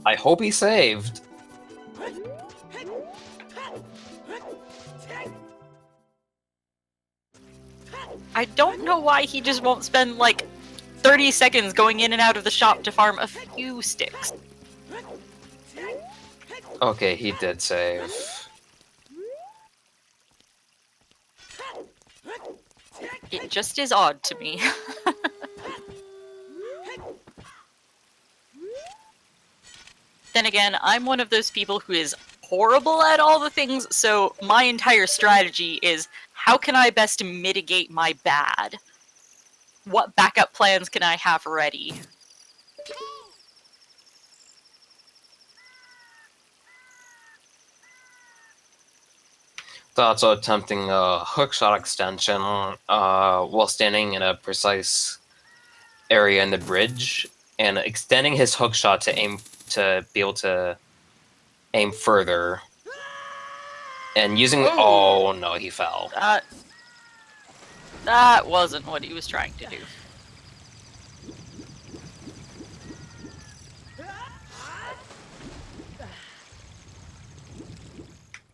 I hope he saved. I don't know why he just won't spend like 30 seconds going in and out of the shop to farm a few sticks. Okay, he did save. It just is odd to me. Then again, I'm one of those people who is horrible at all the things, so my entire strategy is how can I best mitigate my bad? What backup plans can I have ready? Also attempting a hookshot extension while standing in a precise area in the bridge, and extending his hookshot to be able to aim further. And using oh no, he fell. That wasn't what he was trying to do.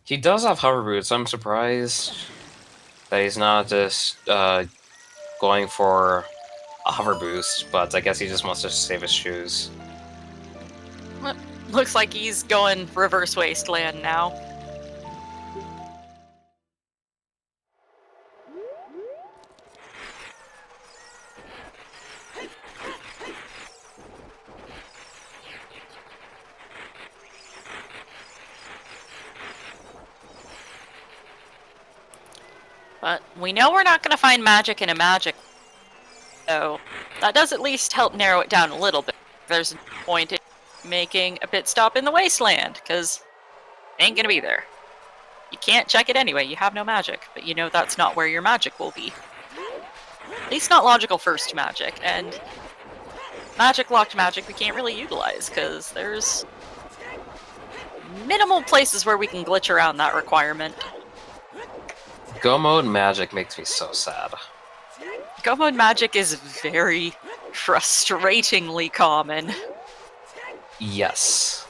He does have hover boots. I'm surprised that he's not just going for a hover boost, but I guess he just wants to save his shoes. Well, looks like he's going reverse wasteland now. But we know we're not going to find magic in a magic, so that does at least help narrow it down a little bit. There's no point in making a pit stop in the wasteland, because it ain't going to be there. You can't check it anyway, you have no magic, but you know that's not where your magic will be. At least not logical first magic, and magic locked magic we can't really utilize, because there's minimal places where we can glitch around that requirement. Go mode magic makes me so sad. Go mode magic is very, frustratingly common. Yes.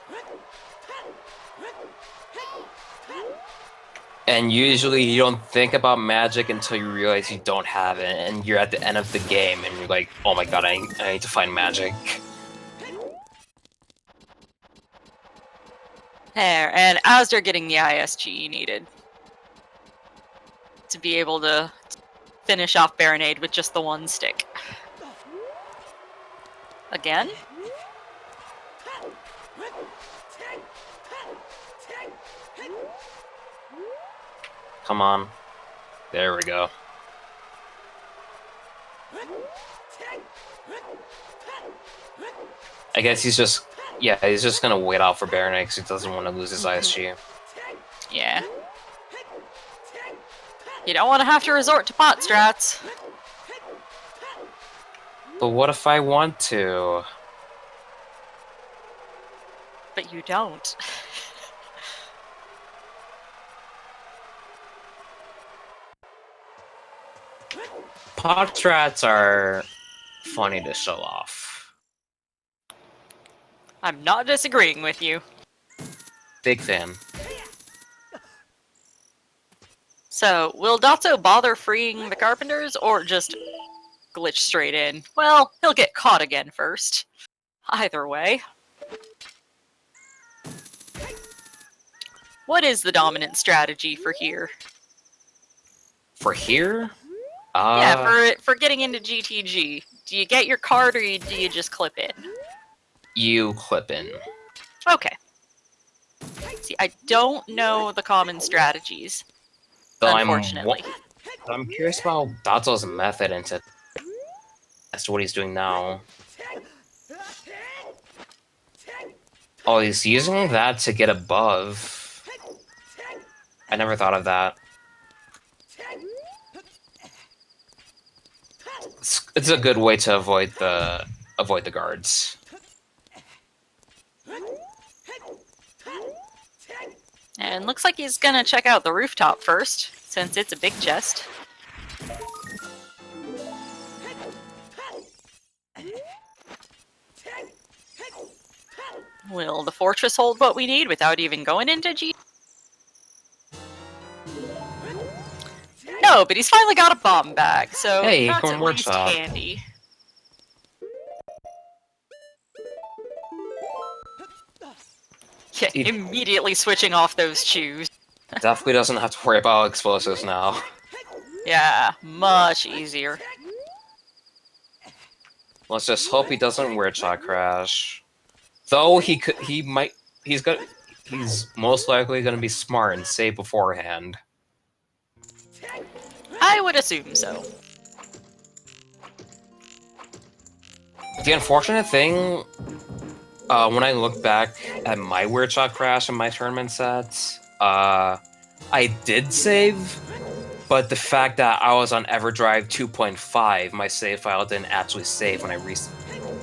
And usually you don't think about magic until you realize you don't have it, and you're at the end of the game, and you're like, oh my god, I need to find magic. There, and azder getting the ISG needed to be able to finish off Baronade with just the one stick. Again? Come on. There we go. I guess he's just gonna wait out for Baronade because he doesn't want to lose his ISG. Yeah. You don't want to have to resort to pot strats. But what if I want to? But you don't. Pot strats are funny to show off. I'm not disagreeing with you. Big fan. So, will Dotzo bother freeing the carpenters, or just glitch straight in? Well, he'll get caught again first. Either way. What is the dominant strategy for here? For here? Yeah, for getting into GTG. Do you get your card, or do you just clip in? You clip in. Okay. See, I don't know the common strategies, Though unfortunately. I'm curious about Dotzo's method as to what he's doing now. Oh, he's using that to get above. I never thought of that. It's a good way to avoid the guards. And looks like he's gonna check out the rooftop first, since it's a big chest. Will the fortress hold what we need without even going into G? No, but he's finally got a bomb bag, so Hey, that's come at least workshop. handy. Yeah, immediately switching off those shoes. Definitely doesn't have to worry about explosives now. Yeah, much easier. Let's just hope he doesn't weird shot crash. Though he's most likely gonna be smart and save beforehand. I would assume so. The unfortunate thing, when I look back at my weird shot crash in my tournament sets, I did save, but the fact that I was on EverDrive 2.5, my save file didn't actually save when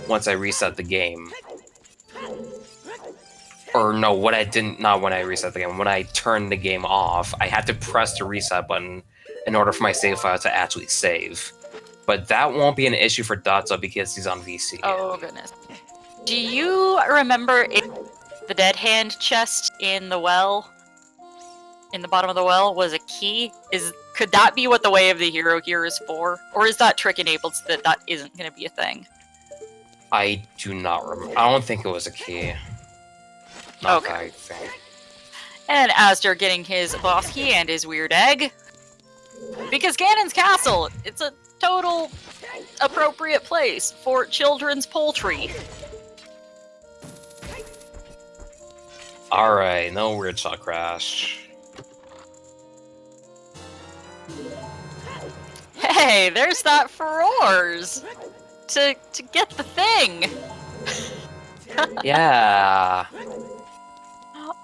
once I reset the game. Or no, not when I reset the game, when I turned the game off, I had to press the reset button in order for my save file to actually save. But that won't be an issue for Dotzo because he's on VC. Oh goodness. Do you remember if the dead hand chest in the well, in the bottom of the well, was a key? Could that be what the Way of the Hero here is for? Or is that trick enabled so that isn't going to be a thing? I do not remember. I don't think it was a key. Not Okay. that I think. And azder getting his boss key and his weird egg. Because Ganon's castle, it's a total appropriate place for children's poultry. Alright, no weird shot crash. Hey, there's that Furores to get the thing. Yeah.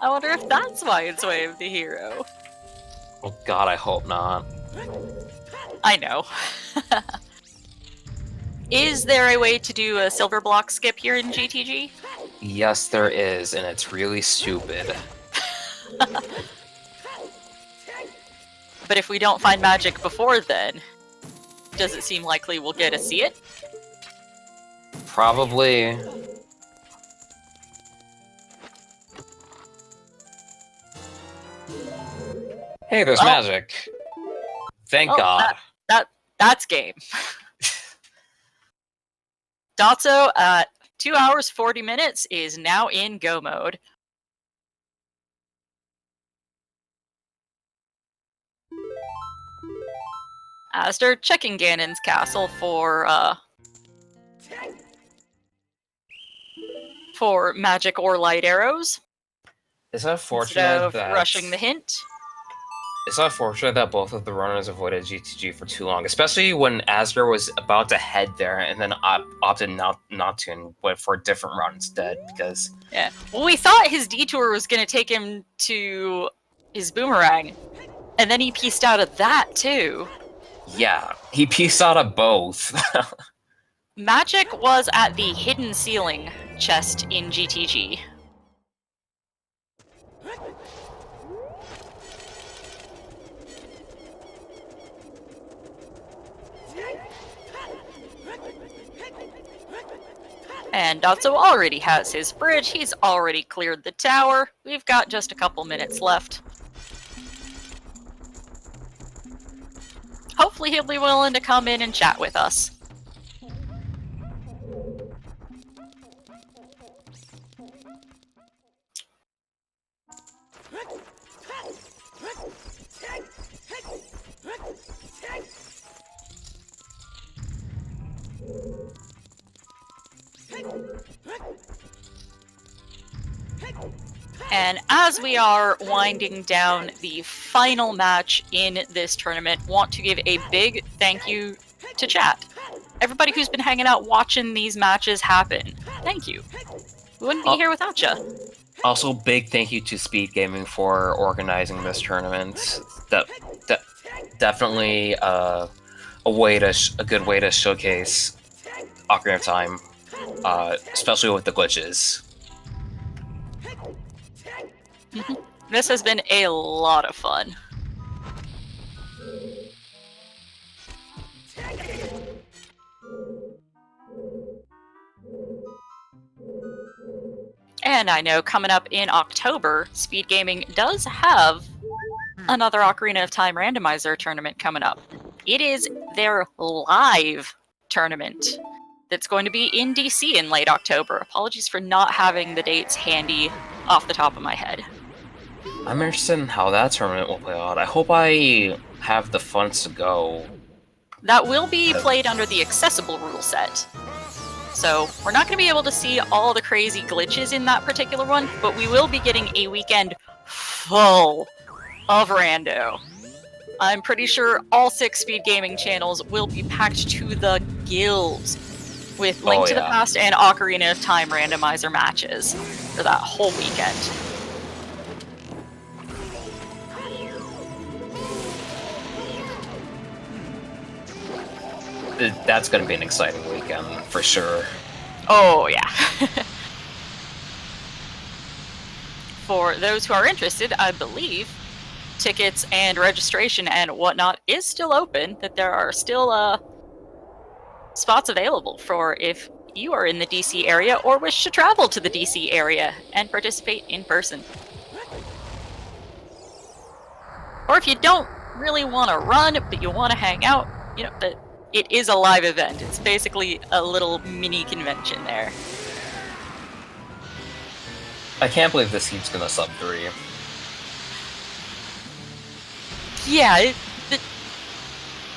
I wonder if that's why it's Way of the Hero. Oh god, I hope not. I know. Is there a way to do a silver block skip here in GTG? Yes, there is, and it's really stupid. But if we don't find magic before then, does it seem likely we'll get to see it? Probably. Hey, there's Well- magic. Thank Oh, God. That's game. Dotzo at 2 hours 40 minutes is now in go mode. Azder checking Ganon's castle for magic or light arrows. It's unfortunate Instead of that rushing the hint. It's unfortunate that both of the runners avoided GTG for too long, especially when azder was about to head there and then opted not to and went for a different route instead. Because Yeah. Well, we thought his detour was going to take him to his boomerang, and then he pieced out of that too. yeah, he pieced out of both. Magic was at the hidden ceiling chest in GTG. And Dotzo already has his bridge. He's already cleared the tower. We've got just a couple minutes left. Hopefully he'll be willing to come in and chat with us. And as we are winding down the final match in this tournament, want to give a big thank you to chat. Everybody who's been hanging out watching these matches happen. Thank you. We wouldn't be here without you. Also, big thank you to Speed Gaming for organizing this tournament. Definitely a good way to showcase Ocarina of Time, especially with the glitches. This has been a lot of fun. And I know coming up in October, Speed Gaming does have another Ocarina of Time Randomizer tournament coming up. It is their live tournament that's going to be in DC in late October. Apologies for not having the dates handy off the top of my head. I'm interested in how that tournament will play out. I hope I have the funds to go. That will be played under the accessible rule set. So we're not going to be able to see all the crazy glitches in that particular one, but we will be getting a weekend full of rando. I'm pretty sure all 6 Speed Gaming channels will be packed to the gills with Link to the Past and Ocarina of Time randomizer matches for that whole weekend. That's going to be an exciting weekend for sure. Oh, yeah. For those who are interested, I believe tickets and registration and whatnot is still open, that there are still spots available for if you are in the DC area or wish to travel to the DC area and participate in person. Or if you don't really want to run, but you want to hang out, you know, it is a live event. It's basically a little mini convention there. I can't believe this heat's gonna sub 3. Yeah,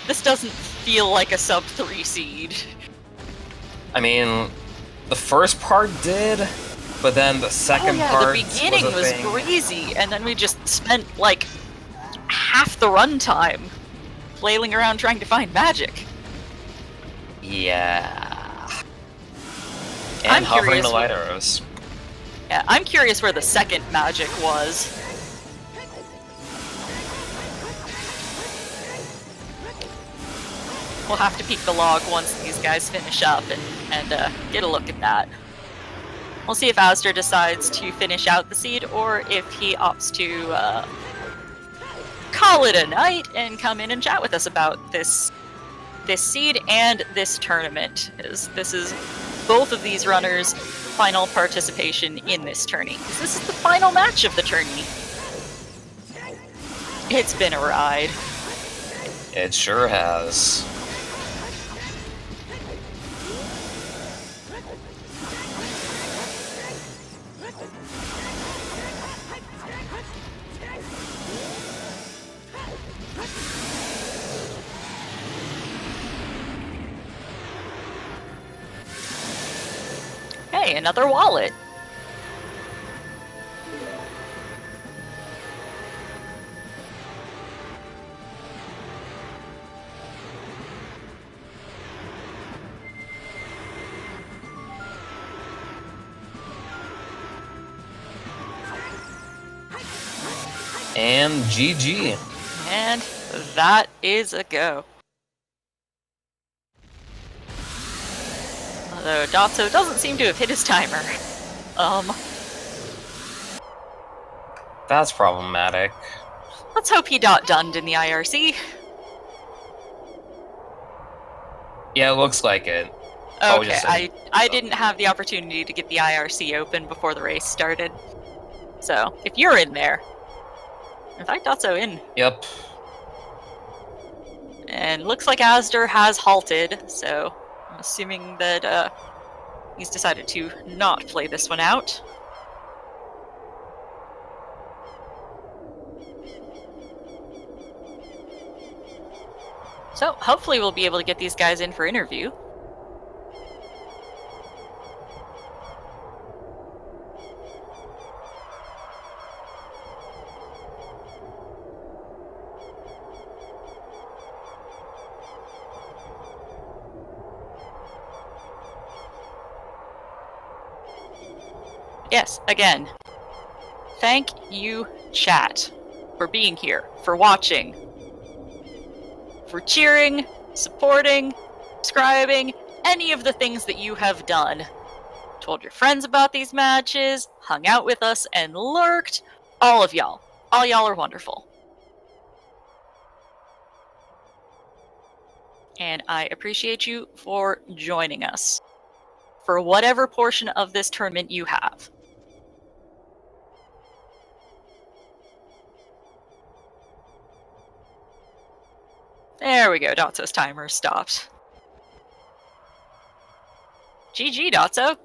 this doesn't feel like a sub 3 seed. I mean, the first part did, but then the second part the beginning was breezy, and then we just spent like half the runtime flailing around trying to find magic. Yeah. And I'm hovering curious the light arrows. Yeah, I'm curious where the second magic was. We'll have to peek the log once these guys finish up and get a look at that. We'll see if azder decides to finish out the seed or if he opts to call it a night and come in and chat with us about this seed and this tournament. This is both of these runners' final participation in this tourney. 'Cause this is the final match of the tourney. It's been a ride. It sure has. Hey, another wallet. And GG. And that is a go. Although Dotzo doesn't seem to have hit his timer. That's problematic. Let's hope he got dunned in the IRC. Yeah, it looks like it. Okay, I didn't have the opportunity to get the IRC open before the race started. So, if you're in there, invite Dotzo in. Yep. And looks like azder has halted, so I'm assuming that he's decided to not play this one out. So, hopefully we'll be able to get these guys in for interview. Yes, again, thank you, chat, for being here, for watching, for cheering, supporting, subscribing, any of the things that you have done. Told your friends about these matches, hung out with us, and lurked. All of y'all. All y'all are wonderful. And I appreciate you for joining us for whatever portion of this tournament you have. There we go, Dotzo's timer stopped. GG, Dotzo.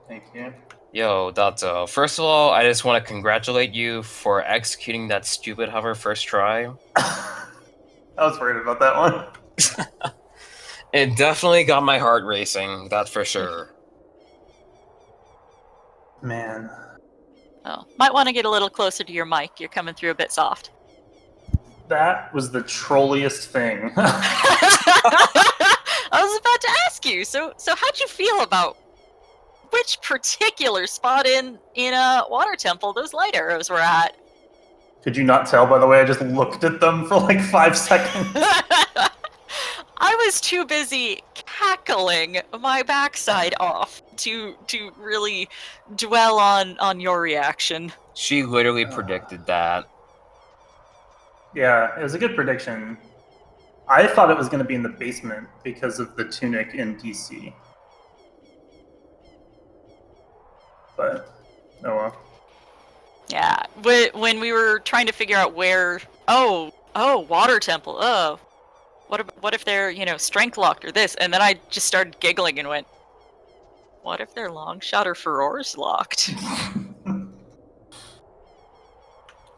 Thank you. Yo, Dotzo. First of all, I just want to congratulate you for executing that stupid hover first try. I was worried about that one. It definitely got my heart racing, that's for sure. Man. Oh, might want to get a little closer to your mic. You're coming through a bit soft. That was the trolliest thing. I was about to ask you. So how'd you feel about which particular spot in Water Temple those light arrows were at? Could you not tell, by the way? I just looked at them for like 5 seconds. I was too busy cackling my backside off to really dwell on your reaction. She literally predicted that. Yeah, it was a good prediction. I thought it was going to be in the basement because of the tunic in DC. But, oh well. Yeah, when we were trying to figure out where... Oh, Water Temple, oh. What if they're, strength locked or this? And then I just started giggling and went, what if they're long shot or furores locked?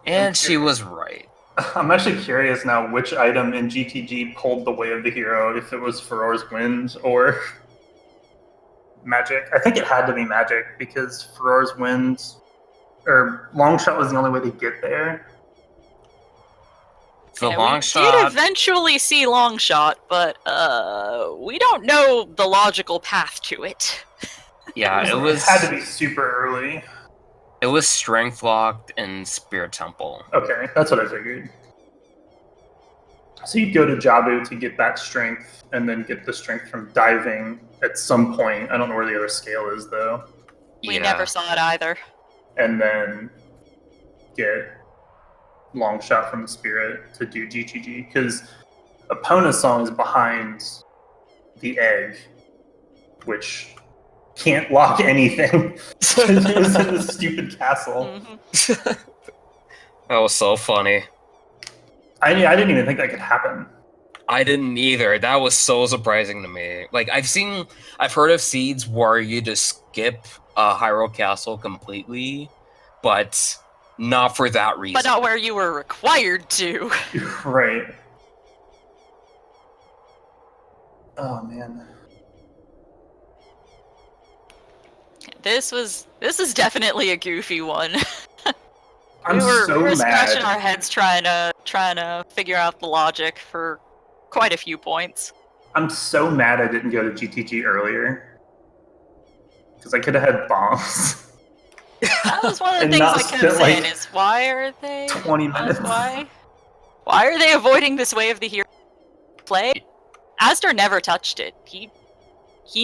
And she was right. I'm actually curious now which item in GTG pulled the way of the hero, if it was Furore's Wind or Magic. I think it had to be Magic, because Furore's Wind, or Longshot was the only way to get there. The Yeah, long we shot. did eventually see Longshot, but we don't know the logical path to it. Yeah, It had to be super early. It was strength locked in Spirit Temple. Okay, that's what I figured. So you'd go to Jabu to get that strength, and then get the strength from diving at some point. I don't know where the other scale is, though. We never saw it either. And then get long shot from Spirit to do GTG, because Epona's song is behind the egg, which can't lock anything. It was in this stupid castle. Mhm. That was so funny. I didn't even think that could happen. I didn't either. That was so surprising to me. Like I've heard of seeds where you just skip Hyrule Castle completely, but not for that reason. But not where you were required to. Right. Oh man. This is definitely a goofy one. I'm we were so scratching mad. our heads trying to figure out the logic for quite a few points. I'm so mad I didn't go to GTG earlier. Because I could have had bombs. That was one of the And things not I kept spent, saying like, is why are they 20 minutes. why are they avoiding this way of the hero play? Azder never touched it. He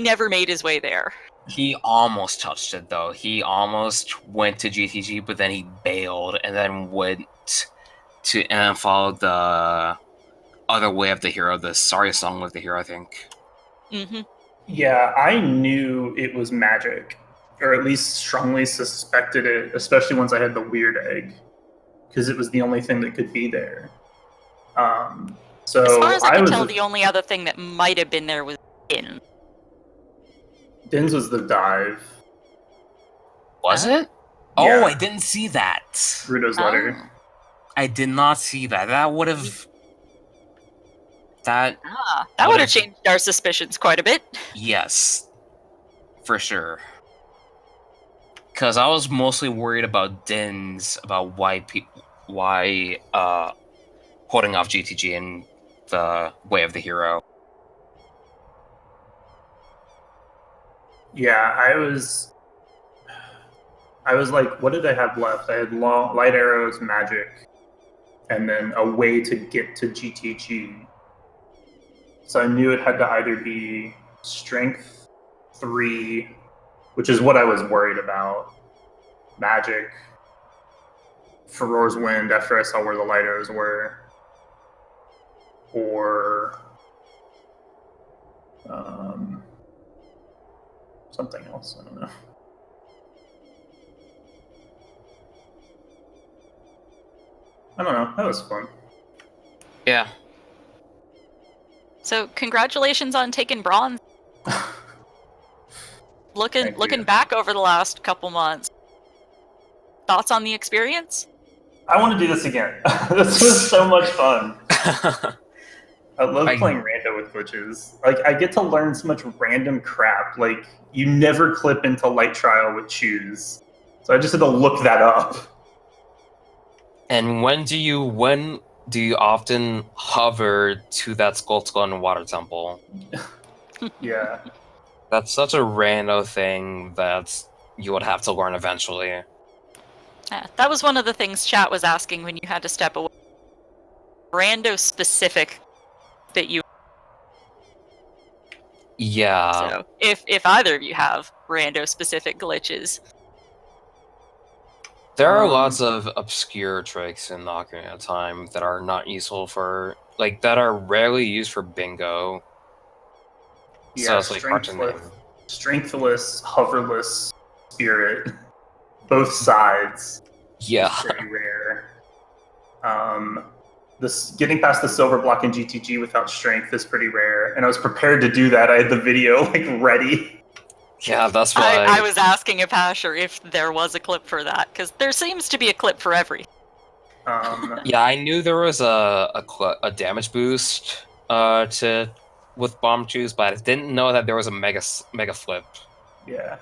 never made his way there. He almost touched it though. He almost went to GTG, but then he bailed and then went to and followed the other way of the hero, the sorry song with the hero, I think. Mm-hmm. Yeah, I knew it was magic. Or at least strongly suspected it, especially once I had the weird egg. Because it was the only thing that could be there. So As far as I could was tell, the only other thing that might have been there was Din. Din's was the dive. Was Huh? it? Oh, Yeah. I didn't see that. Rudo's letter. Oh. I did not see that. That would have. That. That would have changed our suspicions quite a bit. Yes. For sure. Because I was mostly worried about Din's, about why holding off GTG in the way of the hero. Yeah, I was like, what did I have left? I had light arrows, magic, and then a way to get to GTG. So I knew it had to either be strength 3, which is what I was worried about, magic, Furore's Wind after I saw where the light arrows were, or something else. I don't know. I don't know. That was fun. Yeah. So congratulations on taking bronze. Thank Looking you. back over the last couple months. Thoughts on the experience? I want to do this again. This was so much fun. I love playing rando with glitches. Like, I get to learn so much random crap. Like, you never clip into light trial with choose. So I just had to look that up. And when do you often hover to that Skull and Water Temple? Yeah. That's such a rando thing that you would have to learn eventually. Yeah, that was one of the things chat was asking when you had to step away. Rando specific that you. Yeah. So if either of you have rando specific glitches. There are lots of obscure tricks in Ocarina of Time that are not useful for, like, that are rarely used for bingo. So Yeah, it's like hard to name. strengthless, hoverless spirit. Both sides. Yeah. Very rare. This getting past the silver block in GTG without strength is pretty rare, and I was prepared to do that. I had the video like ready. Yeah, that's why. I was asking Apasher if there was a clip for that, because there seems to be a clip for every. Yeah, I knew there was a damage boost with bomb choose, but I didn't know that there was a mega flip. Yeah.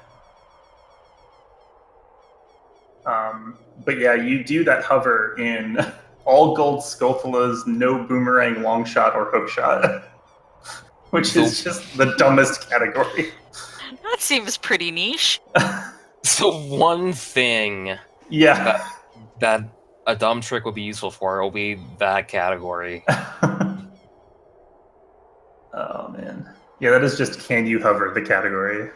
But yeah, you do that hover in all gold Skulltulas, no boomerang, long shot, or hook shot, which is just the dumbest category. That seems pretty niche. So one thing Yeah. that a dumb trick would be useful for will be that category. Oh man. Yeah, that is just can you hover the category.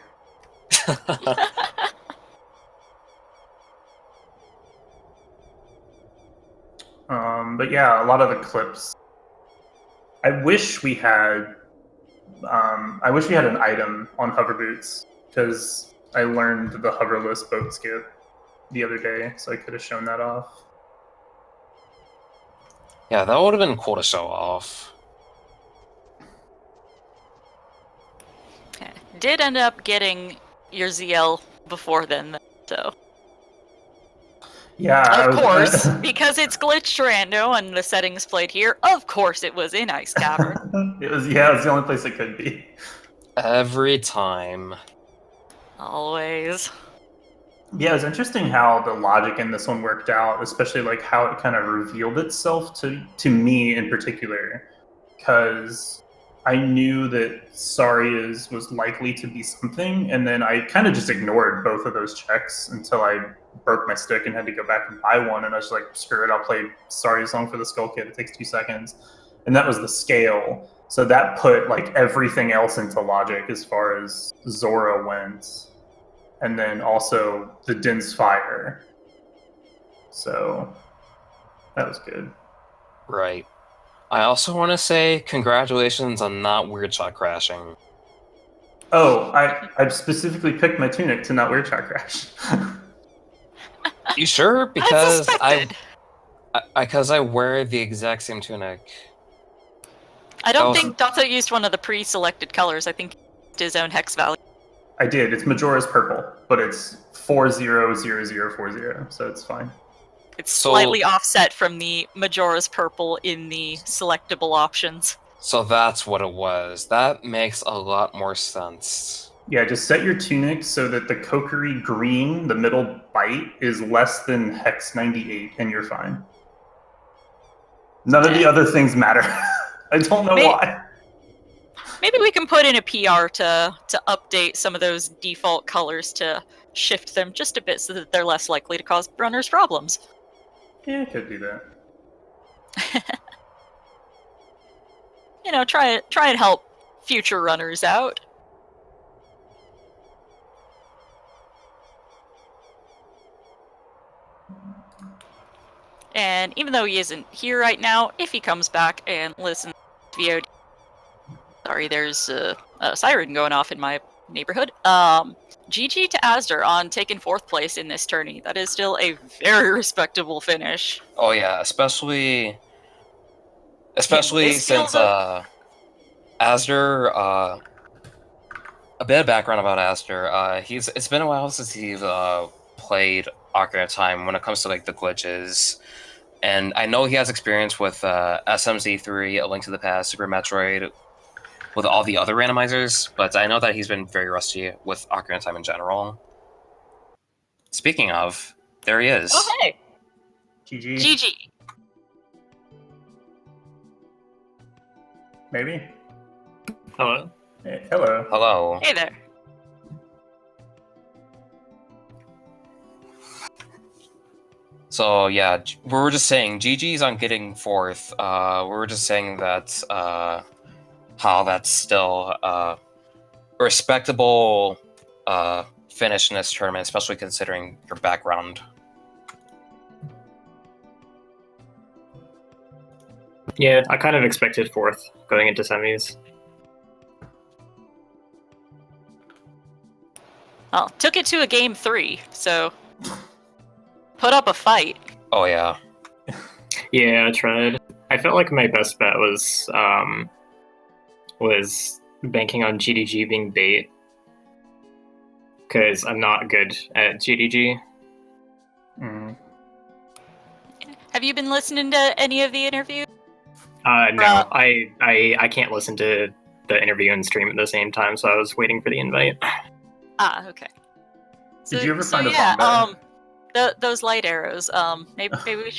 But yeah, a lot of the clips. I wish we had an item on hover boots, because I learned the hoverless boat skip the other day, so I could have shown that off. Yeah, that would have been cool to show off. Okay. Did end up getting your ZL before then, so. Yeah, Of course, because it's glitched rando and the settings played here, of course it was in Ice Cavern. it was the only place it could be. Every time. Always. Yeah, it was interesting how the logic in this one worked out, especially like how it kind of revealed itself to me in particular, because I knew that Saria's was likely to be something, and then I kind of just ignored both of those checks until I broke my stick and had to go back and buy one, and I was like, screw it, I'll play Saria's Song for the Skull Kid, it takes 2 seconds. And that was the scale. So that put like everything else into logic as far as Zora went. And then also the Din's Fire. So that was good. Right. I also want to say congratulations on not weird shot crashing. Oh, I specifically picked my tunic to not weird shot crash. You sure? Because suspected. I wear the exact same tunic. I don't Oh. think Dotzo used one of the pre-selected colors. I think he used his own hex value. I did. It's Majora's Purple, but it's 400040, so it's fine. It's So- slightly offset from the Majora's Purple in the selectable options. So that's what it was. That makes a lot more sense. Yeah, just set your tunic so that the Kokiri green, the middle bite, is less than hex 98, and you're fine. None of the other things matter. I don't know why. Maybe we can put in a PR to update some of those default colors to shift them just a bit so that they're less likely to cause runners problems. Yeah, I could do that. You know, try and help future runners out. And even though he isn't here right now, if he comes back and listens to VOD, sorry, there's a siren going off in my neighborhood. GG to Azder on taking 4th place in this tourney. That is still a very respectable finish. Oh yeah, especially this since feels Azder. A bit of background about Azder. It's been a while since he's played Ocarina of Time when it comes to like the glitches, and I know he has experience with SMZ3, A Link to the Past, Super Metroid, with all the other randomizers, but I know that he's been very rusty with Ocarina of Time in general. Speaking of, there he is. Oh, hey! GG. GG. Maybe. Hello. Hey, hello. Hello. Hey there. So yeah, we were just saying GG's on getting 4th. We were just saying that how that's still a respectable finish in this tournament, especially considering your background. Yeah, I kind of expected 4th going into semis. Well, took it to a game 3, so put up a fight. Oh yeah. Yeah, I tried. I felt like my best bet was banking on GDG being bait, because I'm not good at GDG. Mm. Have you been listening to any of the interviews? No, I can't listen to the interview and stream at the same time, so I was waiting for the invite. Ah, okay. Did you ever find a yeah, bomb those light arrows. Maybe we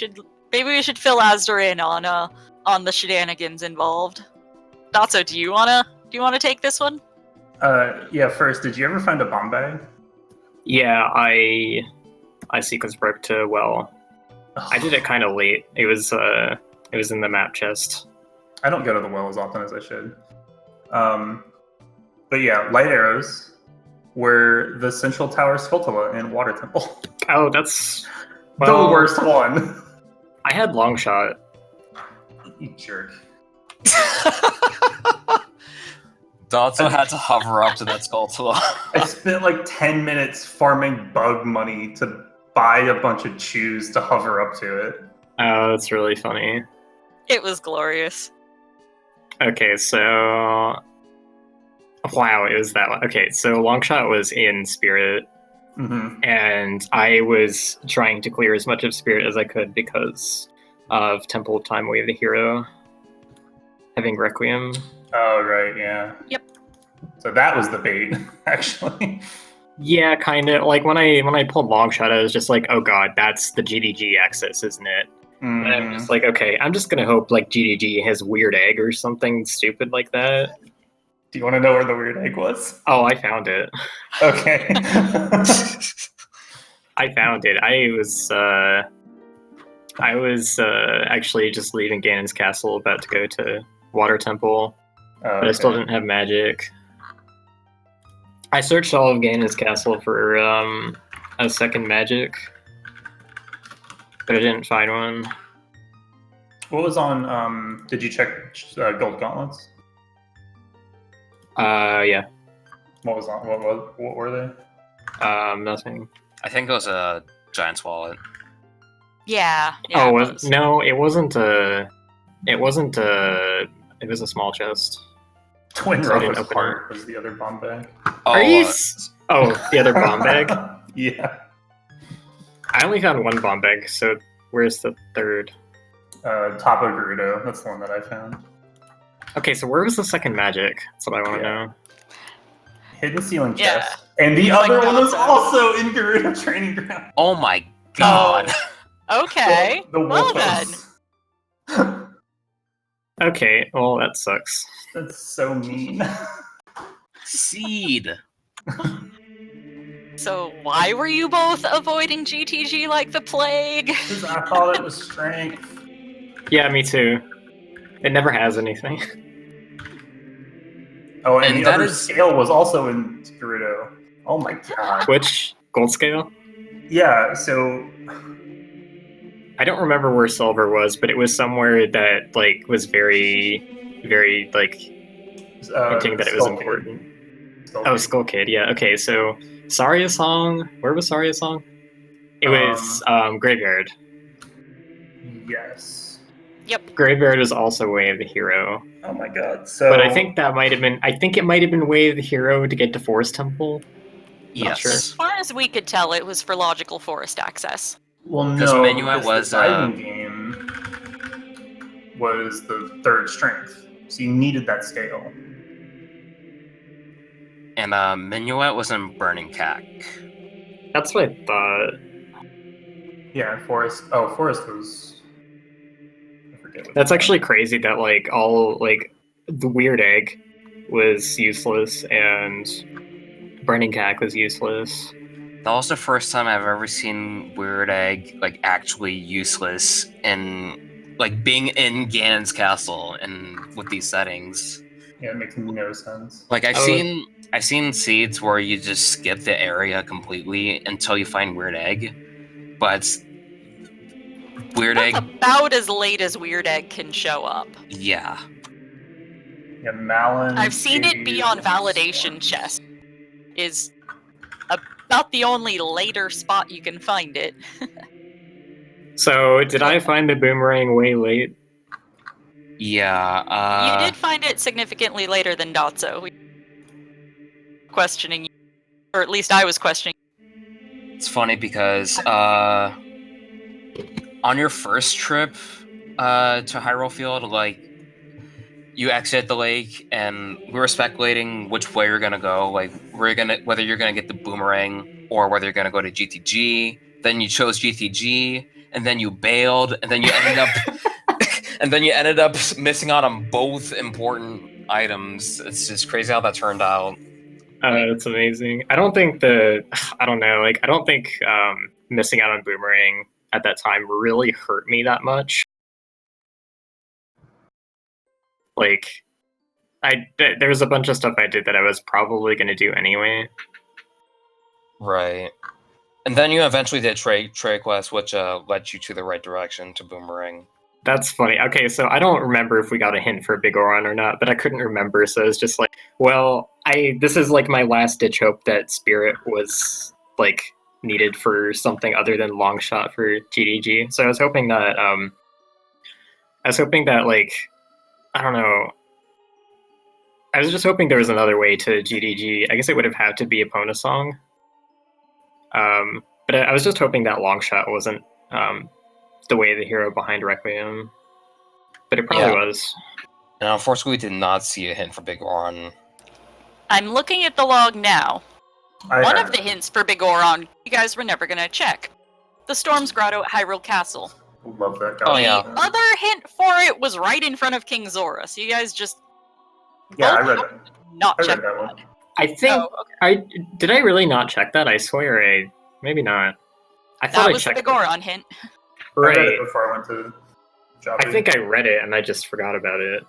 should fill Azder in on the shenanigans involved. Dotzo, do you wanna take this one? Yeah, first, did you ever find a bomb bag? Yeah, I sequence broke to well. I did it kind of late. It was in the map chest. I don't go to the well as often as I should. But yeah, light arrows were the Central Tower Skulltula in Water Temple. Oh, that's The worst one. I had long shot. You jerk. Dotzo had to hover up to that Skulltula. I spent like 10 minutes farming bug money to buy a bunch of chews to hover up to it. Oh, that's really funny. It was glorious. Okay, so wow, it was that one. Okay, so Longshot was in Spirit, Mm-hmm. and I was trying to clear as much of Spirit as I could because of Temple of Time Way of the Hero having Requiem. Oh, right, yeah. Yep. So that was the bait, actually. Yeah, kind of. Like when I pulled Longshot, I was just like, oh god, that's the GDG access, isn't it? And I'm just like, okay, I'm just gonna hope like GDG has Weird Egg or something stupid like that. Do you want to know where the weird egg was? Oh, I found it. Okay. I found it. I was actually just leaving Ganon's castle, about to go to Water Temple, but I still didn't have magic. I searched all of Ganon's castle for a second magic, but I didn't find one. What was on, did you check Gold Gauntlets? Yeah. What was on, what were they? Nothing. I think it was a Giant's Wallet. Yeah. Oh, it was no, it wasn't a. It wasn't a. It was a small chest. Twin So I didn't Rose open Heart was the other bomb bag. Are you? Oh, the other bomb bag. Yeah. I only found one bomb bag. So where's the third? Top of Gerudo. That's the one that I found. Okay, so where was the second magic? That's what I want to Yeah. know. Hidden ceiling Yeah. chest. And the Like other one was Dotzo. also in Gerudo Training Ground. Oh my god! Okay. The Well then. Wolfos. Okay, well that sucks. That's so mean. Seed! So why were you both avoiding GTG like the plague? Because I thought it was strength. Yeah, me too. It never has anything. Oh, and And the that other is- scale was also in Gerudo. Oh my god. Which gold scale? Yeah, so I don't remember where silver was, but it was somewhere that like was very, very like hinting that it was Skull Kid. important. Skull Oh, Kid. Skull Kid. Yeah. Okay. So Saria Song. Where was Saria Song? It was Graveyard. Yes. Graveyard was also Way of the Hero, Oh my god. So but I think that might have been. I think it might have been Way of the Hero to get to Forest Temple. Yes. sure. As far as we could tell, it was for logical forest access. well, Because no, Minuet because was, the diving game was the third strength, so you needed that scale. And Minuet was in Burning Cack. That's what I thought. Yeah, Forest. Oh, Forest was. I forget. What That's actually crazy that like all like the Weird Egg was useless and Burning Cack was useless. That was the first time I've ever seen Weird Egg like actually useless in like being in Ganon's castle and with these settings. Yeah, it makes no sense. Like I've Oh. seen seeds where you just skip the area completely until you find Weird Egg, but Weird That's Egg, about as late as Weird Egg can show up. yeah. Yeah, Malin. I've seen it be on validation chest. Is about the only later spot you can find it. So did I find the boomerang way late? Yeah, You did find it significantly later than Dotzo. We were questioning you, or at least I was questioning. it's funny because on your first trip to Hyrule Field, like you exit the lake, and we were speculating which way you're gonna go, like whether you're gonna get the boomerang or whether you're gonna go to GTG. Then you chose GTG, and then you bailed, and then you ended up and then you ended up missing out on both important items. It's just crazy how that turned out. It's amazing. I don't think I don't know. Like I don't think missing out on boomerang at that time really hurt me that much. Like there was a bunch of stuff I did that I was probably going to do anyway. Right. And then you eventually did Trey Quest, which led you to the right direction to Boomerang. That's funny. Okay, so I don't remember if we got a hint for Big Oron or not, but I couldn't remember, so it's just like, well, this is like my last ditch hope that Spirit was like needed for something other than long shot for GDG. So I was hoping that like, I don't know. I was just hoping there was another way to GDG. I guess it would have had to be a Pona song. But I was just hoping that long shot wasn't the way of the hero behind Requiem. But it probably was. And unfortunately, we did not see a hint for Big Oron. I'm looking at the log now. I One have of the hints for Big Oron, you guys were never gonna check. The Storm's Grotto at Hyrule Castle. love that guy. Oh, yeah. The other hint for it was right in front of King Zora, so you guys just Yeah, I both read happened it. to not I check read that one. I think Oh, okay. did I really not check that? I swear maybe not. I thought That I was the checked Big Oron hint. I read Right. it before I went to job. I think I read it and I just forgot about it.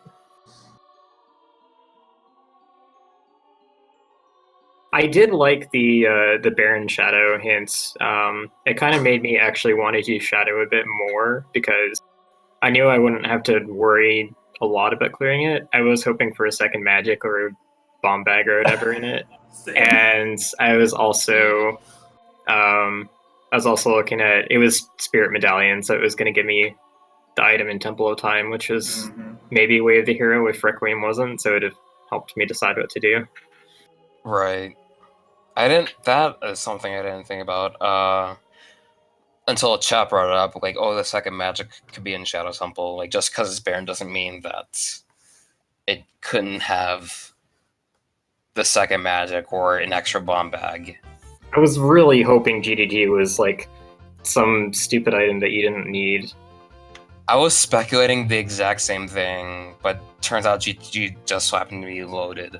I did like the Baron Shadow hints. It kind of made me actually want to use Shadow a bit more because I knew I wouldn't have to worry a lot about clearing it. I was hoping for a second magic or a bomb bag or whatever in it, and I was also looking at it was Spirit Medallion, so it was going to give me the item in Temple of Time, which is maybe Way of the Hero if Requiem wasn't, so it would have helped me decide what to do. Right. That is something I didn't think about until chat brought it up. Like, oh, the second magic could be in Shadow Temple. Like, just because it's Baron doesn't mean that it couldn't have the second magic or an extra bomb bag. I was really hoping GDG was like some stupid item that you didn't need. I was speculating the exact same thing, but turns out GG just so happened to be loaded.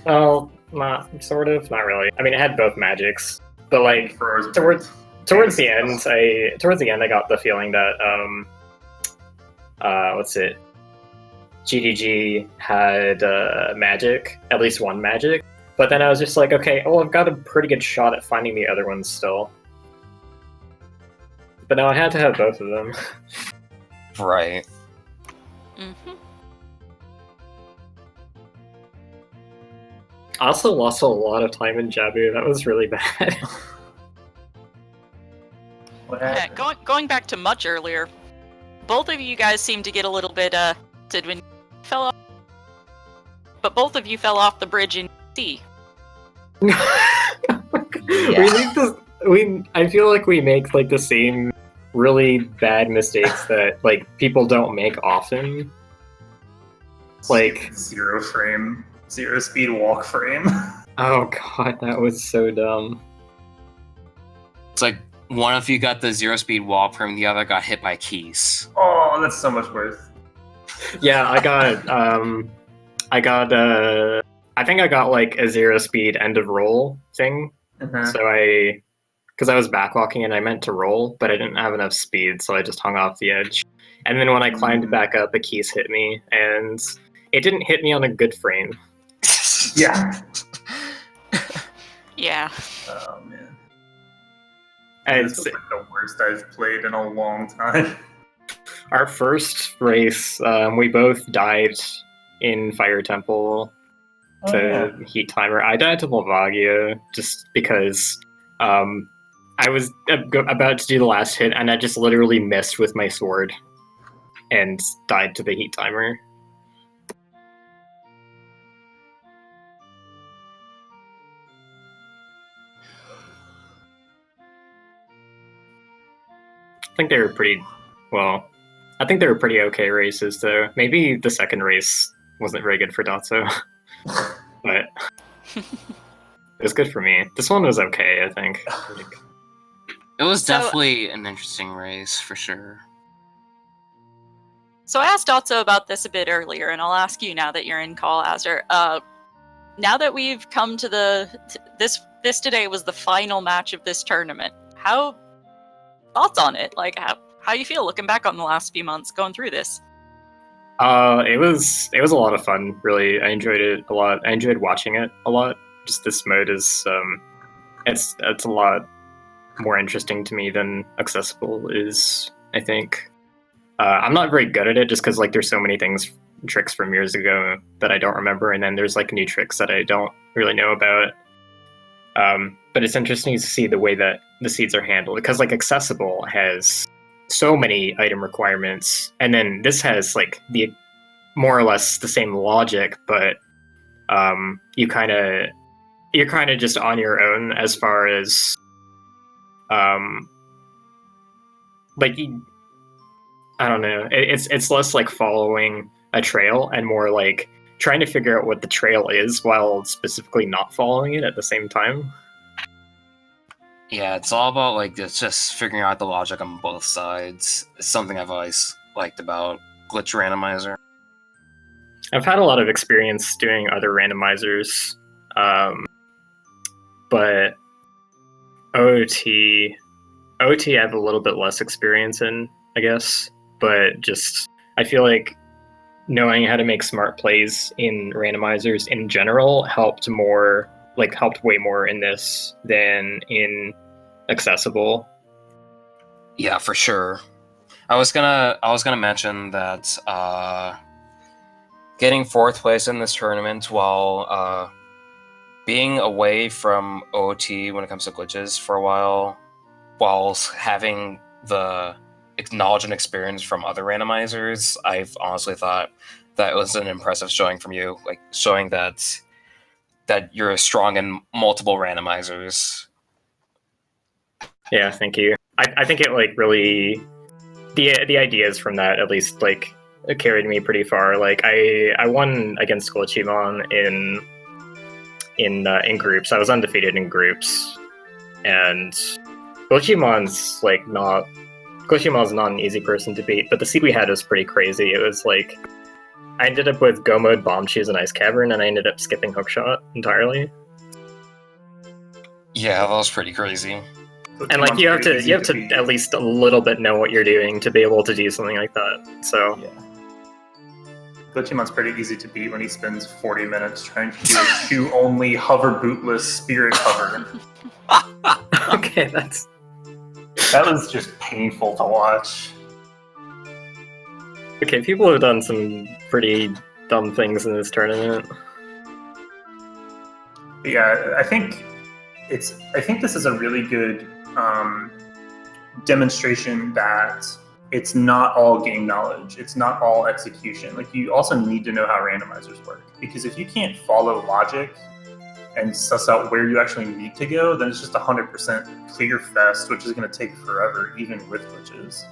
Oh, not really. I mean, it had both magics, but like For towards the end, I got the feeling that GDG had magic, at least one magic. But then I was just like, okay, well, I've got a pretty good shot at finding the other ones still. But no, I had to have both of them. Right. Mm-hmm. I also lost a lot of time in Jabu. That was really bad. What Yeah, happened? going back to much earlier, both of you guys seemed to get a little bit did when you fell off, but both of you fell off the bridge in sea. I feel like we make like the same really bad mistakes that like people don't make often. Like Zero speed walk frame. oh god, that was so dumb. It's like one of you got the 0 speed wall frame, the other got hit by keys. Oh, that's so much worse. Yeah, I think I got like a 0 speed end of roll thing. Uh-huh. So because I was backwalking and I meant to roll, but I didn't have enough speed, so I just hung off the edge. And then when I climbed back up, the keys hit me, and it didn't hit me on a good frame. Yeah. Yeah. Oh man. And This is like the worst I've played in a long time. our first race, we both died in Fire Temple to Heat Timer. I died to Volvagia just because I was about to do the last hit, and I just literally missed with my sword and died to the Heat Timer. I think they were pretty okay races, though. Maybe the second race wasn't very good for Dotzo, but it was good for me. This one was okay, I think. It was So- definitely an interesting race, for sure. So I asked Dotzo about this a bit earlier, and I'll ask you now that you're in call, Azder. Now that we've come to this today was the final match of this tournament. How thoughts on it? Like how you feel looking back on the last few months going through this? It was a lot of fun, really. I enjoyed it a lot. I enjoyed watching it a lot. Just this mode is it's a lot more interesting to me than Accessible is, I think. I'm not very good at it just because like there's so many tricks from years ago that I don't remember, and then there's like new tricks that I don't really know about. But it's interesting to see the way that the seeds are handled, because like Accessible has so many item requirements, and then this has like the more or less the same logic, but you're kind of just on your own as far as I don't know. It's less like following a trail and more like trying to figure out what the trail is while specifically not following it at the same time. Yeah, it's all about like just figuring out the logic on both sides. It's something I've always liked about Glitch Randomizer. I've had a lot of experience doing other randomizers, but OT I have a little bit less experience in, I guess. But just I feel like knowing how to make smart plays in randomizers in general helped way more in this than in Accessible. Yeah, for sure. I was gonna mention that getting 4th place in this tournament while being away from OT when it comes to glitches for a while having the knowledge and experience from other randomizers, I've honestly thought that was an impressive showing from you, like showing that you're strong in multiple randomizers. Yeah, thank you. I think it like really the ideas from that at least like it carried me pretty far. Like I won against Glitchimon in groups. I was undefeated in groups, and Glitchimon's not an easy person to beat. But the seed we had was pretty crazy. It was like I ended up with Go Mode, Bomb Cheese, and Ice Cavern, and I ended up skipping Hookshot entirely. Yeah, that was pretty crazy. And like you have to at least a little bit know what you're doing to be able to do something like that. So yeah. Glitchimon's pretty easy to beat when he spends 40 minutes trying to do a shoe-only hover bootless spirit hover. okay, that was just painful to watch. Okay, people have done some pretty dumb things in this tournament. Yeah, I think this is a really good demonstration that it's not all game knowledge. It's not all execution. Like, you also need to know how randomizers work, because if you can't follow logic and suss out where you actually need to go, then it's just 100% clear fest, which is going to take forever, even with glitches.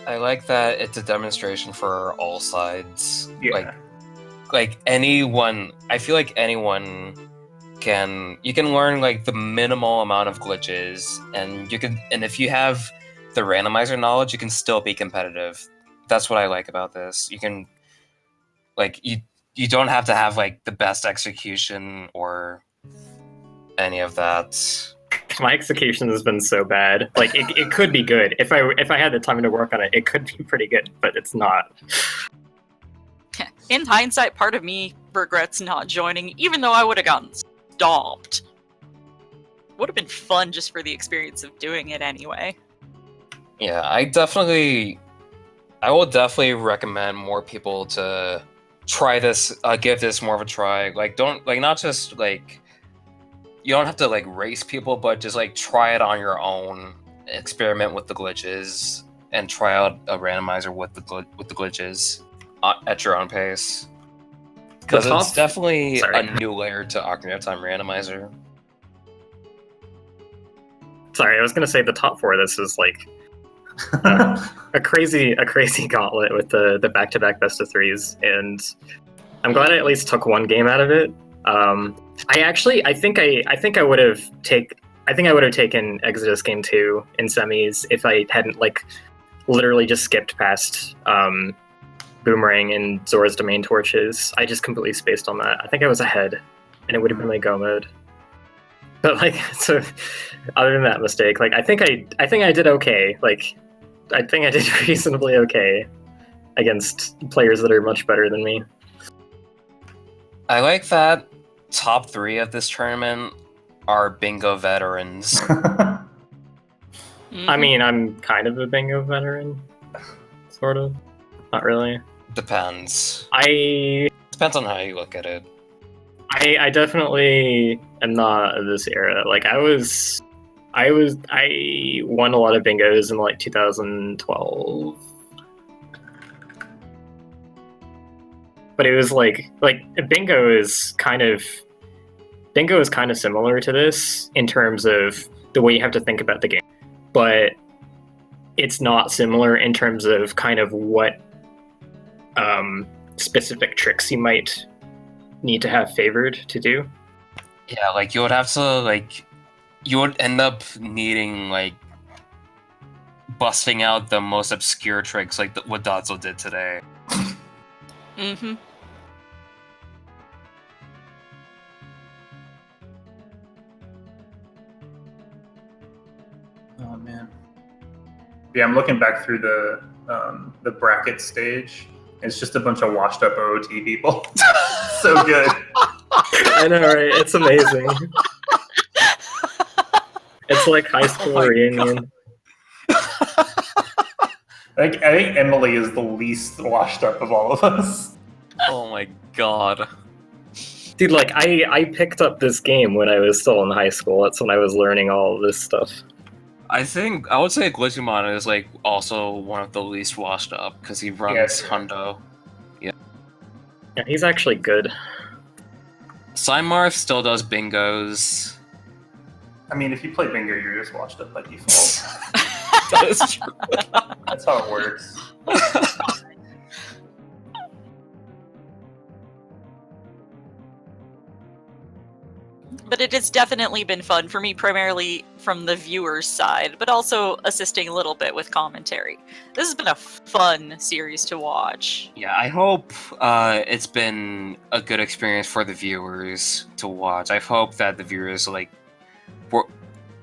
I like that it's a demonstration for all sides. Yeah. Like anyone, I feel like anyone you can learn like the minimal amount of glitches, and if you have the randomizer knowledge, you can still be competitive. That's what I like about this. You can like you don't have to have like the best execution or any of that. My execution has been so bad. Like it could be good if I had the time to work on it. It could be pretty good, but it's not. In hindsight, part of me regrets not joining, even though I would have gotten stomped. Would have been fun just for the experience of doing it anyway. Yeah, I will definitely recommend more people to try this, give this more of a try. Like, not just like, you don't have to like race people, but just like try it on your own, experiment with the glitches, and try out a randomizer with the glitches at your own pace. Because it's definitely a new layer to Ocarina of Time Randomizer. Sorry, I was gonna say the top 4 of this is like a crazy gauntlet with the back-to-back best of 3s, and I'm glad I at least took one game out of it. I think I would have taken Exodus Game 2 in semis if I hadn't like literally just skipped past Boomerang and Zora's Domain Torches. I just completely spaced on that. I think I was ahead, and it would have been my Go Mode. But like, so other than that mistake, like I think I did okay. Like, I think I did reasonably okay against players that are much better than me. I like that top 3 of this tournament are bingo veterans. I mean, I'm kind of a bingo veteran, sort of. Not really. Depends. I Depends on how you look at it. definitely am not of this era. Like I won a lot of bingos in like 2012. But it was like bingo is kind of similar to this in terms of the way you have to think about the game. But it's not similar in terms of kind of what specific tricks you might need to have favored to do. Yeah, like you would have to you would end up needing busting out the most obscure tricks like what Dotzo did today. Mm-hmm. Oh man. Yeah, I'm looking back through the bracket stage. It's just a bunch of washed up OOT people. So good. I know, right? It's amazing. It's like high school reunion. I think Emily is the least washed up of all of us. Oh my god. Dude, like I picked up this game when I was still in high school. That's when I was learning all of this stuff. I would say Glitchumon is also one of the least washed up because he runs Hundo. Yeah, he's actually good. Cymarth still does bingos. I mean, if you play bingo, you're just washed up by default. That is true. That's how it works. But it has definitely been fun for me, primarily from the viewer's side, but also assisting a little bit with commentary. This has been a fun series to watch. Yeah, I hope it's been a good experience for the viewers to watch. I hope that the viewers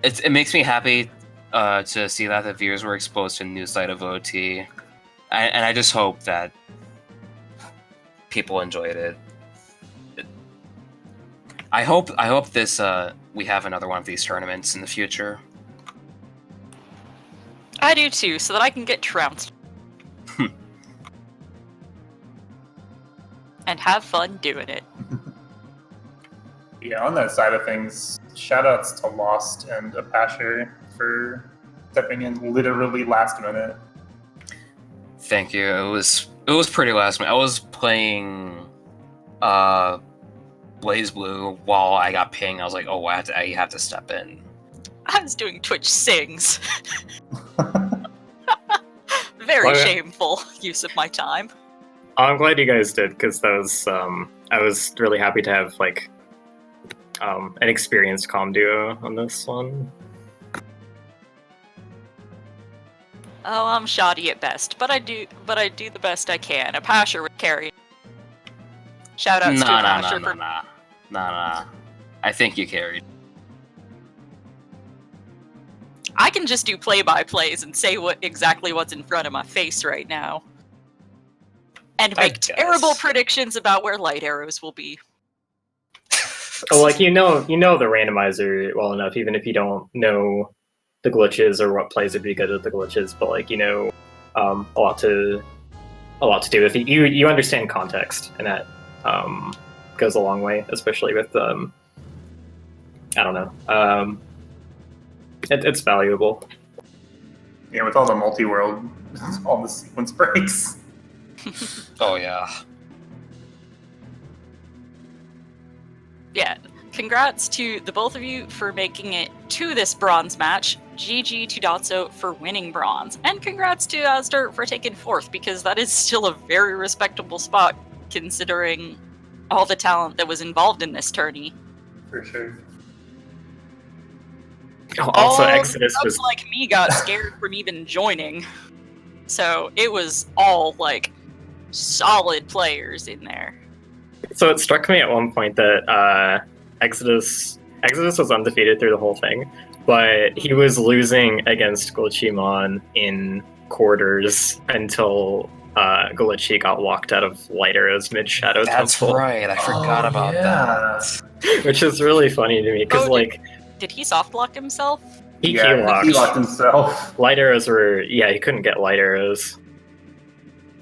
it makes me happy to see that the viewers were exposed to a new side of OT, and I just hope that people enjoyed it. I hope this we have another one of these tournaments in the future. I do too, so that I can get trounced. And have fun doing it. Yeah, on that side of things, shoutouts to Lost and Apasher for stepping in literally last minute. Thank you. It was pretty last minute. I was playing Blaze Blue while I got pinged. I was like, oh, I have to step in. I was doing Twitch sings. Very shameful use of my time. I'm glad you guys did, because that was I was really happy to have an experienced comm duo on this one. Oh, I'm shoddy at best, but I do the best I can. Apasher would carry. Shoutouts to Apasher for... Nah. I think you carried. I can just do play-by-plays and say exactly what's in front of my face right now. And make terrible predictions about where light arrows will be. Oh, like you know the randomizer well enough, even if you don't know the glitches or what plays would be good at the glitches, but a lot to do with it. You understand context, and that goes a long way, especially with I don't know. It's valuable. Yeah, with all the multi-world, all the sequence breaks. Oh yeah. Yeah. Congrats to the both of you for making it to this bronze match. GG to Dotzo for winning bronze. And congrats to azder for taking fourth, because that is still a very respectable spot considering all the talent that was involved in this tourney. For sure. Also, Exodus was like me got scared from even joining. So it was all solid players in there. So it struck me at one point that Exodus was undefeated through the whole thing, but he was losing against Glitchumon in quarters until Glitchy got locked out of light arrows mid Shadow Temple. That's right. I forgot about that. Which is really funny to me because did he soft lock himself? He locked himself. Light arrows were he couldn't get light arrows.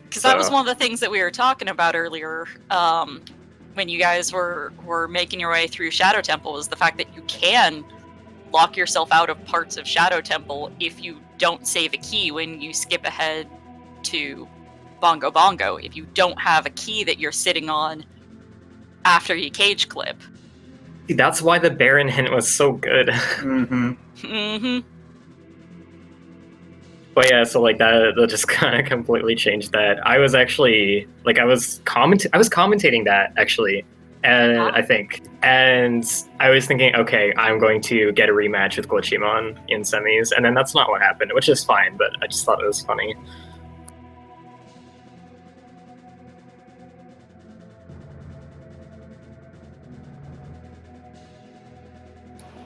Because that was one of the things that we were talking about earlier, when you guys were making your way through Shadow Temple, was the fact that you can lock yourself out of parts of Shadow Temple if you don't save a key when you skip ahead to Bongo Bongo, if you don't have a key that you're sitting on after you cage clip. That's why the Baron hint was so good. But yeah, so like that just kind of completely changed that. I was actually like I was commentating that actually, and I think, and I was thinking, okay, I'm going to get a rematch with Glitchimon in semis, and then that's not what happened, which is fine. But I just thought it was funny.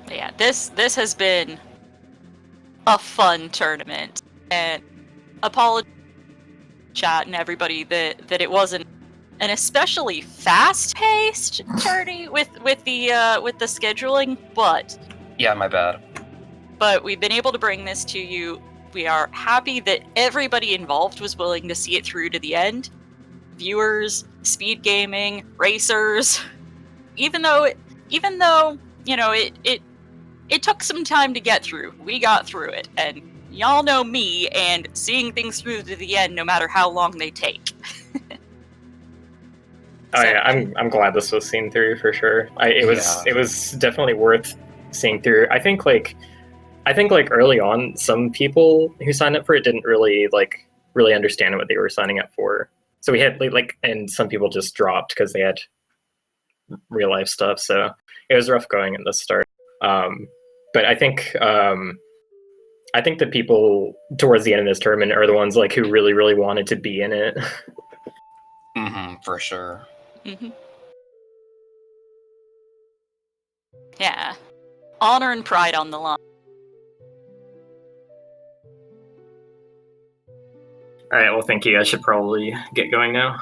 Yeah, this has been a fun tournament, and apologize chat and everybody that it wasn't an especially fast-paced tourney with the scheduling, but Yeah, my bad. But we've been able to bring this to you. We are happy that everybody involved was willing to see it through to the end. Viewers, speed gaming, racers. Even though you know it took some time to get through, we got through it, and y'all know me and seeing things through to the end, no matter how long they take. Oh yeah, I'm glad this was seen through for sure. It was definitely worth seeing through. I think like early on, some people who signed up for it didn't really understand what they were signing up for. So we had and some people just dropped because they had real life stuff. So it was rough going at the start. But I think the people towards the end of this tournament are the ones like who really, really wanted to be in it. For sure. Yeah. Honor and pride on the line. Alright, well thank you. I should probably get going now.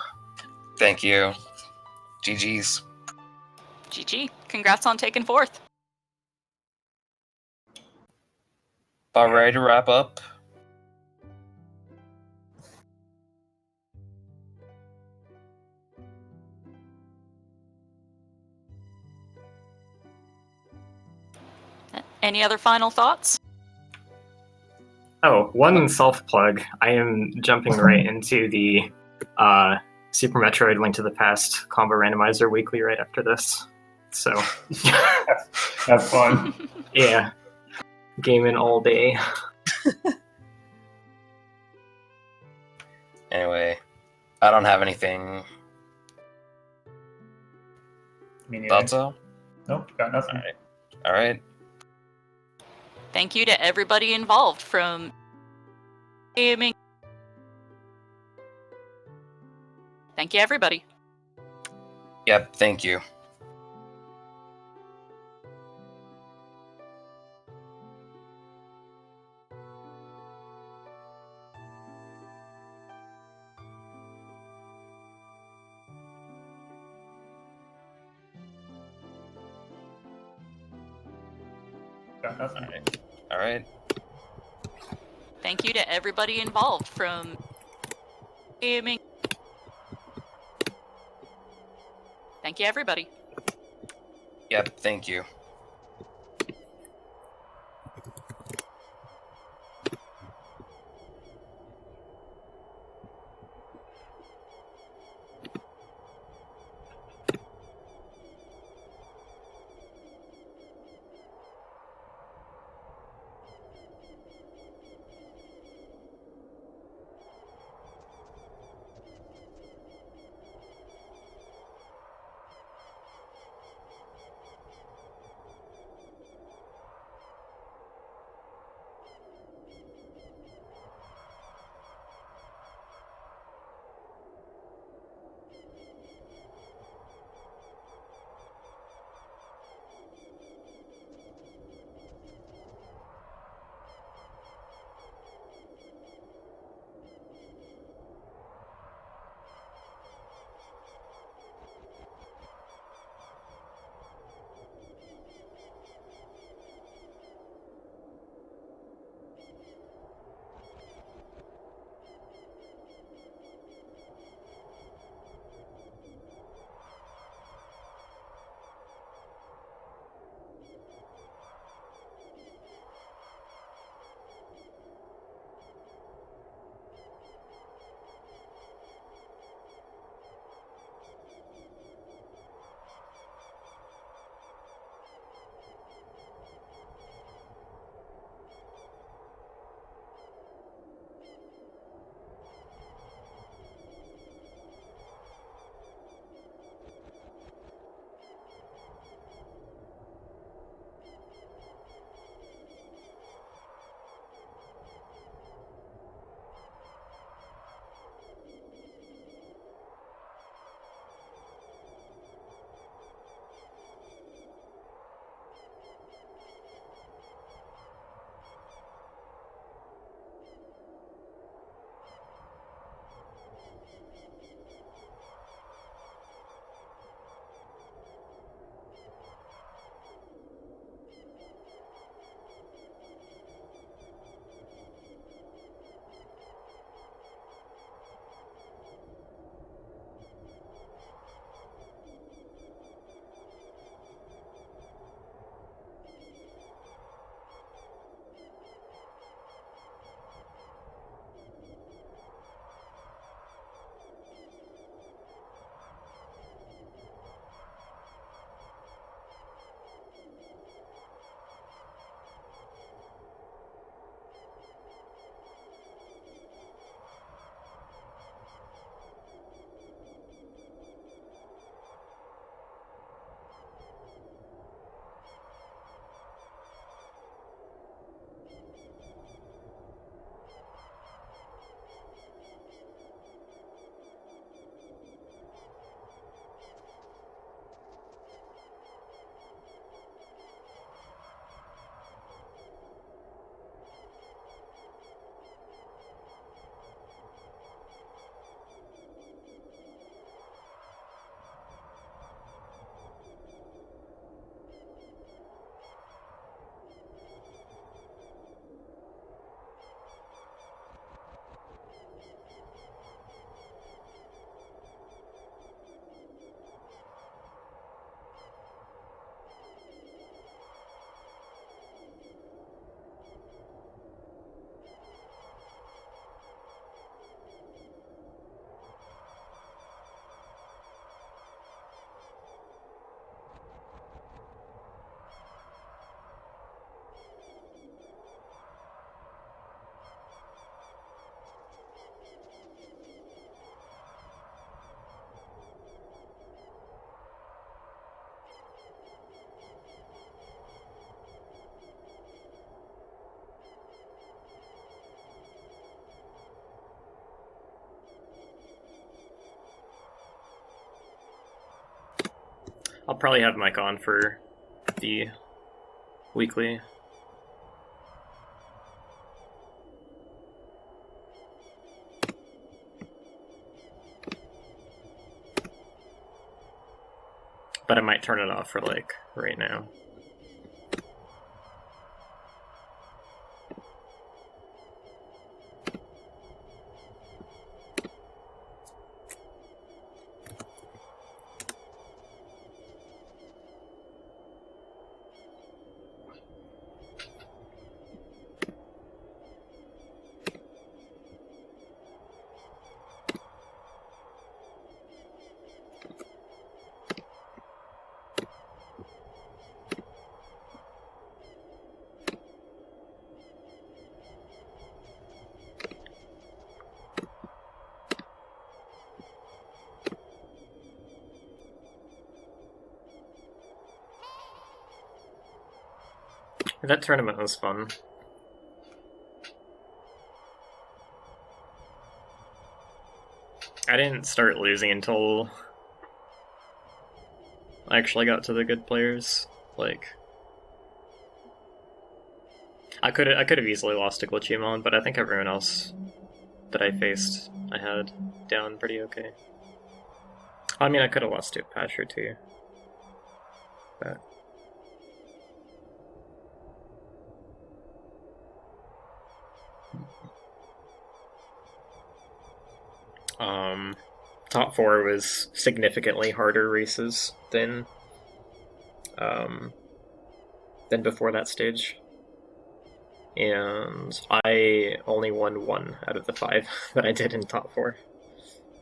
Thank you. GG's. GG. Congrats on taking fourth. About ready to wrap up. Any other final thoughts? Oh, one self-plug. I am jumping right into the Super Metroid Link to the Past combo randomizer weekly right after this. So have fun. Yeah. Gaming all day. Anyway, I don't have anything. Me neither. Dotzo? Nope, got nothing. All right. Thank you to everybody involved, from gaming. Thank you, everybody. Yep, thank you. Got nothing. All right. Thank you to everybody involved, from gaming. Thank you, everybody. Yep, thank you. I'll probably have Mike on for the weekly. But I might turn it off for like right now. That tournament was fun. I didn't start losing until I actually got to the good players. Like, I could have easily lost to Glitchymon, but I think everyone else that I faced I had down pretty okay. I mean, I could have lost to Pasher too, but. Top 4 was significantly harder races than before that stage. And I only won 1 out of the 5 that I did in top 4.